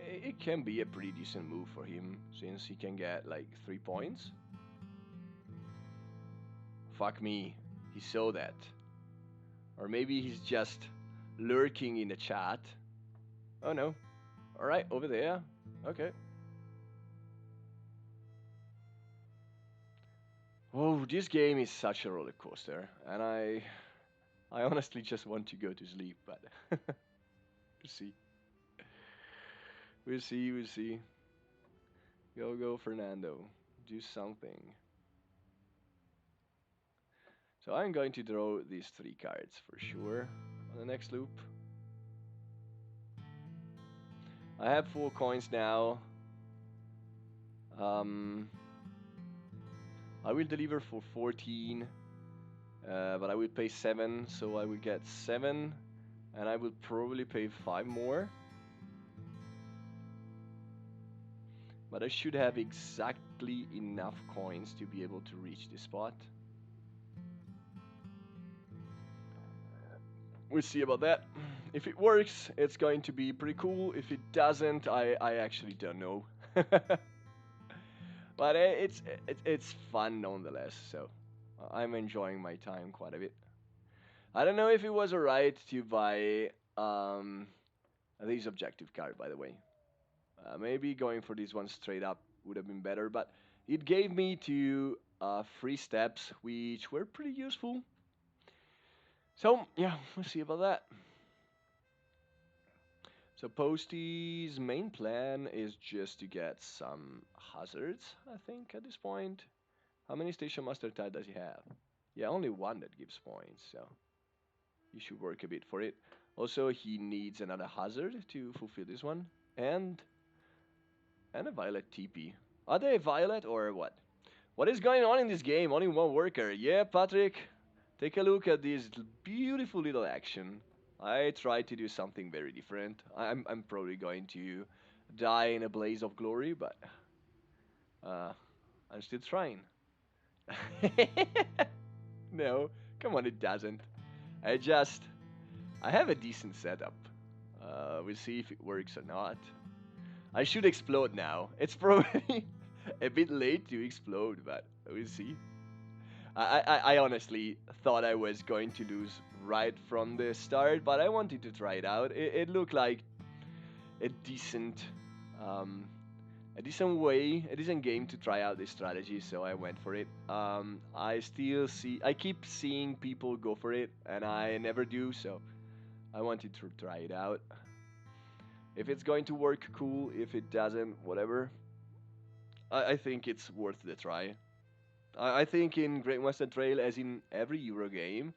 It can be a pretty decent move for him, since he can get, like, 3 points. Fuck me, he saw that. Or maybe he's just lurking in the chat. Oh no. Alright, over there. Okay. Oh, this game is such a roller coaster, and I honestly just want to go to sleep, but we'll see. We'll see, we'll see. Go, Fernando. Do something. So I'm going to draw these 3 cards for sure on the next loop. I have 4 coins now. Um, I will deliver for 14, but I will pay 7, so I will get 7, and I will probably pay 5 more. But I should have exactly enough coins to be able to reach this spot. We'll see about that. If it works, it's going to be pretty cool. If it doesn't, I actually don't know. But it's fun nonetheless, so I'm enjoying my time quite a bit. I don't know if it was alright to buy this objective card, by the way. Maybe going for this one straight up would have been better, but it gave me 2 free steps, which were pretty useful. So yeah, we'll see about that. So Posty's main plan is just to get some hazards, I think, at this point. How many Station Master tile does he have? Yeah, only 1 that gives points, so you should work a bit for it. Also, he needs another hazard to fulfill this one, and a Violet TP. Are they Violet or what? What is going on in this game? Only 1 worker. Yeah, Patrick, take a look at this beautiful little action. I tried to do something very different. I'm probably going to die in a blaze of glory, but uh, I'm still trying. No, come on, it doesn't. I just, I have a decent setup. We'll see if it works or not. I should explode now. It's probably a bit late to explode, but we'll see. I honestly thought I was going to lose right from the start, but I wanted to try it out. It looked like a decent, um, a decent way, a decent game to try out this strategy, so I went for it. I keep seeing people go for it, and I never do, so I wanted to try it out. If it's going to work, cool. If it doesn't, whatever. I think it's worth the try. I think in Great Western Trail, as in every Euro game,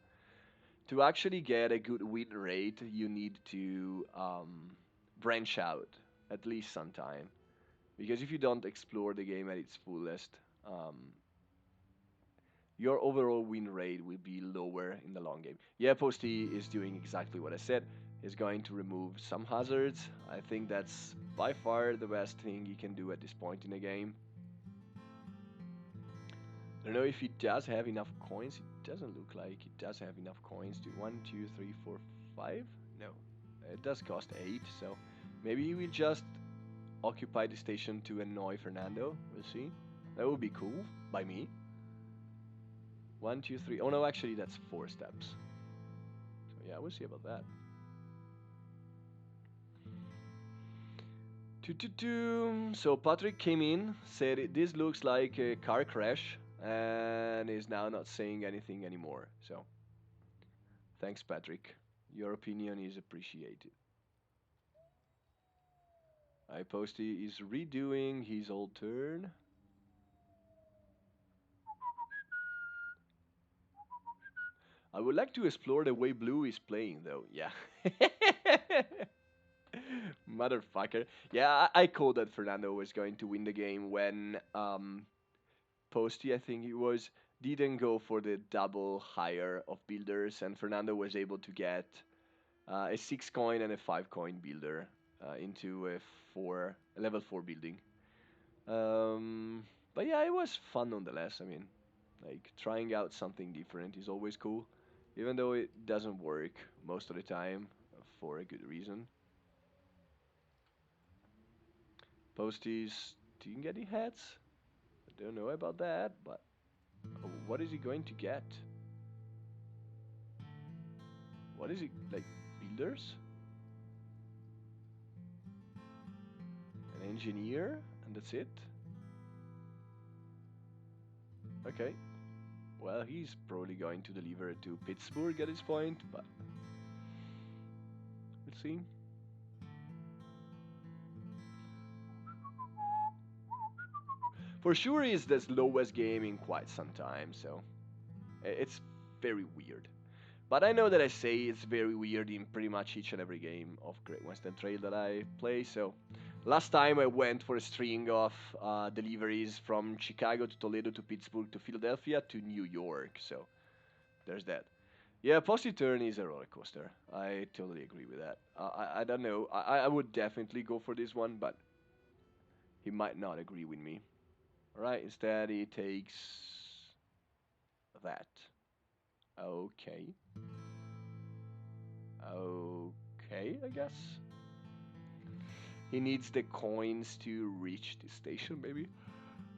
to actually get a good win rate, you need to branch out at least sometime. Because if you don't explore the game at its fullest, your overall win rate will be lower in the long game. Yeah, Posty is doing exactly what I said. He's going to remove some hazards. I think that's by far the best thing you can do at this point in the game. I don't know if he does have enough coins. It doesn't look like he does have enough coins to 1, 2, 3, 4, 5. No, it does cost 8. So maybe he will just occupy the station to annoy Fernando. We'll see. That would be cool by me. 1, 2, 3. Oh no, actually that's 4 steps. So yeah, we'll see about that. So Patrick came in, said this looks like a car crash, and is now not saying anything anymore. So thanks, Patrick. Your opinion is appreciated. Posty is redoing his old turn. I would like to explore the way Blue is playing, though. Yeah. Motherfucker. Yeah, I called that Fernando was going to win the game when Posty, I think it was, didn't go for the double hire of builders, and Fernando was able to get a 6 coin and a 5 coin builder into a level 4 building. But yeah, it was fun nonetheless. I mean, like trying out something different is always cool, even though it doesn't work most of the time for a good reason. Posties didn't get any hats. I don't know about that, but what is he going to get? What is it like? Builders? An engineer? And that's it? Okay. Well, he's probably going to deliver to Pittsburgh at this point, but we'll see. For sure, is the slowest game in quite some time, so it's very weird. But I know that I say it's very weird in pretty much each and every game of Great Western Trail that I play. So last time I went for a string of deliveries from Chicago to Toledo to Pittsburgh to Philadelphia to New York. So there's that. Yeah, Posse Turn is a roller coaster. I totally agree with that. I don't know. I would definitely go for this one, but he might not agree with me. All right, instead he takes that. Okay. Okay, I guess. He needs the coins to reach the station, maybe?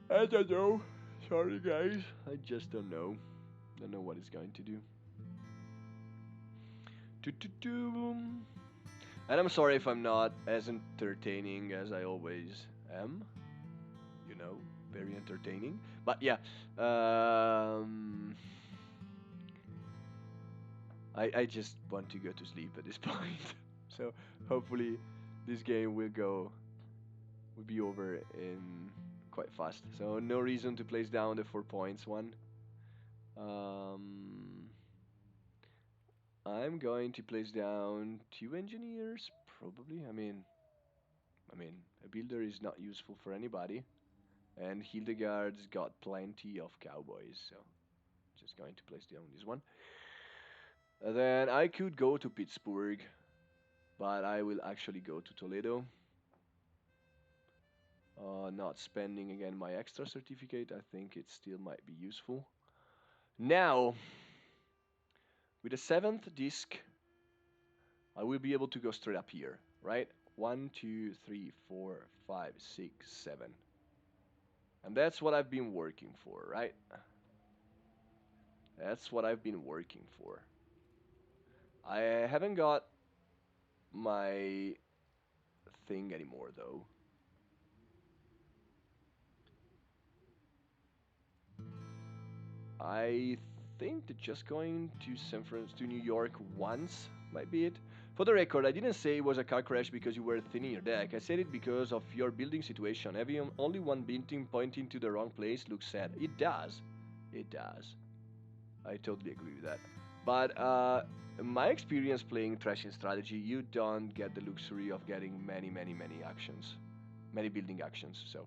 I don't know. Sorry, guys. I just don't know. Don't know what he's going to do. Do-do-do. And I'm sorry if I'm not as entertaining as I always am. You know, very entertaining. But yeah, I just want to go to sleep at this point. So hopefully this game will be over in quite fast. So no reason to place down the 4 points one. Um, I'm going to place down two engineers, probably. I mean, a builder is not useful for anybody, and Hildegard's got plenty of cowboys, so just going to place down this one. And then I could go to Pittsburgh, but I will actually go to Toledo. Not spending again my extra certificate. I think it still might be useful. Now, with the seventh disc, I will be able to go straight up here, right? 1, 2, 3, 4, 5, 6, 7. And that's what I've been working for, right? That's what I've been working for. I haven't got my thing anymore, though. I think that just going to San Francisco to New York once might be it. For the record, I didn't say it was a car crash because you were thinning your deck. I said it because of your building situation. Having only one building pointing to the wrong place looks sad. It does. It does. I totally agree with that. But in my experience playing Thrashing Strategy, you don't get the luxury of getting many actions, many building actions. So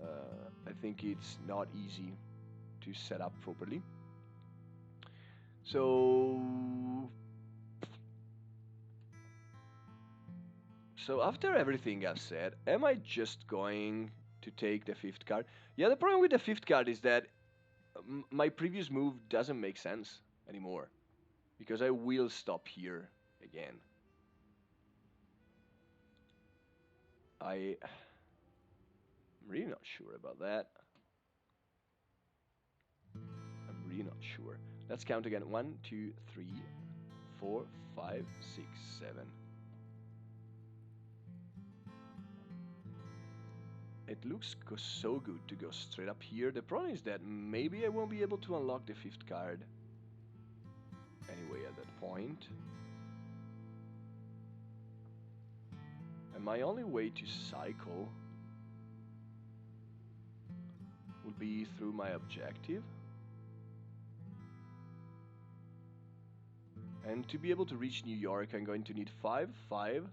I think it's not easy to set up properly. So after everything I've said, am I just going to take the fifth card? Yeah, the problem with the fifth card is that my previous move doesn't make sense anymore because I will stop here again. I'm really not sure about that. I'm really not sure. Let's count again. 1, 2, 3, 4, 5, 6, 7. It looks so good to go straight up here. The problem is that maybe I won't be able to unlock the fifth card anyway at that point. And my only way to cycle would be through my objective. And to be able to reach New York, I'm going to need 5, 5,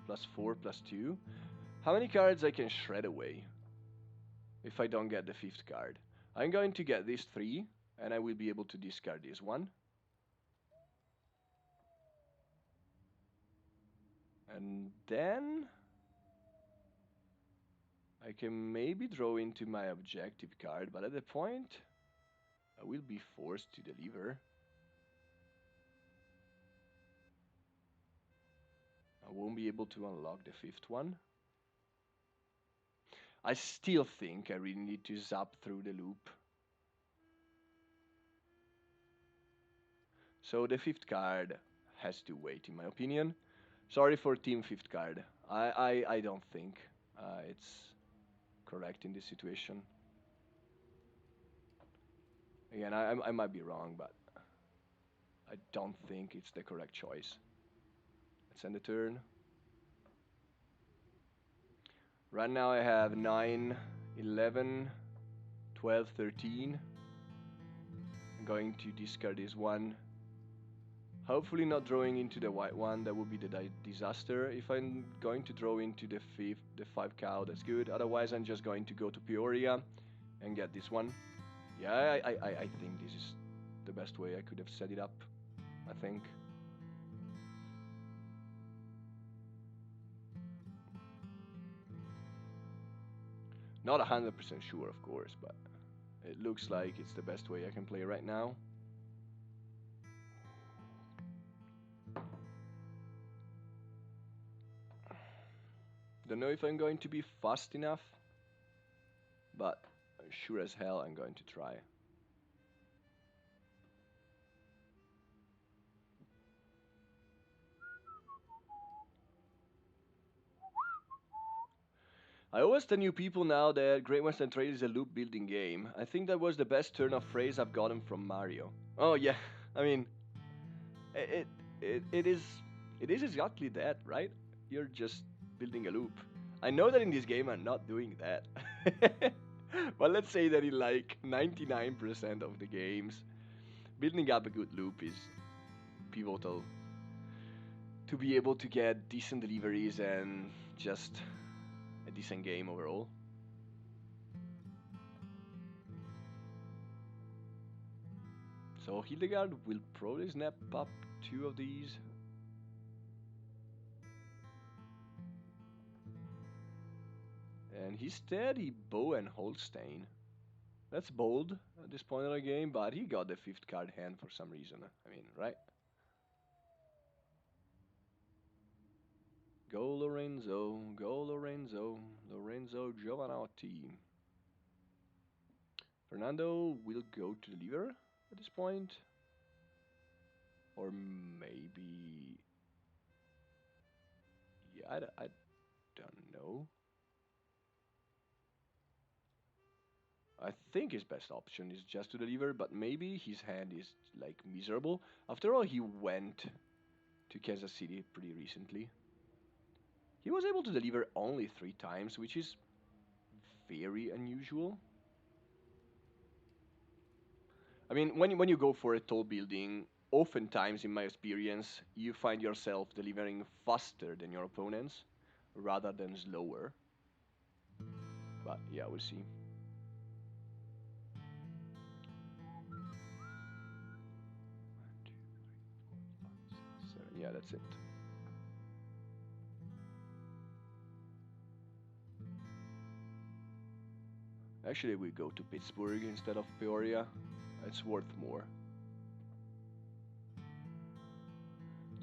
plus 4, plus 2. How many cards I can shred away if I don't get the fifth card? I'm going to get these 3, and I will be able to discard this one. And then I can maybe draw into my objective card, but at the point I will be forced to deliver. I won't be able to unlock the fifth one. I still think I really need to zap through the loop. So the fifth card has to wait, in my opinion. Sorry for team fifth card. I don't think it's correct in this situation. Again, I might be wrong, but I don't think it's the correct choice. Let's end the turn. Right now I have 9 11, 12, 13. I'm going to discard this one. Hopefully not drawing into the white one, that would be the disaster. If I'm going to draw into the 5 cow, that's good. Otherwise, I'm just going to go to Peoria and get this one. Yeah, I think this is the best way I could have set it up, I think. Not 100% sure, of course, but it looks like it's the best way I can play right now. Don't know if I'm going to be fast enough, but sure as hell I'm going to try. I always tell new people now that Great Western Trail is a loop building game. I think that was the best turn of phrase I've gotten from Mario. Oh yeah, I mean, it it, it is it is exactly that, right? You're just building a loop. I know that in this game I'm not doing that. But let's say that in like 99% of the games, building up a good loop is pivotal to be able to get decent deliveries and just a decent game overall. So Hildegard will probably snap up 2 of these. And he's steady Bow and Holstein. That's bold at this point in the game, but he got the 5th card hand for some reason. I mean, right? Go Lorenzo, go Lorenzo, Lorenzo Giovanotti. Fernando will go to the liver at this point. Or maybe... Yeah, I don't know. I think his best option is just to deliver, but maybe his hand is like miserable. After all, he went to Kansas City pretty recently. He was able to deliver only 3 times, which is very unusual. I mean, when you go for a tall building, oftentimes in my experience, you find yourself delivering faster than your opponents rather than slower. But yeah, we'll see. 7. Yeah, that's it. Actually, we go to Pittsburgh instead of Peoria. It's worth more.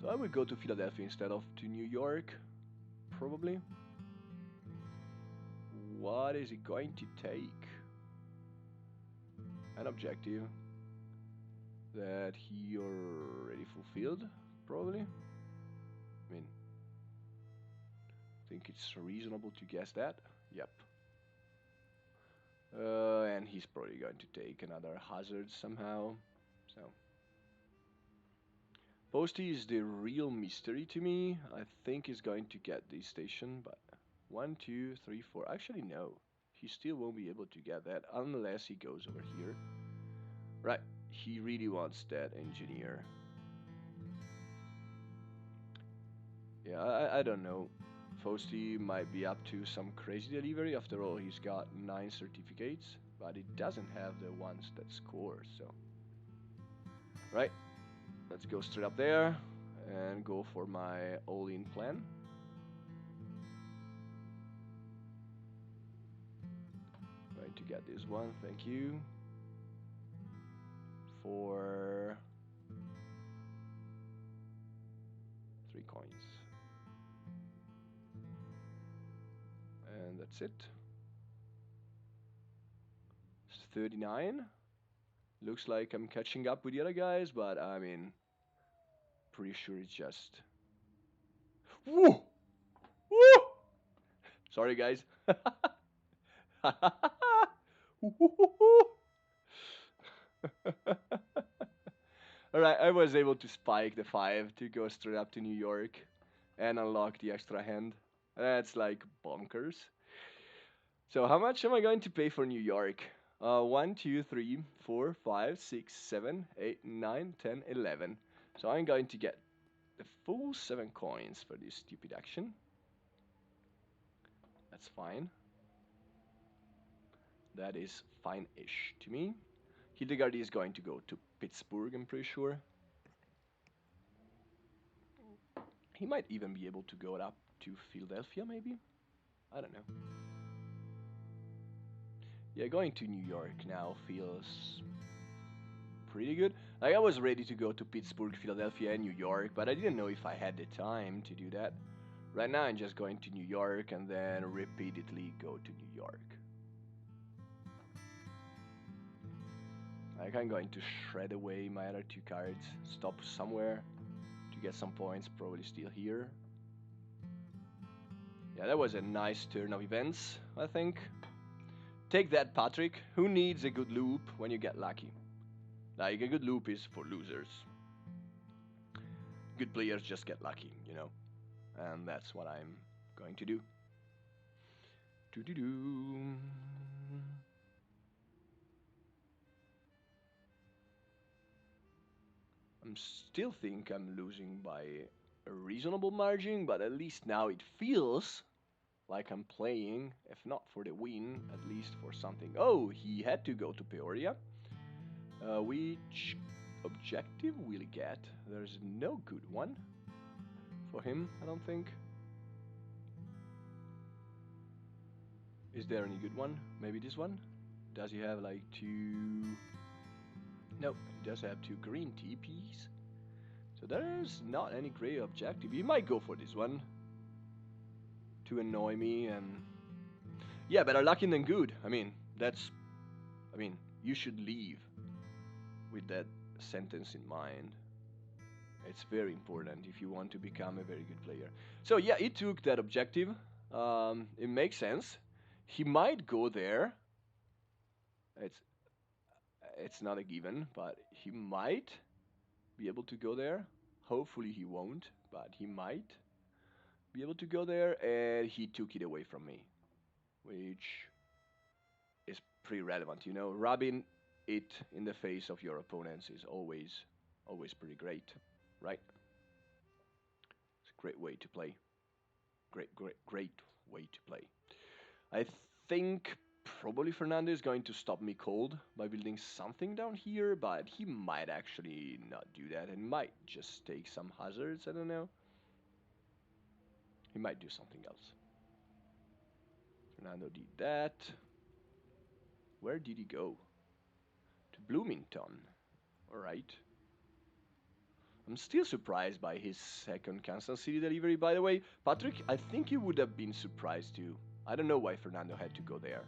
So I would go to Philadelphia instead of to New York, probably. What is it going to take? An objective that he already fulfilled, probably. I mean, I think it's reasonable to guess that. Yep. And he's probably going to take another hazard somehow. So, Posty is the real mystery to me. I think he's going to get this station, but 1, 2, 3, 4. Actually, no. He still won't be able to get that unless he goes over here. Right. He really wants that engineer. Yeah, I don't know. Fausti might be up to some crazy delivery. After all, he's got 9 certificates, but he doesn't have the ones that score, so. Right. Let's go straight up there and go for my all-in plan. Going to get this one, thank you. For 3 coins. And that's it. It's 39. Looks like I'm catching up with the other guys, but I mean, pretty sure it's just... Woo! Woo! Sorry, guys. Alright, I was able to spike the 5 to go straight up to New York and unlock the extra hand. That's like bonkers. So how much am I going to pay for New York? 1, 2, 3, 4, 5, 6, 7, 8, 9, 10, 11. So I'm going to get the full 7 coins for this stupid action. That's fine. That is fine-ish to me. Hildegard is going to go to Pittsburgh, I'm pretty sure. He might even be able to go up to Philadelphia, maybe? I don't know. Yeah, going to New York now feels pretty good. Like, I was ready to go to Pittsburgh, Philadelphia, and New York, but I didn't know if I had the time to do that. Right now, I'm just going to New York and then repeatedly go to New York. Like, I'm going to shred away my other 2 cards, stop somewhere to get some points, probably still here. Yeah, that was a nice turn of events, I think. Take that, Patrick. Who needs a good loop when you get lucky? Like, a good loop is for losers. Good players just get lucky, you know? And that's what I'm going to do. Do-do-do. I still think I'm losing by a reasonable margin, but at least now it feels like I'm playing, if not for the win, at least for something. Oh, he had to go to Peoria. Which objective will he get? There's no good one for him, I don't think. Is there any good one? Maybe this one? Does he have like 2... No, he does have 2 green TPs. So there's not any great objective. He might go for this one to annoy me and... Yeah, better lucky than good. I mean, that's... I mean, you should leave with that sentence in mind. It's very important if you want to become a very good player. So yeah, he took that objective. It makes sense. He might go there. It's it's not a given, but he might be able to go there. Hopefully he won't, but he might be able to go there, and he took it away from me, which is pretty relevant. You know, rubbing it in the face of your opponents is always pretty great, right? It's a great way to play. Great way to play. I think probably Fernando is going to stop me cold by building something down here, but he might actually not do that and might just take some hazards. I don't know. He might do something else. Fernando did that. Where did he go? To Bloomington. Alright. I'm still surprised by his second Kansas City delivery, by the way. Patrick, I think you would have been surprised too. I don't know why Fernando had to go there.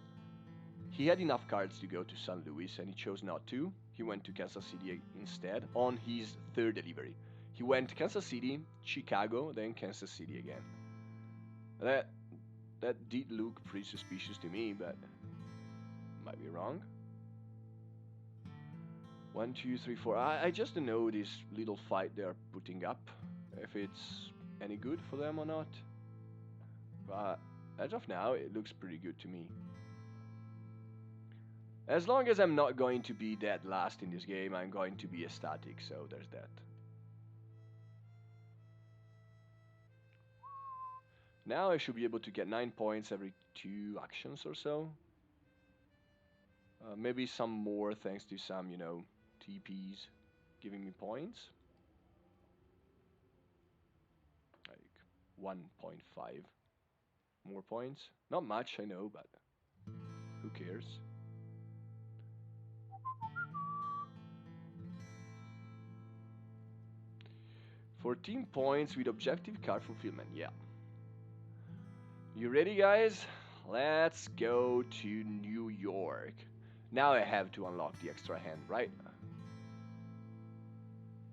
He had enough cards to go to St. Louis and he chose not to. He went to Kansas City instead on his third delivery. He went to Kansas City, Chicago, then Kansas City again. That that did look pretty suspicious to me, but might be wrong. 1, 2, 3, 4. I just don't know this little fight they're putting up, if it's any good for them or not. But as of now, it looks pretty good to me. As long as I'm not going to be dead last in this game, I'm going to be ecstatic, so there's that. Now I should be able to get 9 points every 2 actions or so. Maybe some more thanks to some, you know, TPs giving me points. Like 1.5 more points. Not much, I know, but who cares? "14 points with objective card fulfillment." Yeah. You ready, guys? Let's go to New York. Now I have to unlock the extra hand, right?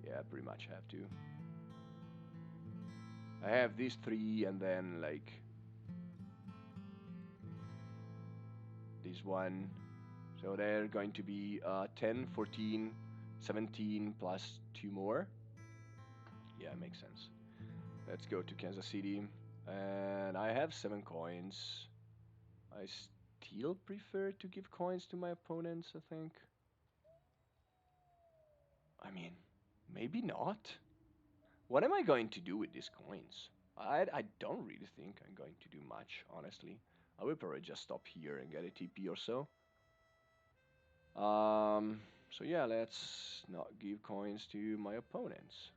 Yeah, pretty much have to. I have these 3 and then like this one. So they're going to be 10, 14, 17 plus 2 more. Yeah, it makes sense. Let's go to Kansas City. And I have 7 coins. I still prefer to give coins to my opponents, I think. I mean, maybe not. What am I going to do with these coins? I don't really think I'm going to do much, honestly. I will probably just stop here and get a TP or so. So yeah, let's not give coins to my opponents.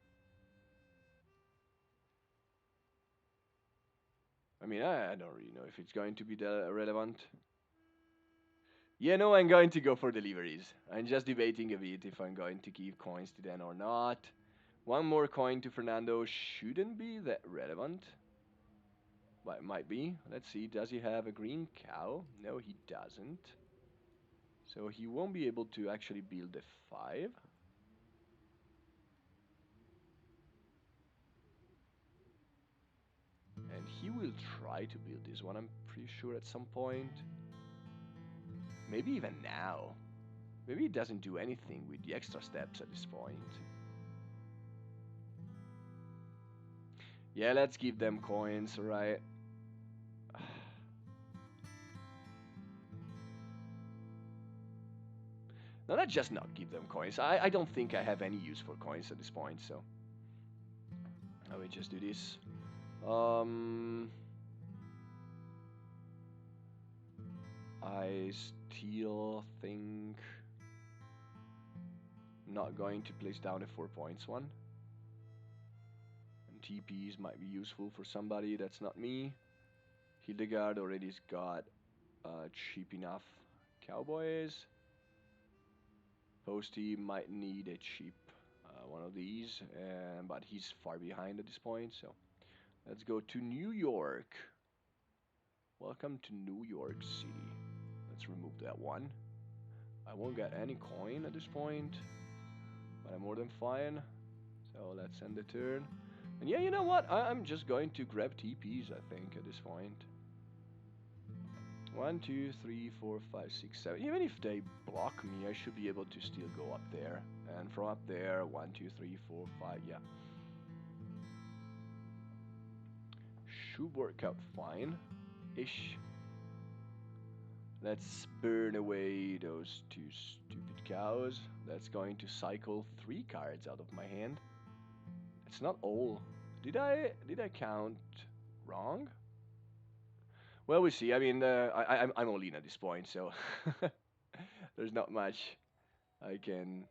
I mean, I don't really know if it's going to be relevant. Yeah, no, I'm going to go for deliveries. I'm just debating a bit if I'm going to give coins to them or not. One more coin to Fernando shouldn't be that relevant. But it might be. Let's see, does he have a green cow? No, he doesn't. So he won't be able to actually build a 5. And he will try to build this one, I'm pretty sure, at some point. Maybe even now. Maybe he doesn't do anything with the extra steps at this point. Yeah, let's give them coins, alright. No, not just not give them coins. I don't think I have any use for coins at this point, so I will just do this. I still think I'm not going to place down a 4 points one. And TPs might be useful for somebody that's not me. Hildegard already's got cheap enough cowboys. Posty might need a cheap one of these, but he's far behind at this point, so let's go to New York. Welcome to New York City. Let's remove that one. I won't get any coin at this point, but I'm more than fine. So let's end the turn. And yeah, you know what? I'm just going to grab TPs, I think, at this point. 1, 2, 3, 4, 5, 6, 7. Even if they block me, I should be able to still go up there. And from up there, 1, 2, 3, 4, 5, yeah. Should work out fine-ish. Let's burn away those 2 stupid cows. That's going to cycle 3 cards out of my hand. It's not all. Did I count wrong? Well, we see. I mean, I'm all in at this point, so there's not much I can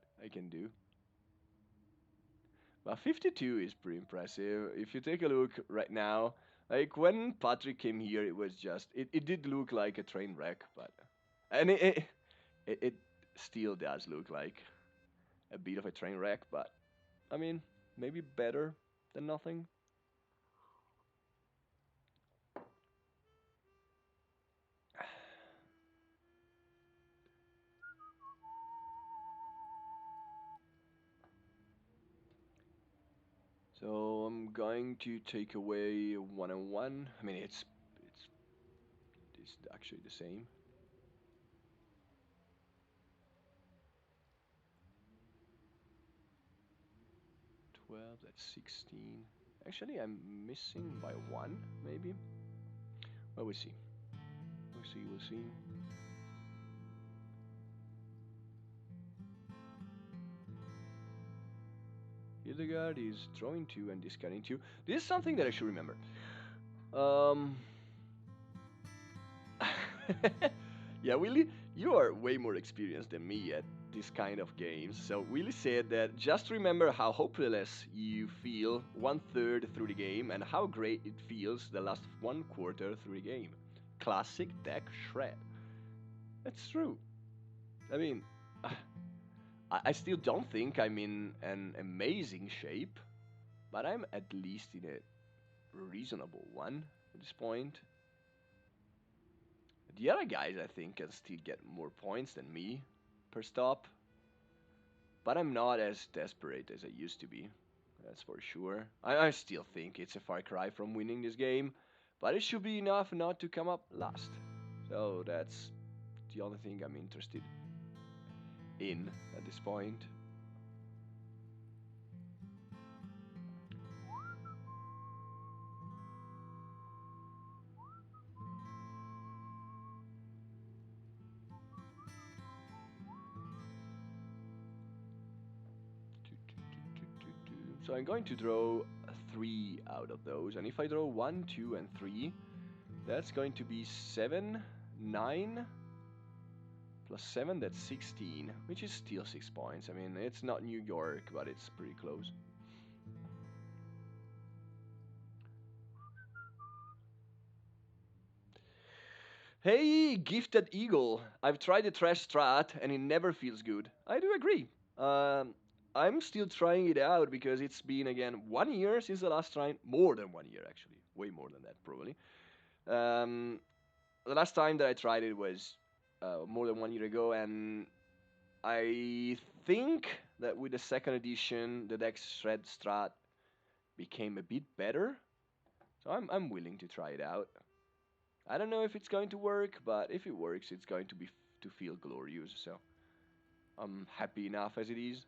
do. But 52 is pretty impressive. If you take a look right now, like when Patrick came here, it was just it did look like a train wreck, but and it still does look like a bit of a train wreck, but I mean maybe better than nothing. So I'm going to take away 1 and 1. I mean it's actually the same. 12, that's 16. Actually, I'm missing by 1, maybe. Well, we'll see. We'll see. Hildegard is drawing 2 and discarding 2. This is something that I should remember. Um. Yeah, Willie, you are way more experienced than me at this kind of games. So Willie said that just remember how hopeless you feel 1/3 through the game and how great it feels the last 1/4 through the game. Classic deck shred. That's true. I mean, I still don't think I'm in an amazing shape, but I'm at least in a reasonable one at this point. The other guys, I think, can still get more points than me per stop, but I'm not as desperate as I used to be. That's for sure. I still think it's a far cry from winning this game, but it should be enough not to come up last. So that's the only thing I'm interested in at this point. So I'm going to draw 3 out of those. And if I draw 1, 2, and 3, that's going to be 7, 9, plus 7, that's 16, which is still 6 points. I mean, it's not New York, but it's pretty close. Hey, Gifted Eagle. I've tried the Trash Strat and it never feels good. I do agree. Um, I'm still trying it out because it's been, again, 1 year since the last time. More than 1 year, actually. Way more than that, probably. Um, the last time that I tried it was more than 1 year ago, and I think that with the second edition, the deck shred strat became a bit better. So I'm willing to try it out. I don't know if it's going to work, but if it works, it's going to be to feel glorious. So I'm happy enough as it is.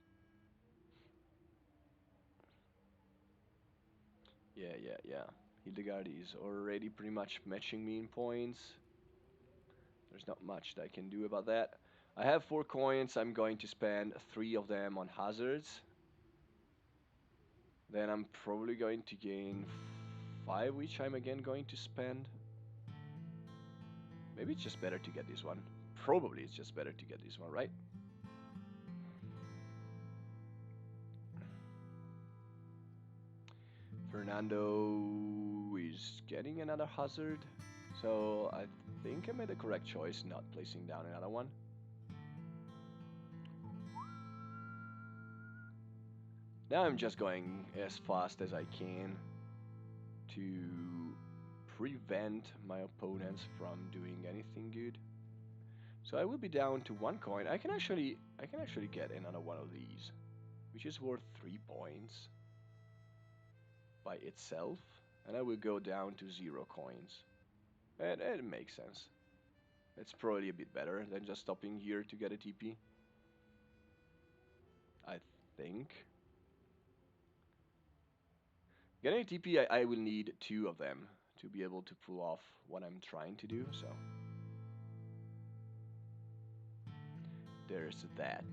Yeah. Hildegard is already pretty much matching me in points. There's not much that I can do about that. I have 4 coins. I'm going to spend 3 of them on hazards. Then I'm probably going to gain 5, which I'm again going to spend. Maybe it's just better to get this one. Probably it's just better to get this one, right? Fernando is getting another hazard. So I think I made the correct choice not placing down another one. Now I'm just going as fast as I can to prevent my opponents from doing anything good. So I will be down to 1 coin. I can actually get another one of these, which is worth 3 points by itself, and I will go down to 0 coins. And it makes sense. It's probably a bit better than just stopping here to get a TP. I think. Getting a TP, I will need 2 of them to be able to pull off what I'm trying to do, so there's that.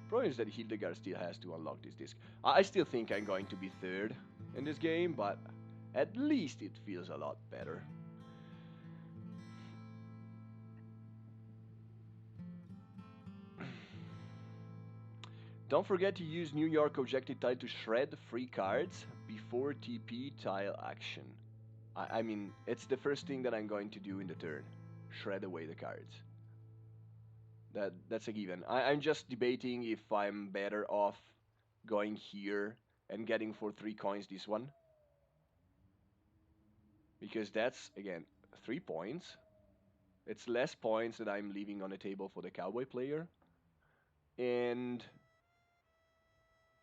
Problem is that Hildegard still has to unlock this disc. I still think I'm going to be third in this game, but at least it feels a lot better. Don't forget to use New York objective tile to shred free cards before TP tile action. I mean, it's the first thing that I'm going to do in the turn. Shred away the cards. That's a given. I'm just debating if I'm better off going here and getting for 3 coins this one. Because that's, again, 3 points. It's less points that I'm leaving on the table for the cowboy player. And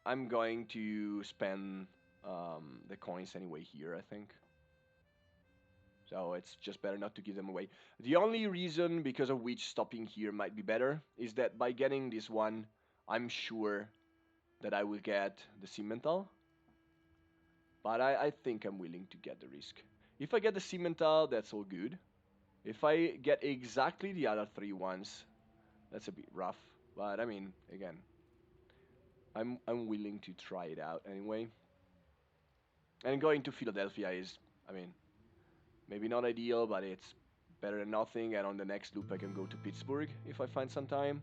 I'm going to spend the coins anyway here, I think. So it's just better not to give them away. The only reason because of which stopping here might be better is that by getting this one, I'm sure that I will get the Cimental. But I think I'm willing to get the risk. If I get the Cimental, that's all good. If I get exactly the other 3 ones, that's a bit rough. But I mean, again, I'm willing to try it out anyway. And going to Philadelphia is, I mean, maybe not ideal, but it's better than nothing. And on the next loop, I can go to Pittsburgh if I find some time.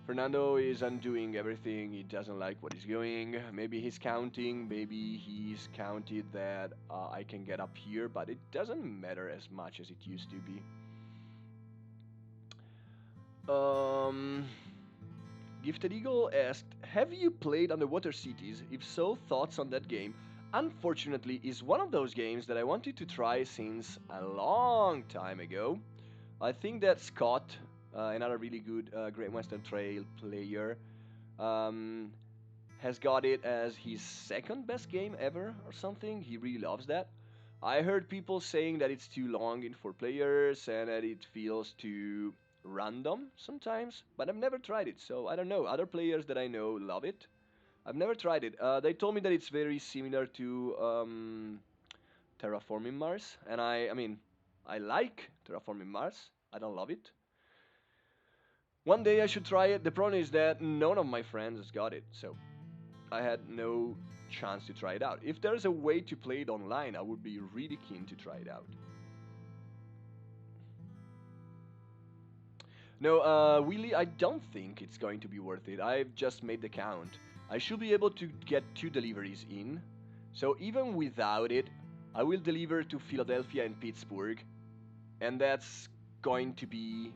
Fernando is undoing everything. He doesn't like what he's doing. Maybe he's counting. Maybe he's counted that I can get up here, but it doesn't matter as much as it used to be. Gifted Eagle asked, have you played Underwater Cities? If so, thoughts on that game? Unfortunately, it's one of those games that I wanted to try since a long time ago. I think that Scott, another really good Great Western Trail player, um, has got it as his second best game ever or something. He really loves that. I heard people saying that it's too long in 4 players and that it feels too random sometimes, but I've never tried it, so I don't know. Other players that I know love it. I've never tried it. They told me that it's very similar to Terraforming Mars, and I mean, I like Terraforming Mars. I don't love it. One day I should try it. The problem is that none of my friends got it, so I had no chance to try it out. If there's a way to play it online, I would be really keen to try it out. No, Willy, I don't think it's going to be worth it. I've just made the count. I should be able to get 2 deliveries in. So even without it, I will deliver to Philadelphia and Pittsburgh, and that's going to be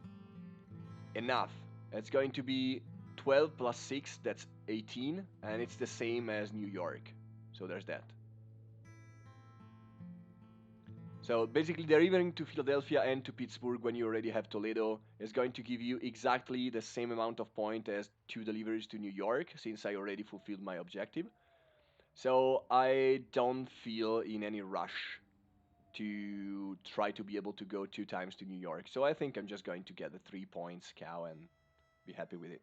enough. It's going to be 12 plus 6, that's 18, and it's the same as New York. So there's that. So basically, delivering to Philadelphia and to Pittsburgh when you already have Toledo is going to give you exactly the same amount of point as 2 deliveries to New York, since I already fulfilled my objective. So I don't feel in any rush to try to be able to go 2 times to New York. So I think I'm just going to get the 3 points cow and be happy with it.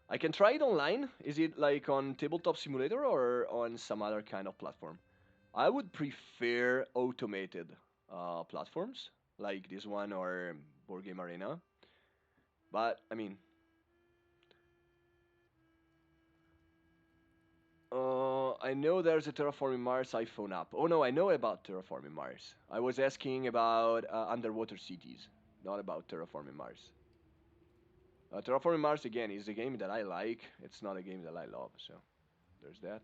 I can try it online. Is it like on Tabletop Simulator or on some other kind of platform? I would prefer automated platforms like this one or Board Game Arena. But I mean, I know there's a Terraforming Mars iPhone app. Oh no, I know about Terraforming Mars. I was asking about underwater cities, not about Terraforming Mars. Terraforming Mars again is a game that I like. It's not a game that I love, so there's that.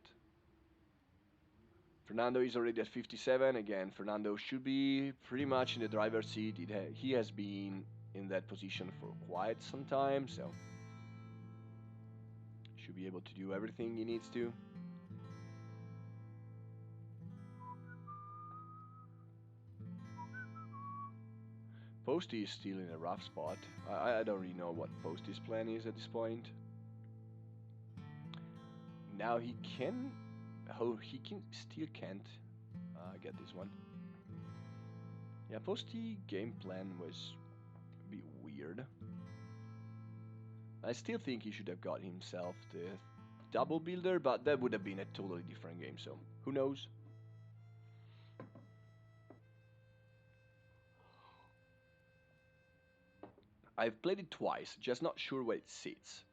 Fernando is already at 57. Again, Fernando should be pretty much in the driver's seat. He has been in that position for quite some time, so should be able to do everything he needs to. Posty is still in a rough spot. I don't really know what Posty's plan is at this point. Now he can... Oh, he can still can't get this one. Yeah, Posty game plan was a bit weird. I still think he should have got himself the double builder, but that would have been a totally different game, so who knows? I've played it twice, just not sure where it sits.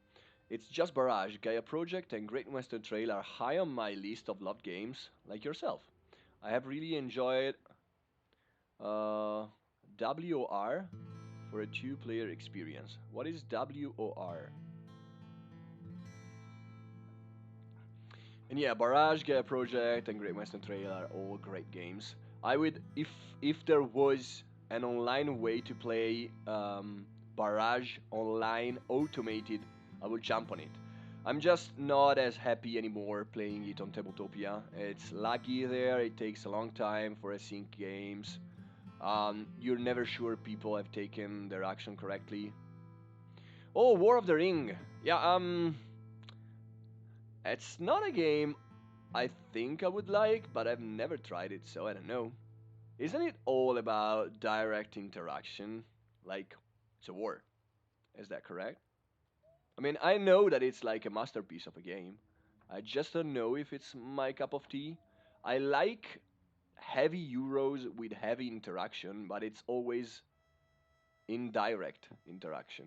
It's just Barrage, Gaia Project, and Great Western Trail are high on my list of loved games, like yourself. I have really enjoyed uh, WOR for a 2-player experience. What is WOR? And yeah, Barrage, Gaia Project, and Great Western Trail are all great games. I would, if there was an online way to play Barrage online automated, I would jump on it. I'm just not as happy anymore playing it on Tabletopia. It's laggy there. It takes a long time for async games. You're never sure people have taken their action correctly. Oh, War of the Ring. Yeah, it's not a game I think I would like, but I've never tried it, so I don't know. Isn't it all about direct interaction? Like, it's a war. Is that correct? I mean, I know that it's like a masterpiece of a game. I just don't know if it's my cup of tea. I like heavy Euros with heavy interaction, but it's always indirect interaction.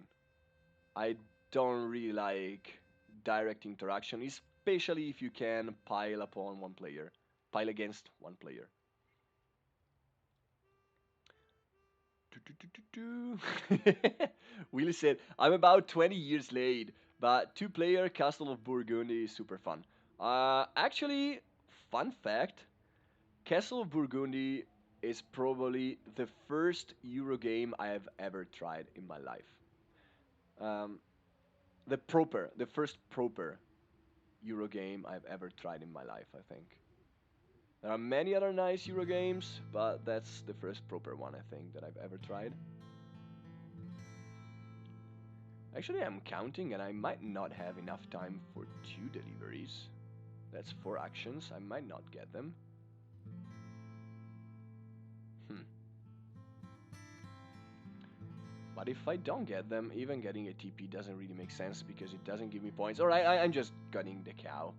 I don't really like direct interaction, especially if you can pile upon one player, pile against one player. Willie said, I'm about 20 years late, but 2-player Castle of Burgundy is super fun. Actually, fun fact, Castle of Burgundy is probably the first Euro game I have ever tried in my life. Um, the first proper Euro game I've ever tried in my life, I think. There are many other nice Euro games, but that's the first proper one, I think, that I've ever tried. Actually, I'm counting and I might not have enough time for 2 deliveries. That's 4 actions, I might not get them. Hmm. But if I don't get them, even getting a TP doesn't really make sense because it doesn't give me points. Alright, I'm just getting the cow.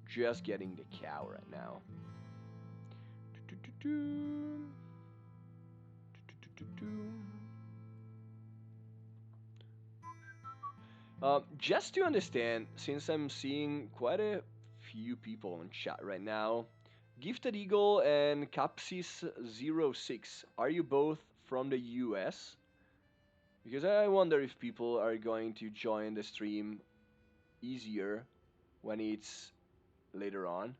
Just getting the cow right now. Just to understand, since I'm seeing quite a few people on chat right now, Gifted Eagle and Capsis06, are you both from the US? Because I wonder if people are going to join the stream easier when it's later on.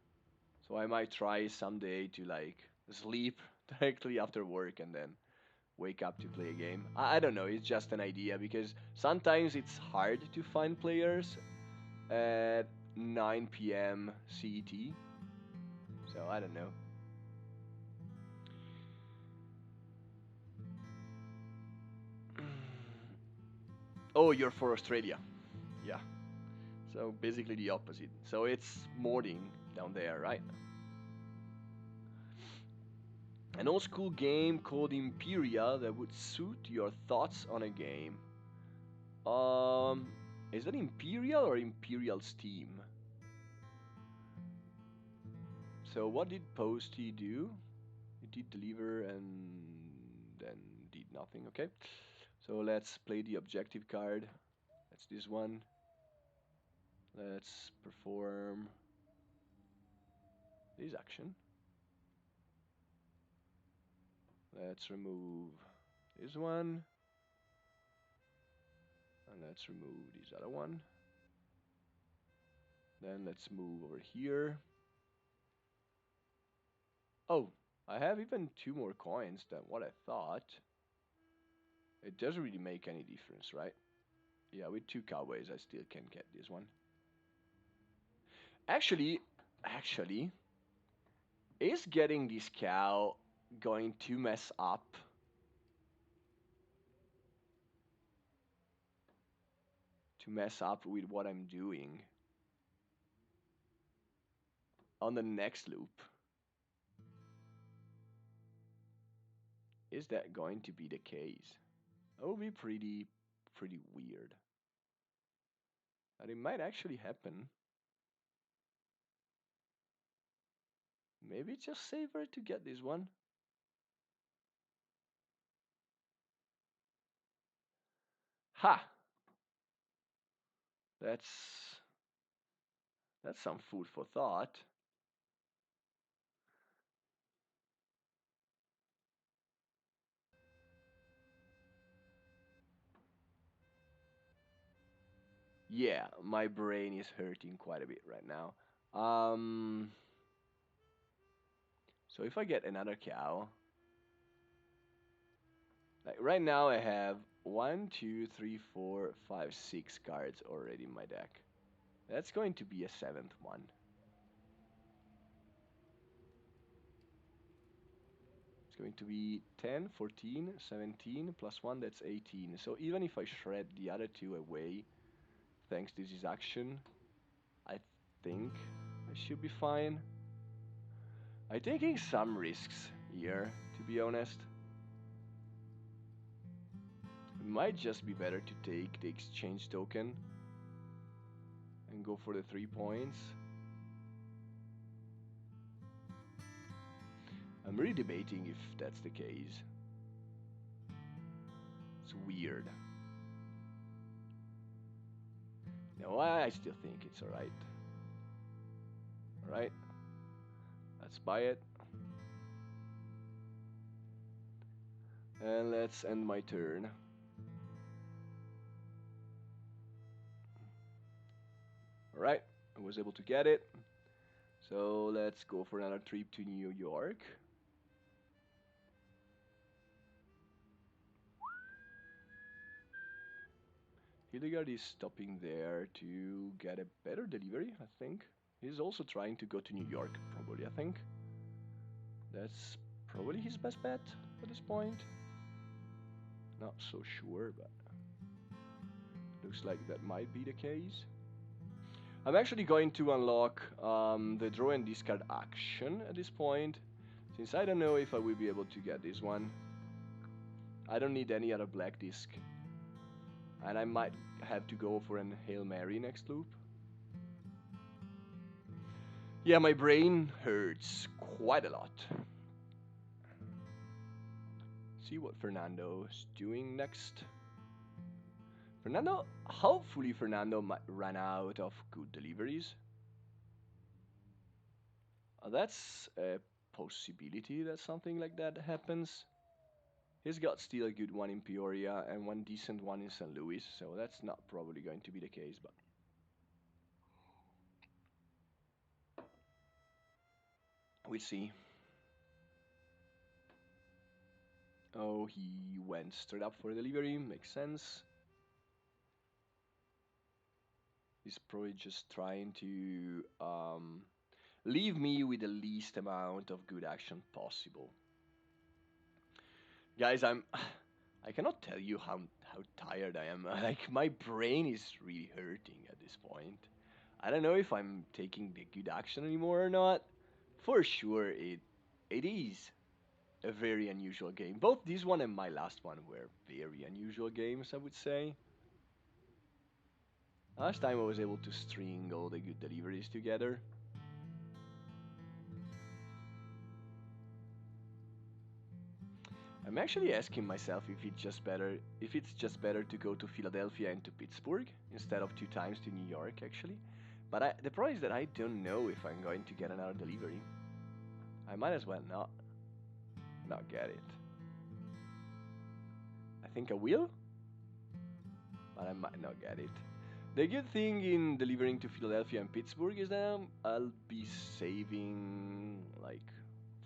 So I might try someday to like sleep directly after work and then wake up to play a game. I don't know, it's just an idea because sometimes it's hard to find players at 9 p.m. CET. So I don't know. Oh, you're for Australia. Yeah. So basically the opposite. So it's morning down there, right? An old school game called Imperia that would suit your thoughts on a game. Um, is that Imperial or Imperial Steam? So what did Posty do? He did deliver and then did nothing. Okay. So let's play the objective card. That's this one. Let's perform this action. Let's remove this one. And let's remove this other one. Then let's move over here. Oh, I have even 2 more coins than what I thought. It doesn't really make any difference, right? Yeah, with 2 cowboys, I still can get this one. Actually, is getting this cow going to mess up with what I'm doing on the next loop? Is that going to be the case? That would be pretty weird. And it might actually happen. Maybe it's just safer to get this one. Ha! That's that's some food for thought. Yeah, my brain is hurting quite a bit right now. So if I get another cow, like right now I have 1, 2, 3, 4, 5, 6 cards already in my deck. That's going to be a seventh one. It's going to be 10, 14, 17, plus 1, that's 18. So even if I shred the other 2 away, thanks to this action, I think I should be fine. I'm taking some risks here, to be honest. It might just be better to take the exchange token and go for the 3 points. I'm really debating if that's the case. It's weird. No, I still think it's alright. Alright, let's buy it. And let's end my turn. Alright, I was able to get it. So let's go for another trip to New York. Hildegard is stopping there to get a better delivery, I think. He's also trying to go to New York, probably, I think. That's probably his best bet at this point. Not so sure, but looks like that might be the case. I'm actually going to unlock the draw and discard action at this point, since I don't know if I will be able to get this one. I don't need any other black disc, and I might have to go for an Hail Mary next loop. Yeah, my brain hurts quite a lot. see what Fernando's doing next. Fernando, hopefully Fernando might run out of good deliveries. That's a possibility that something like that happens. He's got still a good one in Peoria and one decent one in St. Louis, so that's not probably going to be the case, but we'll see. Oh, he went straight up for delivery, makes sense. He's probably just trying to leave me with the least amount of good action possible. Guys, I cannot tell you how tired I am. Like my brain is really hurting at this point. I don't know if I'm taking the good action anymore or not. For sure, it is a very unusual game. Both this one and my last one were very unusual games, I would say. Last time I was able to string all the good deliveries together. I'm actually asking myself if it's just better to go to Philadelphia and to Pittsburgh instead of 2 times to New York actually. But the problem is that I don't know if I'm going to get another delivery. I might as well not get it. I think I will, but I might not get it. The good thing in delivering to Philadelphia and Pittsburgh is that I'll be saving like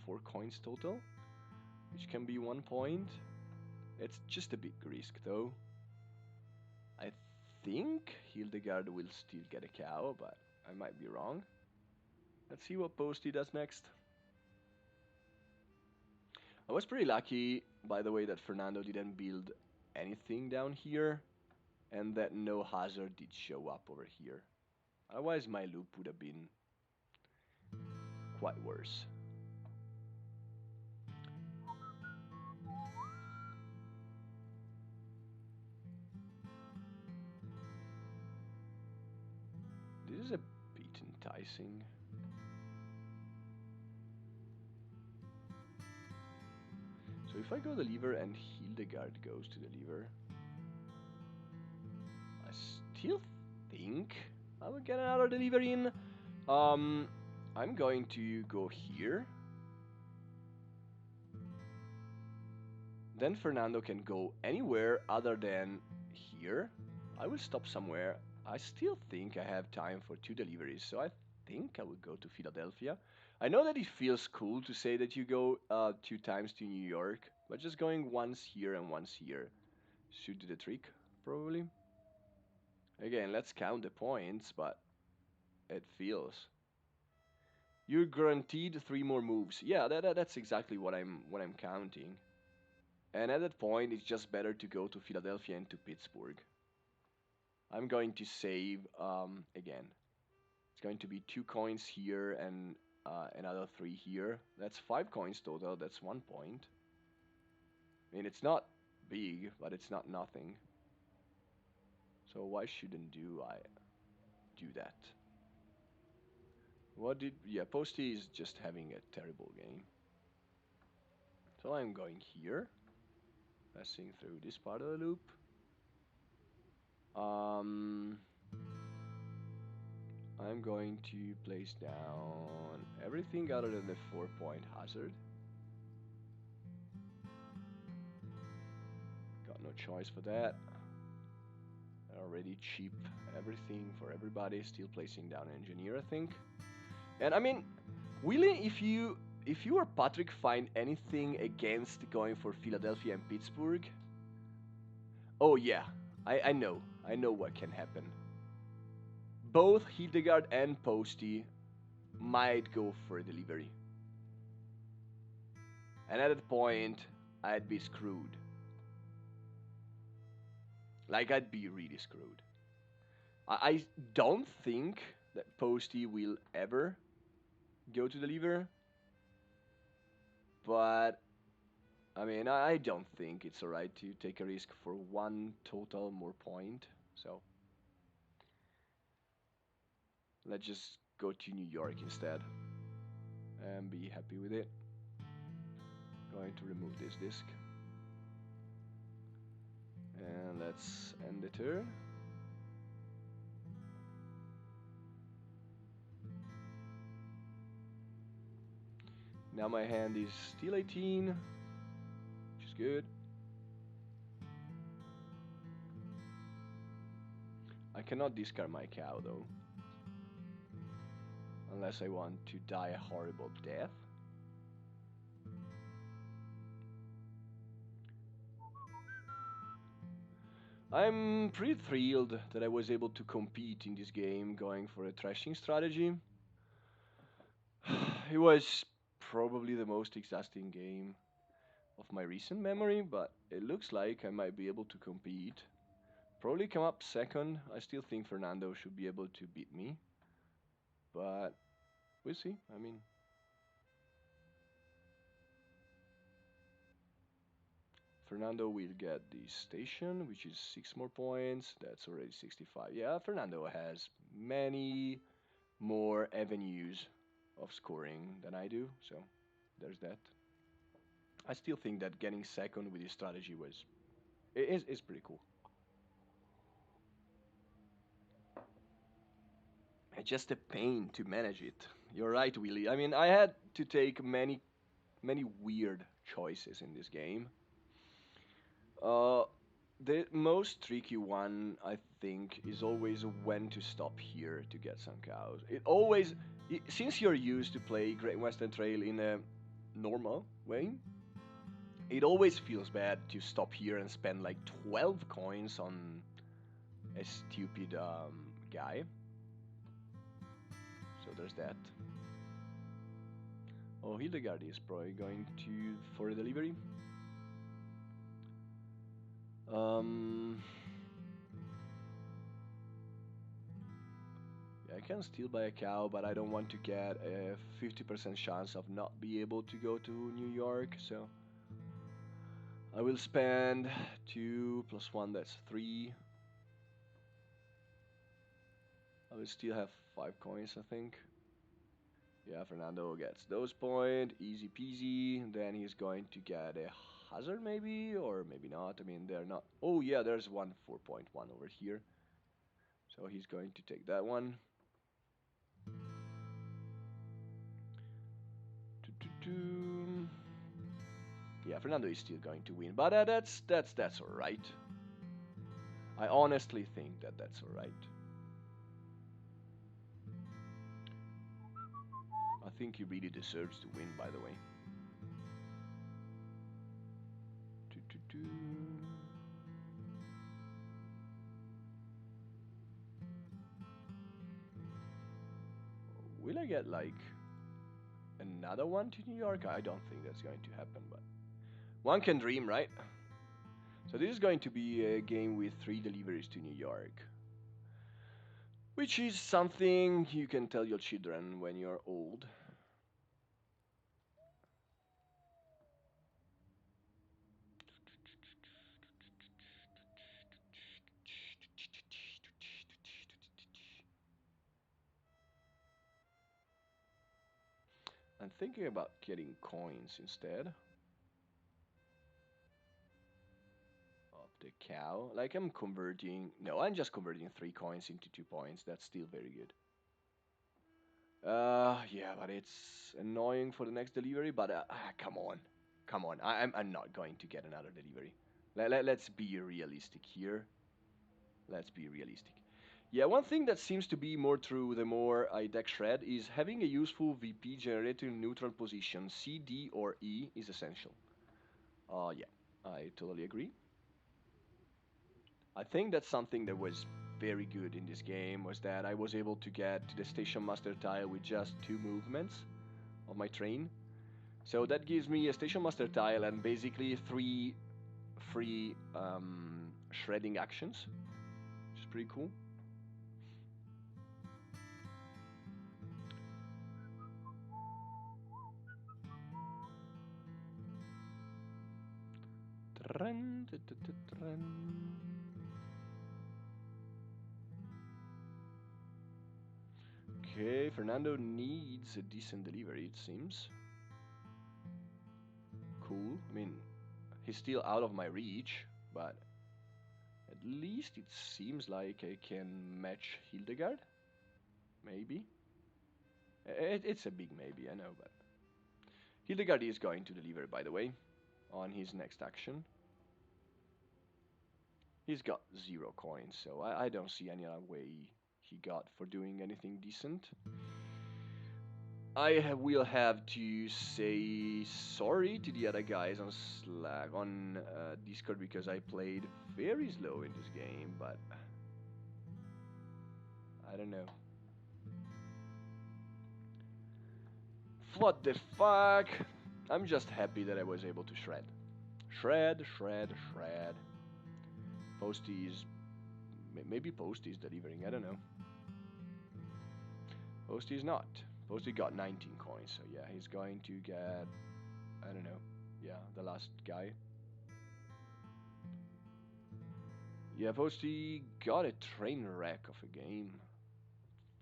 4 coins total, which can be 1 point. It's just a big risk though. I think Hildegard will still get a cow, but I might be wrong. Let's see what Posty does next. I was pretty lucky, by the way, that Fernando didn't build anything down here, and that no hazard did show up over here. Otherwise, my loop would have been quite worse. This is a bit enticing. So if I go the lever and Hildegard goes to the lever, I still think I will get another delivery in. I'm going to go here. Then Fernando can go anywhere other than here. I will stop somewhere. I still think I have time for 2 deliveries, so I think I will go to Philadelphia. I know that it feels cool to say that you go 2 times to New York, but just going once here and once here should do the trick, probably. Again, let's count the points, but it feels. You're guaranteed 3 more moves. Yeah, that's exactly what I'm counting. And at that point, it's just better to go to Philadelphia and to Pittsburgh. I'm going to save again. It's going to be 2 coins here and another 3 here. That's 5 coins total. That's 1 point. I mean, it's not big, but it's not nothing. So why shouldn't I do that? Yeah, Posty is just having a terrible game. So I'm going here, passing through this part of the loop. Um, I'm going to place down everything other than the 4 point hazard. Got no choice for that. Already cheap everything for everybody. Still placing down engineer, I think. And I mean, really, if you or Patrick find anything against going for Philadelphia and Pittsburgh, oh yeah, I know what can happen. Both Hildegard and Posty might go for a delivery. And at that point, I'd be screwed. Like, I'd be really screwed. I don't think that Posty will ever go to the lever, but I mean, I don't think it's alright to take a risk for 1 total more point. So let's just go to New York instead and be happy with it. Going to remove this disc. let's end the turn. Now my hand is still 18, which is good. I cannot discard my cow though, unless I want to die a horrible death. I'm pretty thrilled that I was able to compete in this game going for a thrashing strategy. It was probably the most exhausting game of my recent memory, but it looks like I might be able to compete. Probably come up second. I still think Fernando should be able to beat me, but we'll see. I mean, Fernando will get the station, which is 6 more points. That's already 65. Yeah, Fernando has many more avenues of scoring than I do, so there's that. I still think that getting second with his strategy is pretty cool. It's just a pain to manage it. You're right, Willie. I mean, I had to take many weird choices in this game. Uh, the most tricky one, I think, is always when to stop here to get some cows. It always, since you're used to play Great Western Trail in a normal way, it always feels bad to stop here and spend like 12 coins on a stupid guy. So there's that. Oh, Hildegard is probably going to for a delivery. Um, yeah, I can still buy a cow, but I don't want to get a 50% chance of not be able to go to New York, so I will spend 2 plus 1, that's 3. I will still have 5 coins, I think. Yeah, Fernando gets those points, easy peasy. Then he's going to get a hazard maybe, or maybe not. I mean, they're not. Oh yeah, there's one 4.1 over here. So he's going to take that one. Doo-doo-doo. Yeah, Fernando is still going to win, but that's all right. I honestly think that that's all right. I think he really deserves to win, by the way. Doo-doo-doo. Will I get like another one to New York? I don't think that's going to happen, but one can dream, right? So this is going to be a game with 3 deliveries to New York, which is something you can tell your children when you're old. I'm thinking about getting coins instead of the cow. Like I'm converting. No, I'm just converting 3 coins into 2 points. That's still very good. Yeah, but it's annoying for the next delivery. But come on, come on. I'm not going to get another delivery. Let's be realistic here. Let's be realistic. Yeah, one thing that seems to be more true the more I deck shred is having a useful VP generator in neutral position, C, D, or E, is essential. Yeah, I totally agree. I think that's something that was very good in this game was that I was able to get to the station master tile with just 2 movements of my train. So that gives me a station master tile and basically 3 free shredding actions, which is pretty cool. Okay, Fernando needs a decent delivery, it seems. Cool. I mean, he's still out of my reach, but at least it seems like I can match Hildegard. Maybe. It's a big maybe, I know, but Hildegard is going to deliver, by the way, on his next action. He's got 0 coins, so I don't see any other way he got for doing anything decent. Will have to say sorry to the other guys on Slack on Discord because I played very slow in this game, but I don't know. What the fuck? I'm just happy that I was able to shred. Shred, shred, shred. Posty is... Maybe Posty is delivering, I don't know. Posty is not. Posty got 19 coins, so yeah, he's going to get... I don't know. Yeah, the last guy. Yeah, Posty got a train wreck of a game.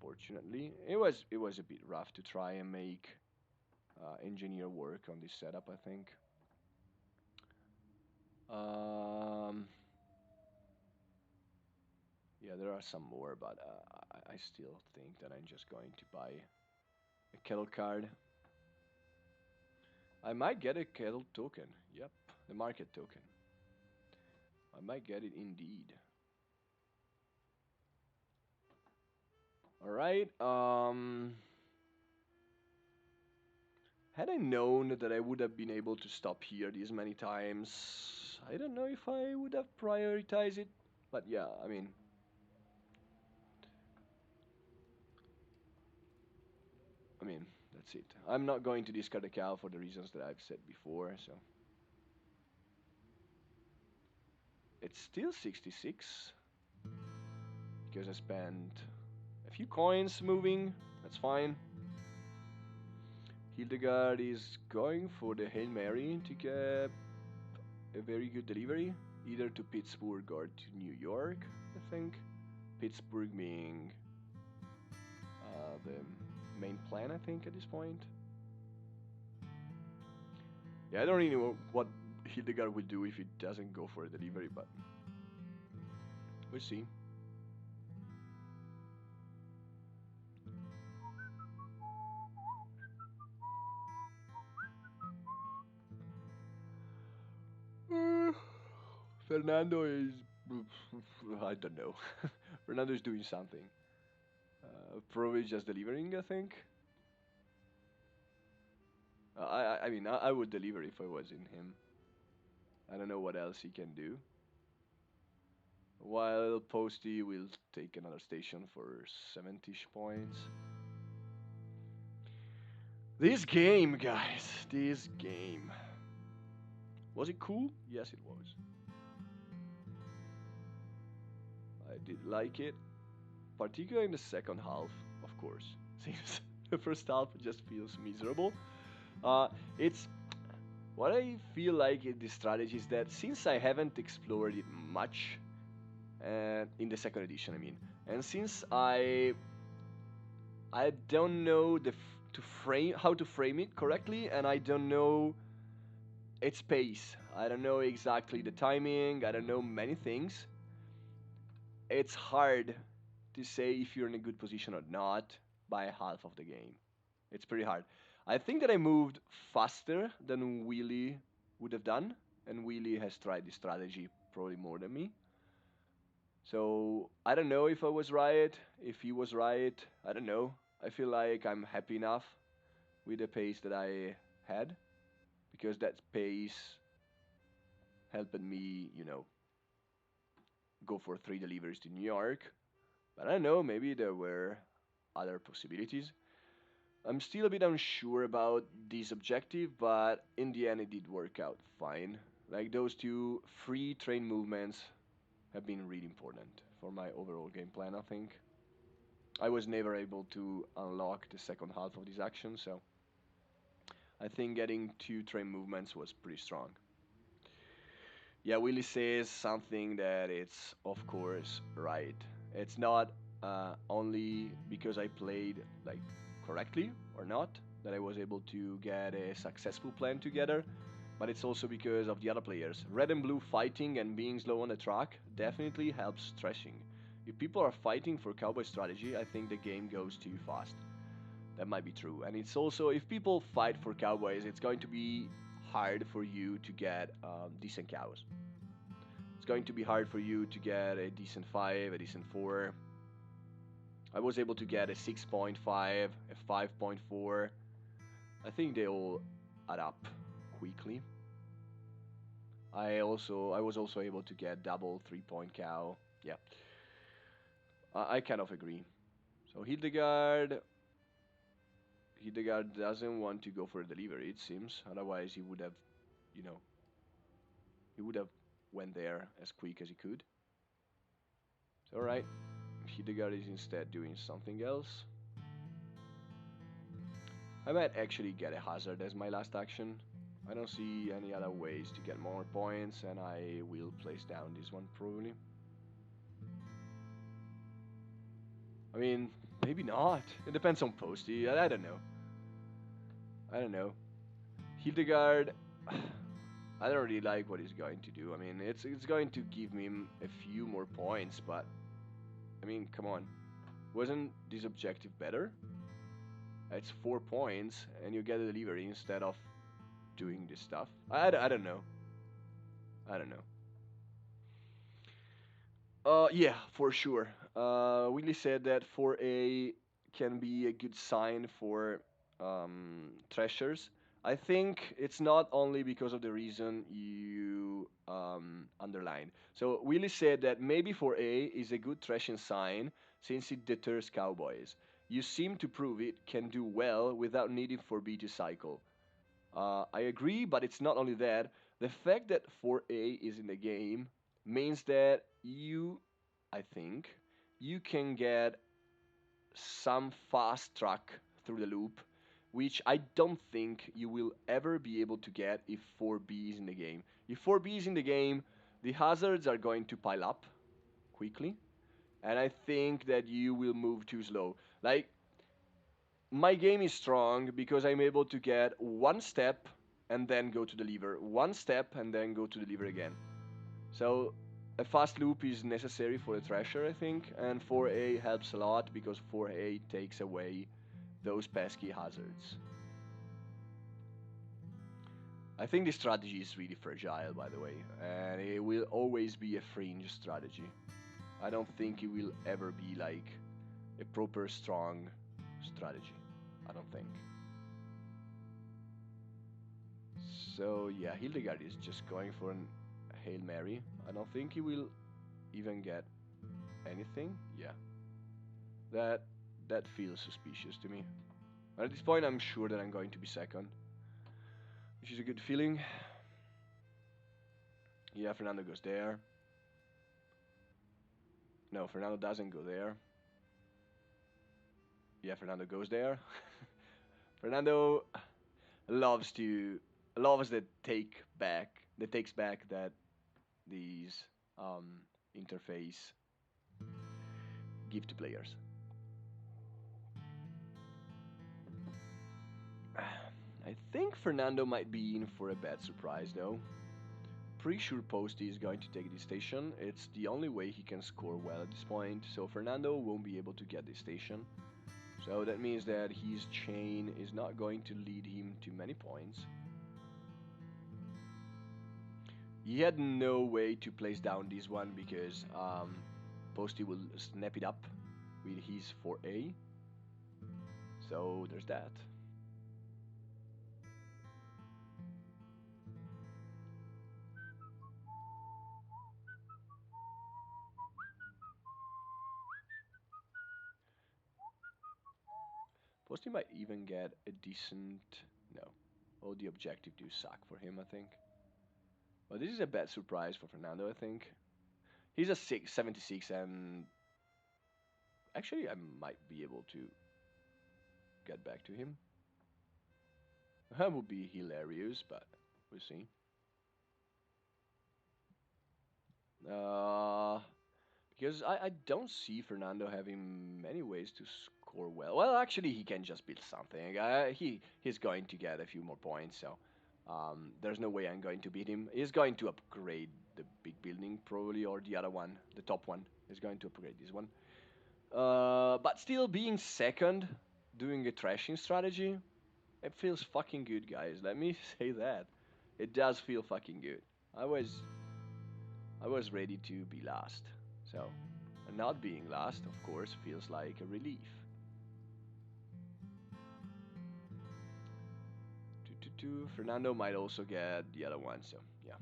Fortunately, it was a bit rough to try and make engineer work on this setup. I think. Um, yeah, there are some more, but I still think that I'm just going to buy a kettle card. I might get a kettle token. Yep, the market token. I might get it indeed. All right. Had I known that I would have been able to stop here these many times, I don't know if I would have prioritized it. But yeah, I mean, that's it. I'm not going to discard a cow for the reasons that I've said before, so it's still 66 because I spent a few coins moving. That's fine. Hildegard is going for the Hail Mary to get a very good delivery, either to Pittsburgh or to New York, I think. Pittsburgh being the main plan, I think, at this point. Yeah, I don't really know what Hildegard will do if it doesn't go for a delivery, but we'll see. Fernando is. I don't know. Fernando is doing something. Probably just delivering, I think. I mean, I would deliver if I was in him. I don't know what else he can do. While Posty will take another station for 70 points. This game, guys. This game. Was it cool? Yes, it was. I did like it. Particularly in the second half, of course. Since the first half just feels miserable. It's what I feel like in this strategy is that since I haven't explored it much, in the second edition, I mean, and since I don't know to frame how to frame it correctly, and I don't know its pace. I don't know exactly the timing. I don't know many things. It's hard to say if you're in a good position or not by half of the game. It's pretty hard. I think that I moved faster than Willy would have done, and Willy has tried this strategy probably more than me. So I don't know if I was right, if he was right. I don't know. I feel like I'm happy enough with the pace that I had because that pace helped me, go for 3 deliveries to New York. But I don't know, maybe there were other possibilities. I'm still a bit unsure about this objective, but in the end it did work out fine. Like those two free train movements have been really important for my overall game plan, I think. I was never able to unlock the second half of this action, so I think getting 2 train movements was pretty strong. Yeah, Willie says something that it's of course right. It's not only because I played correctly or not that I was able to get a successful plan together. but it's also because of the other players. Red and blue fighting and being slow on the track definitely helps thrashing. If people are fighting for cowboy strategy, I think the game goes too fast. That might be true. And it's also, if people fight for cowboys, it's going to be hard for you to get decent cows. It's going to be hard for you to get a decent 5, a decent 4. I was able to get a 6.5, a 5.4. I think they all add up quickly. I was also able to get double 3-point cow. Yeah, I kind of agree. So Hildegard doesn't want to go for a delivery. It seems. Otherwise, he would have, you know, he would have went there as quick as he could. So, all right, Hildegard is instead doing something else. I might actually get a hazard as my last action. I don't see any other ways to get more points, and I will place down this one probably. I mean, maybe not. It depends on Posty. I don't know. I don't know. Hildegard, I don't really like what he's going to do. I mean, it's going to give me a few more points, but I mean, come on. Wasn't this objective better? It's 4 points, and you get a delivery instead of doing this stuff. I don't know. I don't know. Yeah, for sure. Willie said that 4A can be a good sign for treasures. I think it's not only because of the reason you underlined. So Willie said that maybe 4A is a good threshing sign since it deters cowboys. You seem to prove it can do well without needing for B to cycle. I agree, but it's not only that. The fact that 4A is in the game means that I think, you can get some fast track through the loop, which I don't think you will ever be able to get if 4B is in the game. If 4B is in the game, the hazards are going to pile up quickly, and I think that you will move too slow. Like, my game is strong because I'm able to get one step and then go to the lever, one step and then go to the lever again. So a fast loop is necessary for a Thrasher, I think, and 4A helps a lot because 4A takes away those pesky hazards. I think this strategy is really fragile, by the way, and it will always be a fringe strategy. I don't think it will ever be like a proper strong strategy. I don't think. So yeah, Hildegard is just going for an Hail Mary. I don't think he will even get anything. Yeah, that that feels suspicious to me. But at this point, I'm sure that I'm going to be second, which is a good feeling. Yeah, Fernando goes there. No, Fernando doesn't go there. Yeah, Fernando goes there. Fernando loves to loves the takes back that these um, interface give to players. I think Fernando might be in for a bad surprise though. Pretty sure Posty is going to take this station. It's the only way he can score well at this point, so Fernando won't be able to get this station. So that means that his chain is not going to lead him to many points. He had no way to place down this one because Posty will snap it up with his 4A. So there's that. Posty might even get a decent. No. All the objective do suck for him, I think. But this is a bad surprise for Fernando, I think. He's a 76, and actually, I might be able to get back to him. That would be hilarious, but we'll see. Uh, because I don't see Fernando having many ways to score well. Well, actually, he can just build something. He's going to get a few more points, so There's no way I'm going to beat him. He's going to upgrade the big building probably, or the other one, the top one. He's going to upgrade this one. But still being second, doing a trashing strategy, it feels fucking good, guys. Let me say that. It does feel fucking good. I was I was ready to be last. So, not being last, of course, feels like a relief. Fernando might also get the other one, so yeah.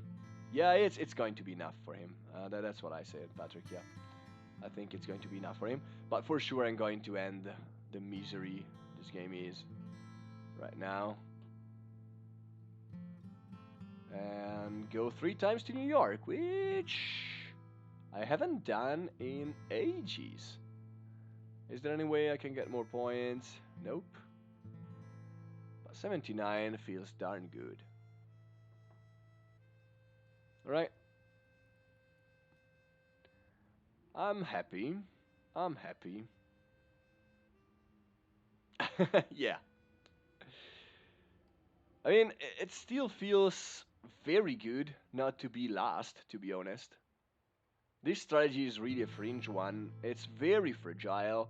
Yeah, it's going to be enough for him. That's what I said, Patrick. Yeah, I think it's going to be enough for him. But for sure, I'm going to end the misery this game is right now and go 3 times to New York, which I haven't done in ages. Is there any way I can get more points? Nope. But 79 feels darn good. Alright. I'm happy. I'm happy. Yeah. I mean, it still feels very good not to be last, to be honest. This strategy is really a fringe one. It's very fragile.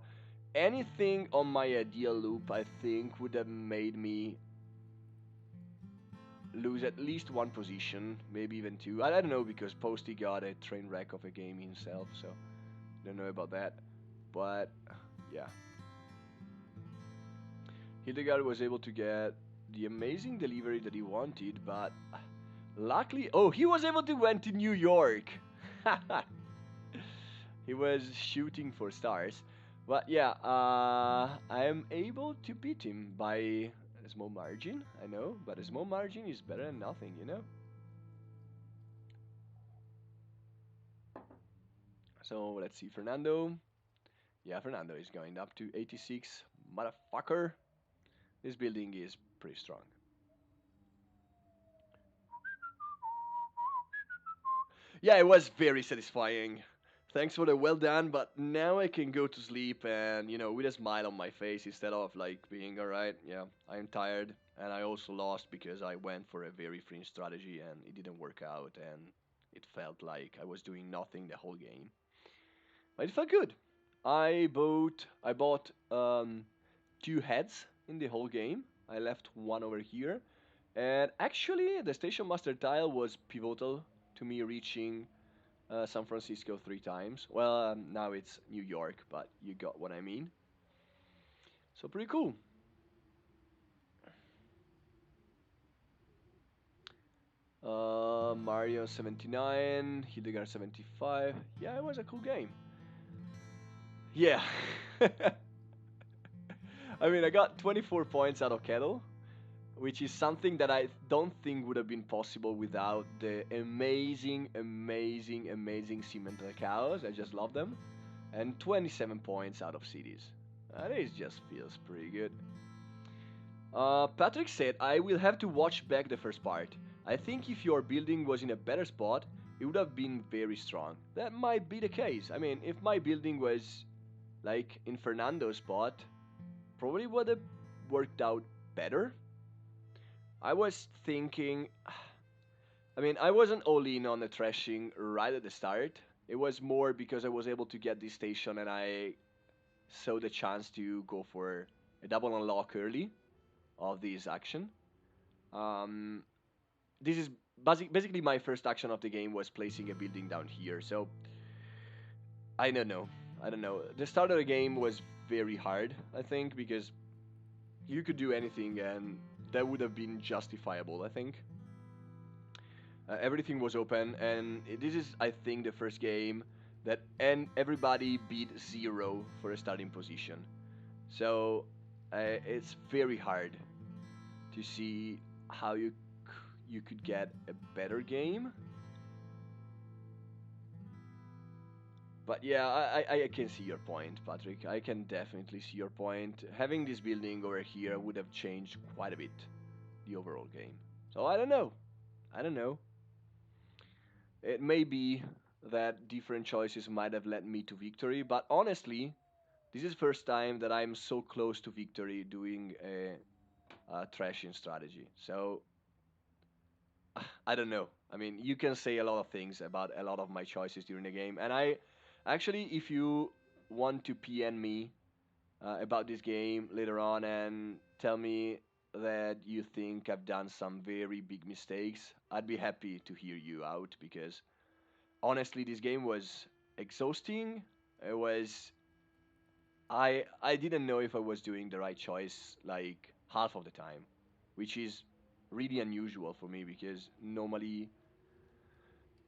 Anything on my ideal loop, I think, would have made me lose at least one position, maybe even two. I don't know because Posty got a train wreck of a game himself, so don't know about that. But yeah, Hildegard was able to get the amazing delivery that he wanted, but luckily, oh, he was able to went to New York. He was shooting for stars. But yeah, I am able to beat him by a small margin, I know, but a small margin is better than nothing, you know? So let's see, Fernando. Yeah, Fernando is going up to 86. Motherfucker. This building is pretty strong. Yeah, it was very satisfying. Thanks for the well done, but now I can go to sleep and, with a smile on my face instead of like being alright. Yeah, I'm tired and I also lost because I went for a very fringe strategy and it didn't work out and it felt like I was doing nothing the whole game. But it felt good. I bought 2 heads in the whole game. I left one over here. And actually, the Station Master tile was pivotal to me reaching San Francisco 3 times. Well, now it's New York, but you got what I mean. So pretty cool. Mario 79, Hildegard 75. Yeah, it was a cool game. Yeah. I mean, I got 24 points out of Kettle, which is something that I don't think would have been possible without the amazing, amazing, amazing Cimental cows. I just love them. And 27 points out of cities. It just feels pretty good. Patrick said, I will have to watch back the first part. I think if your building was in a better spot, it would have been very strong. That might be the case. I mean, if my building was like in Fernando's spot, probably would have worked out better. I was thinking, I mean, I wasn't all in on the thrashing right at the start. It was more because I was able to get this station and I saw the chance to go for a double unlock early of this action. Um, this is basically my first action of the game was placing a building down here. So I don't know. I don't know. The start of the game was very hard, I think, because you could do anything and that would have been justifiable, I think. Everything was open, and this is, I think, the first game that everybody beat zero for a starting position. So it's very hard to see how you could get a better game. But yeah, I can see your point, Patrick. I can definitely see your point. Having this building over here would have changed quite a bit the overall game. So I don't know. I don't know. It may be that different choices might have led me to victory, but honestly, this is the first time that I'm so close to victory doing a trashing strategy. So I don't know. I mean, you can say a lot of things about a lot of my choices during the game, and I actually, if you want to PN me about this game later on and tell me that you think I've done some very big mistakes, I'd be happy to hear you out because honestly, this game was exhausting. It was I didn't know if I was doing the right choice like half of the time, which is really unusual for me because normally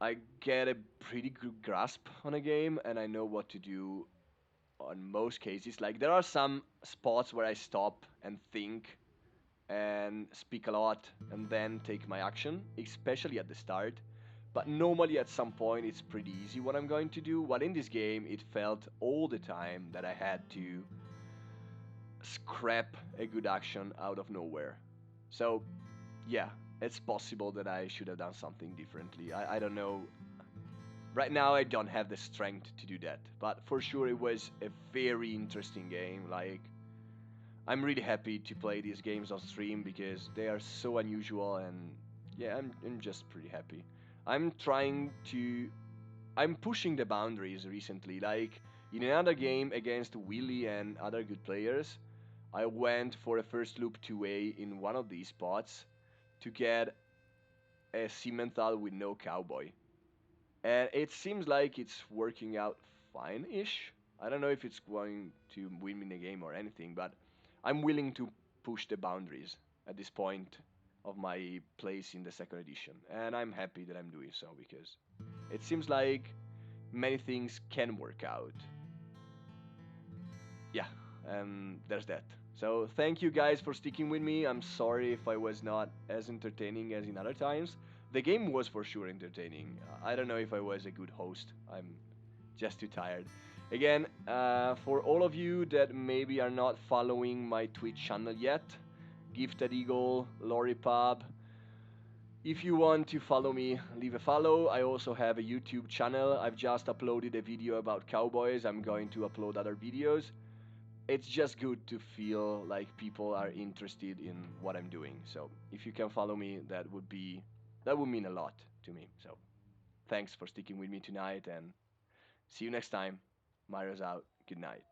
I get a pretty good grasp on a game and I know what to do on most cases. Like there are some spots where I stop and think and speak a lot and then take my action, especially at the start. But normally at some point it's pretty easy what I'm going to do. But in this game it felt all the time that I had to scrap a good action out of nowhere. So yeah, it's possible that I should have done something differently. I don't know. Right now I don't have the strength to do that. But for sure it was a very interesting game. Like I'm really happy to play these games on stream because they are so unusual and yeah, I'm just pretty happy. I'm trying to I'm pushing the boundaries recently. Like in another game against Willy and other good players, I went for a first loop 2A in one of these spots to get a Simmenthal with no cowboy. And it seems like it's working out fine-ish. I don't know if it's going to win me the game or anything, but I'm willing to push the boundaries at this point of my place in the second edition, and I'm happy that I'm doing so because it seems like many things can work out. Yeah, and there's that. So thank you guys for sticking with me. I'm sorry if I was not as entertaining as in other times. The game was for sure entertaining. I don't know if I was a good host. I'm just too tired. Again, for all of you that maybe are not following my Twitch channel yet, Gifted Eagle, Lori Pub. If you want to follow me, leave a follow. I also have a YouTube channel. I've just uploaded a video about cowboys. I'm going to upload other videos. It's just good to feel like people are interested in what I'm doing. So if you can follow me, that would mean a lot to me. So thanks for sticking with me tonight and see you next time. Mario's out. Good night.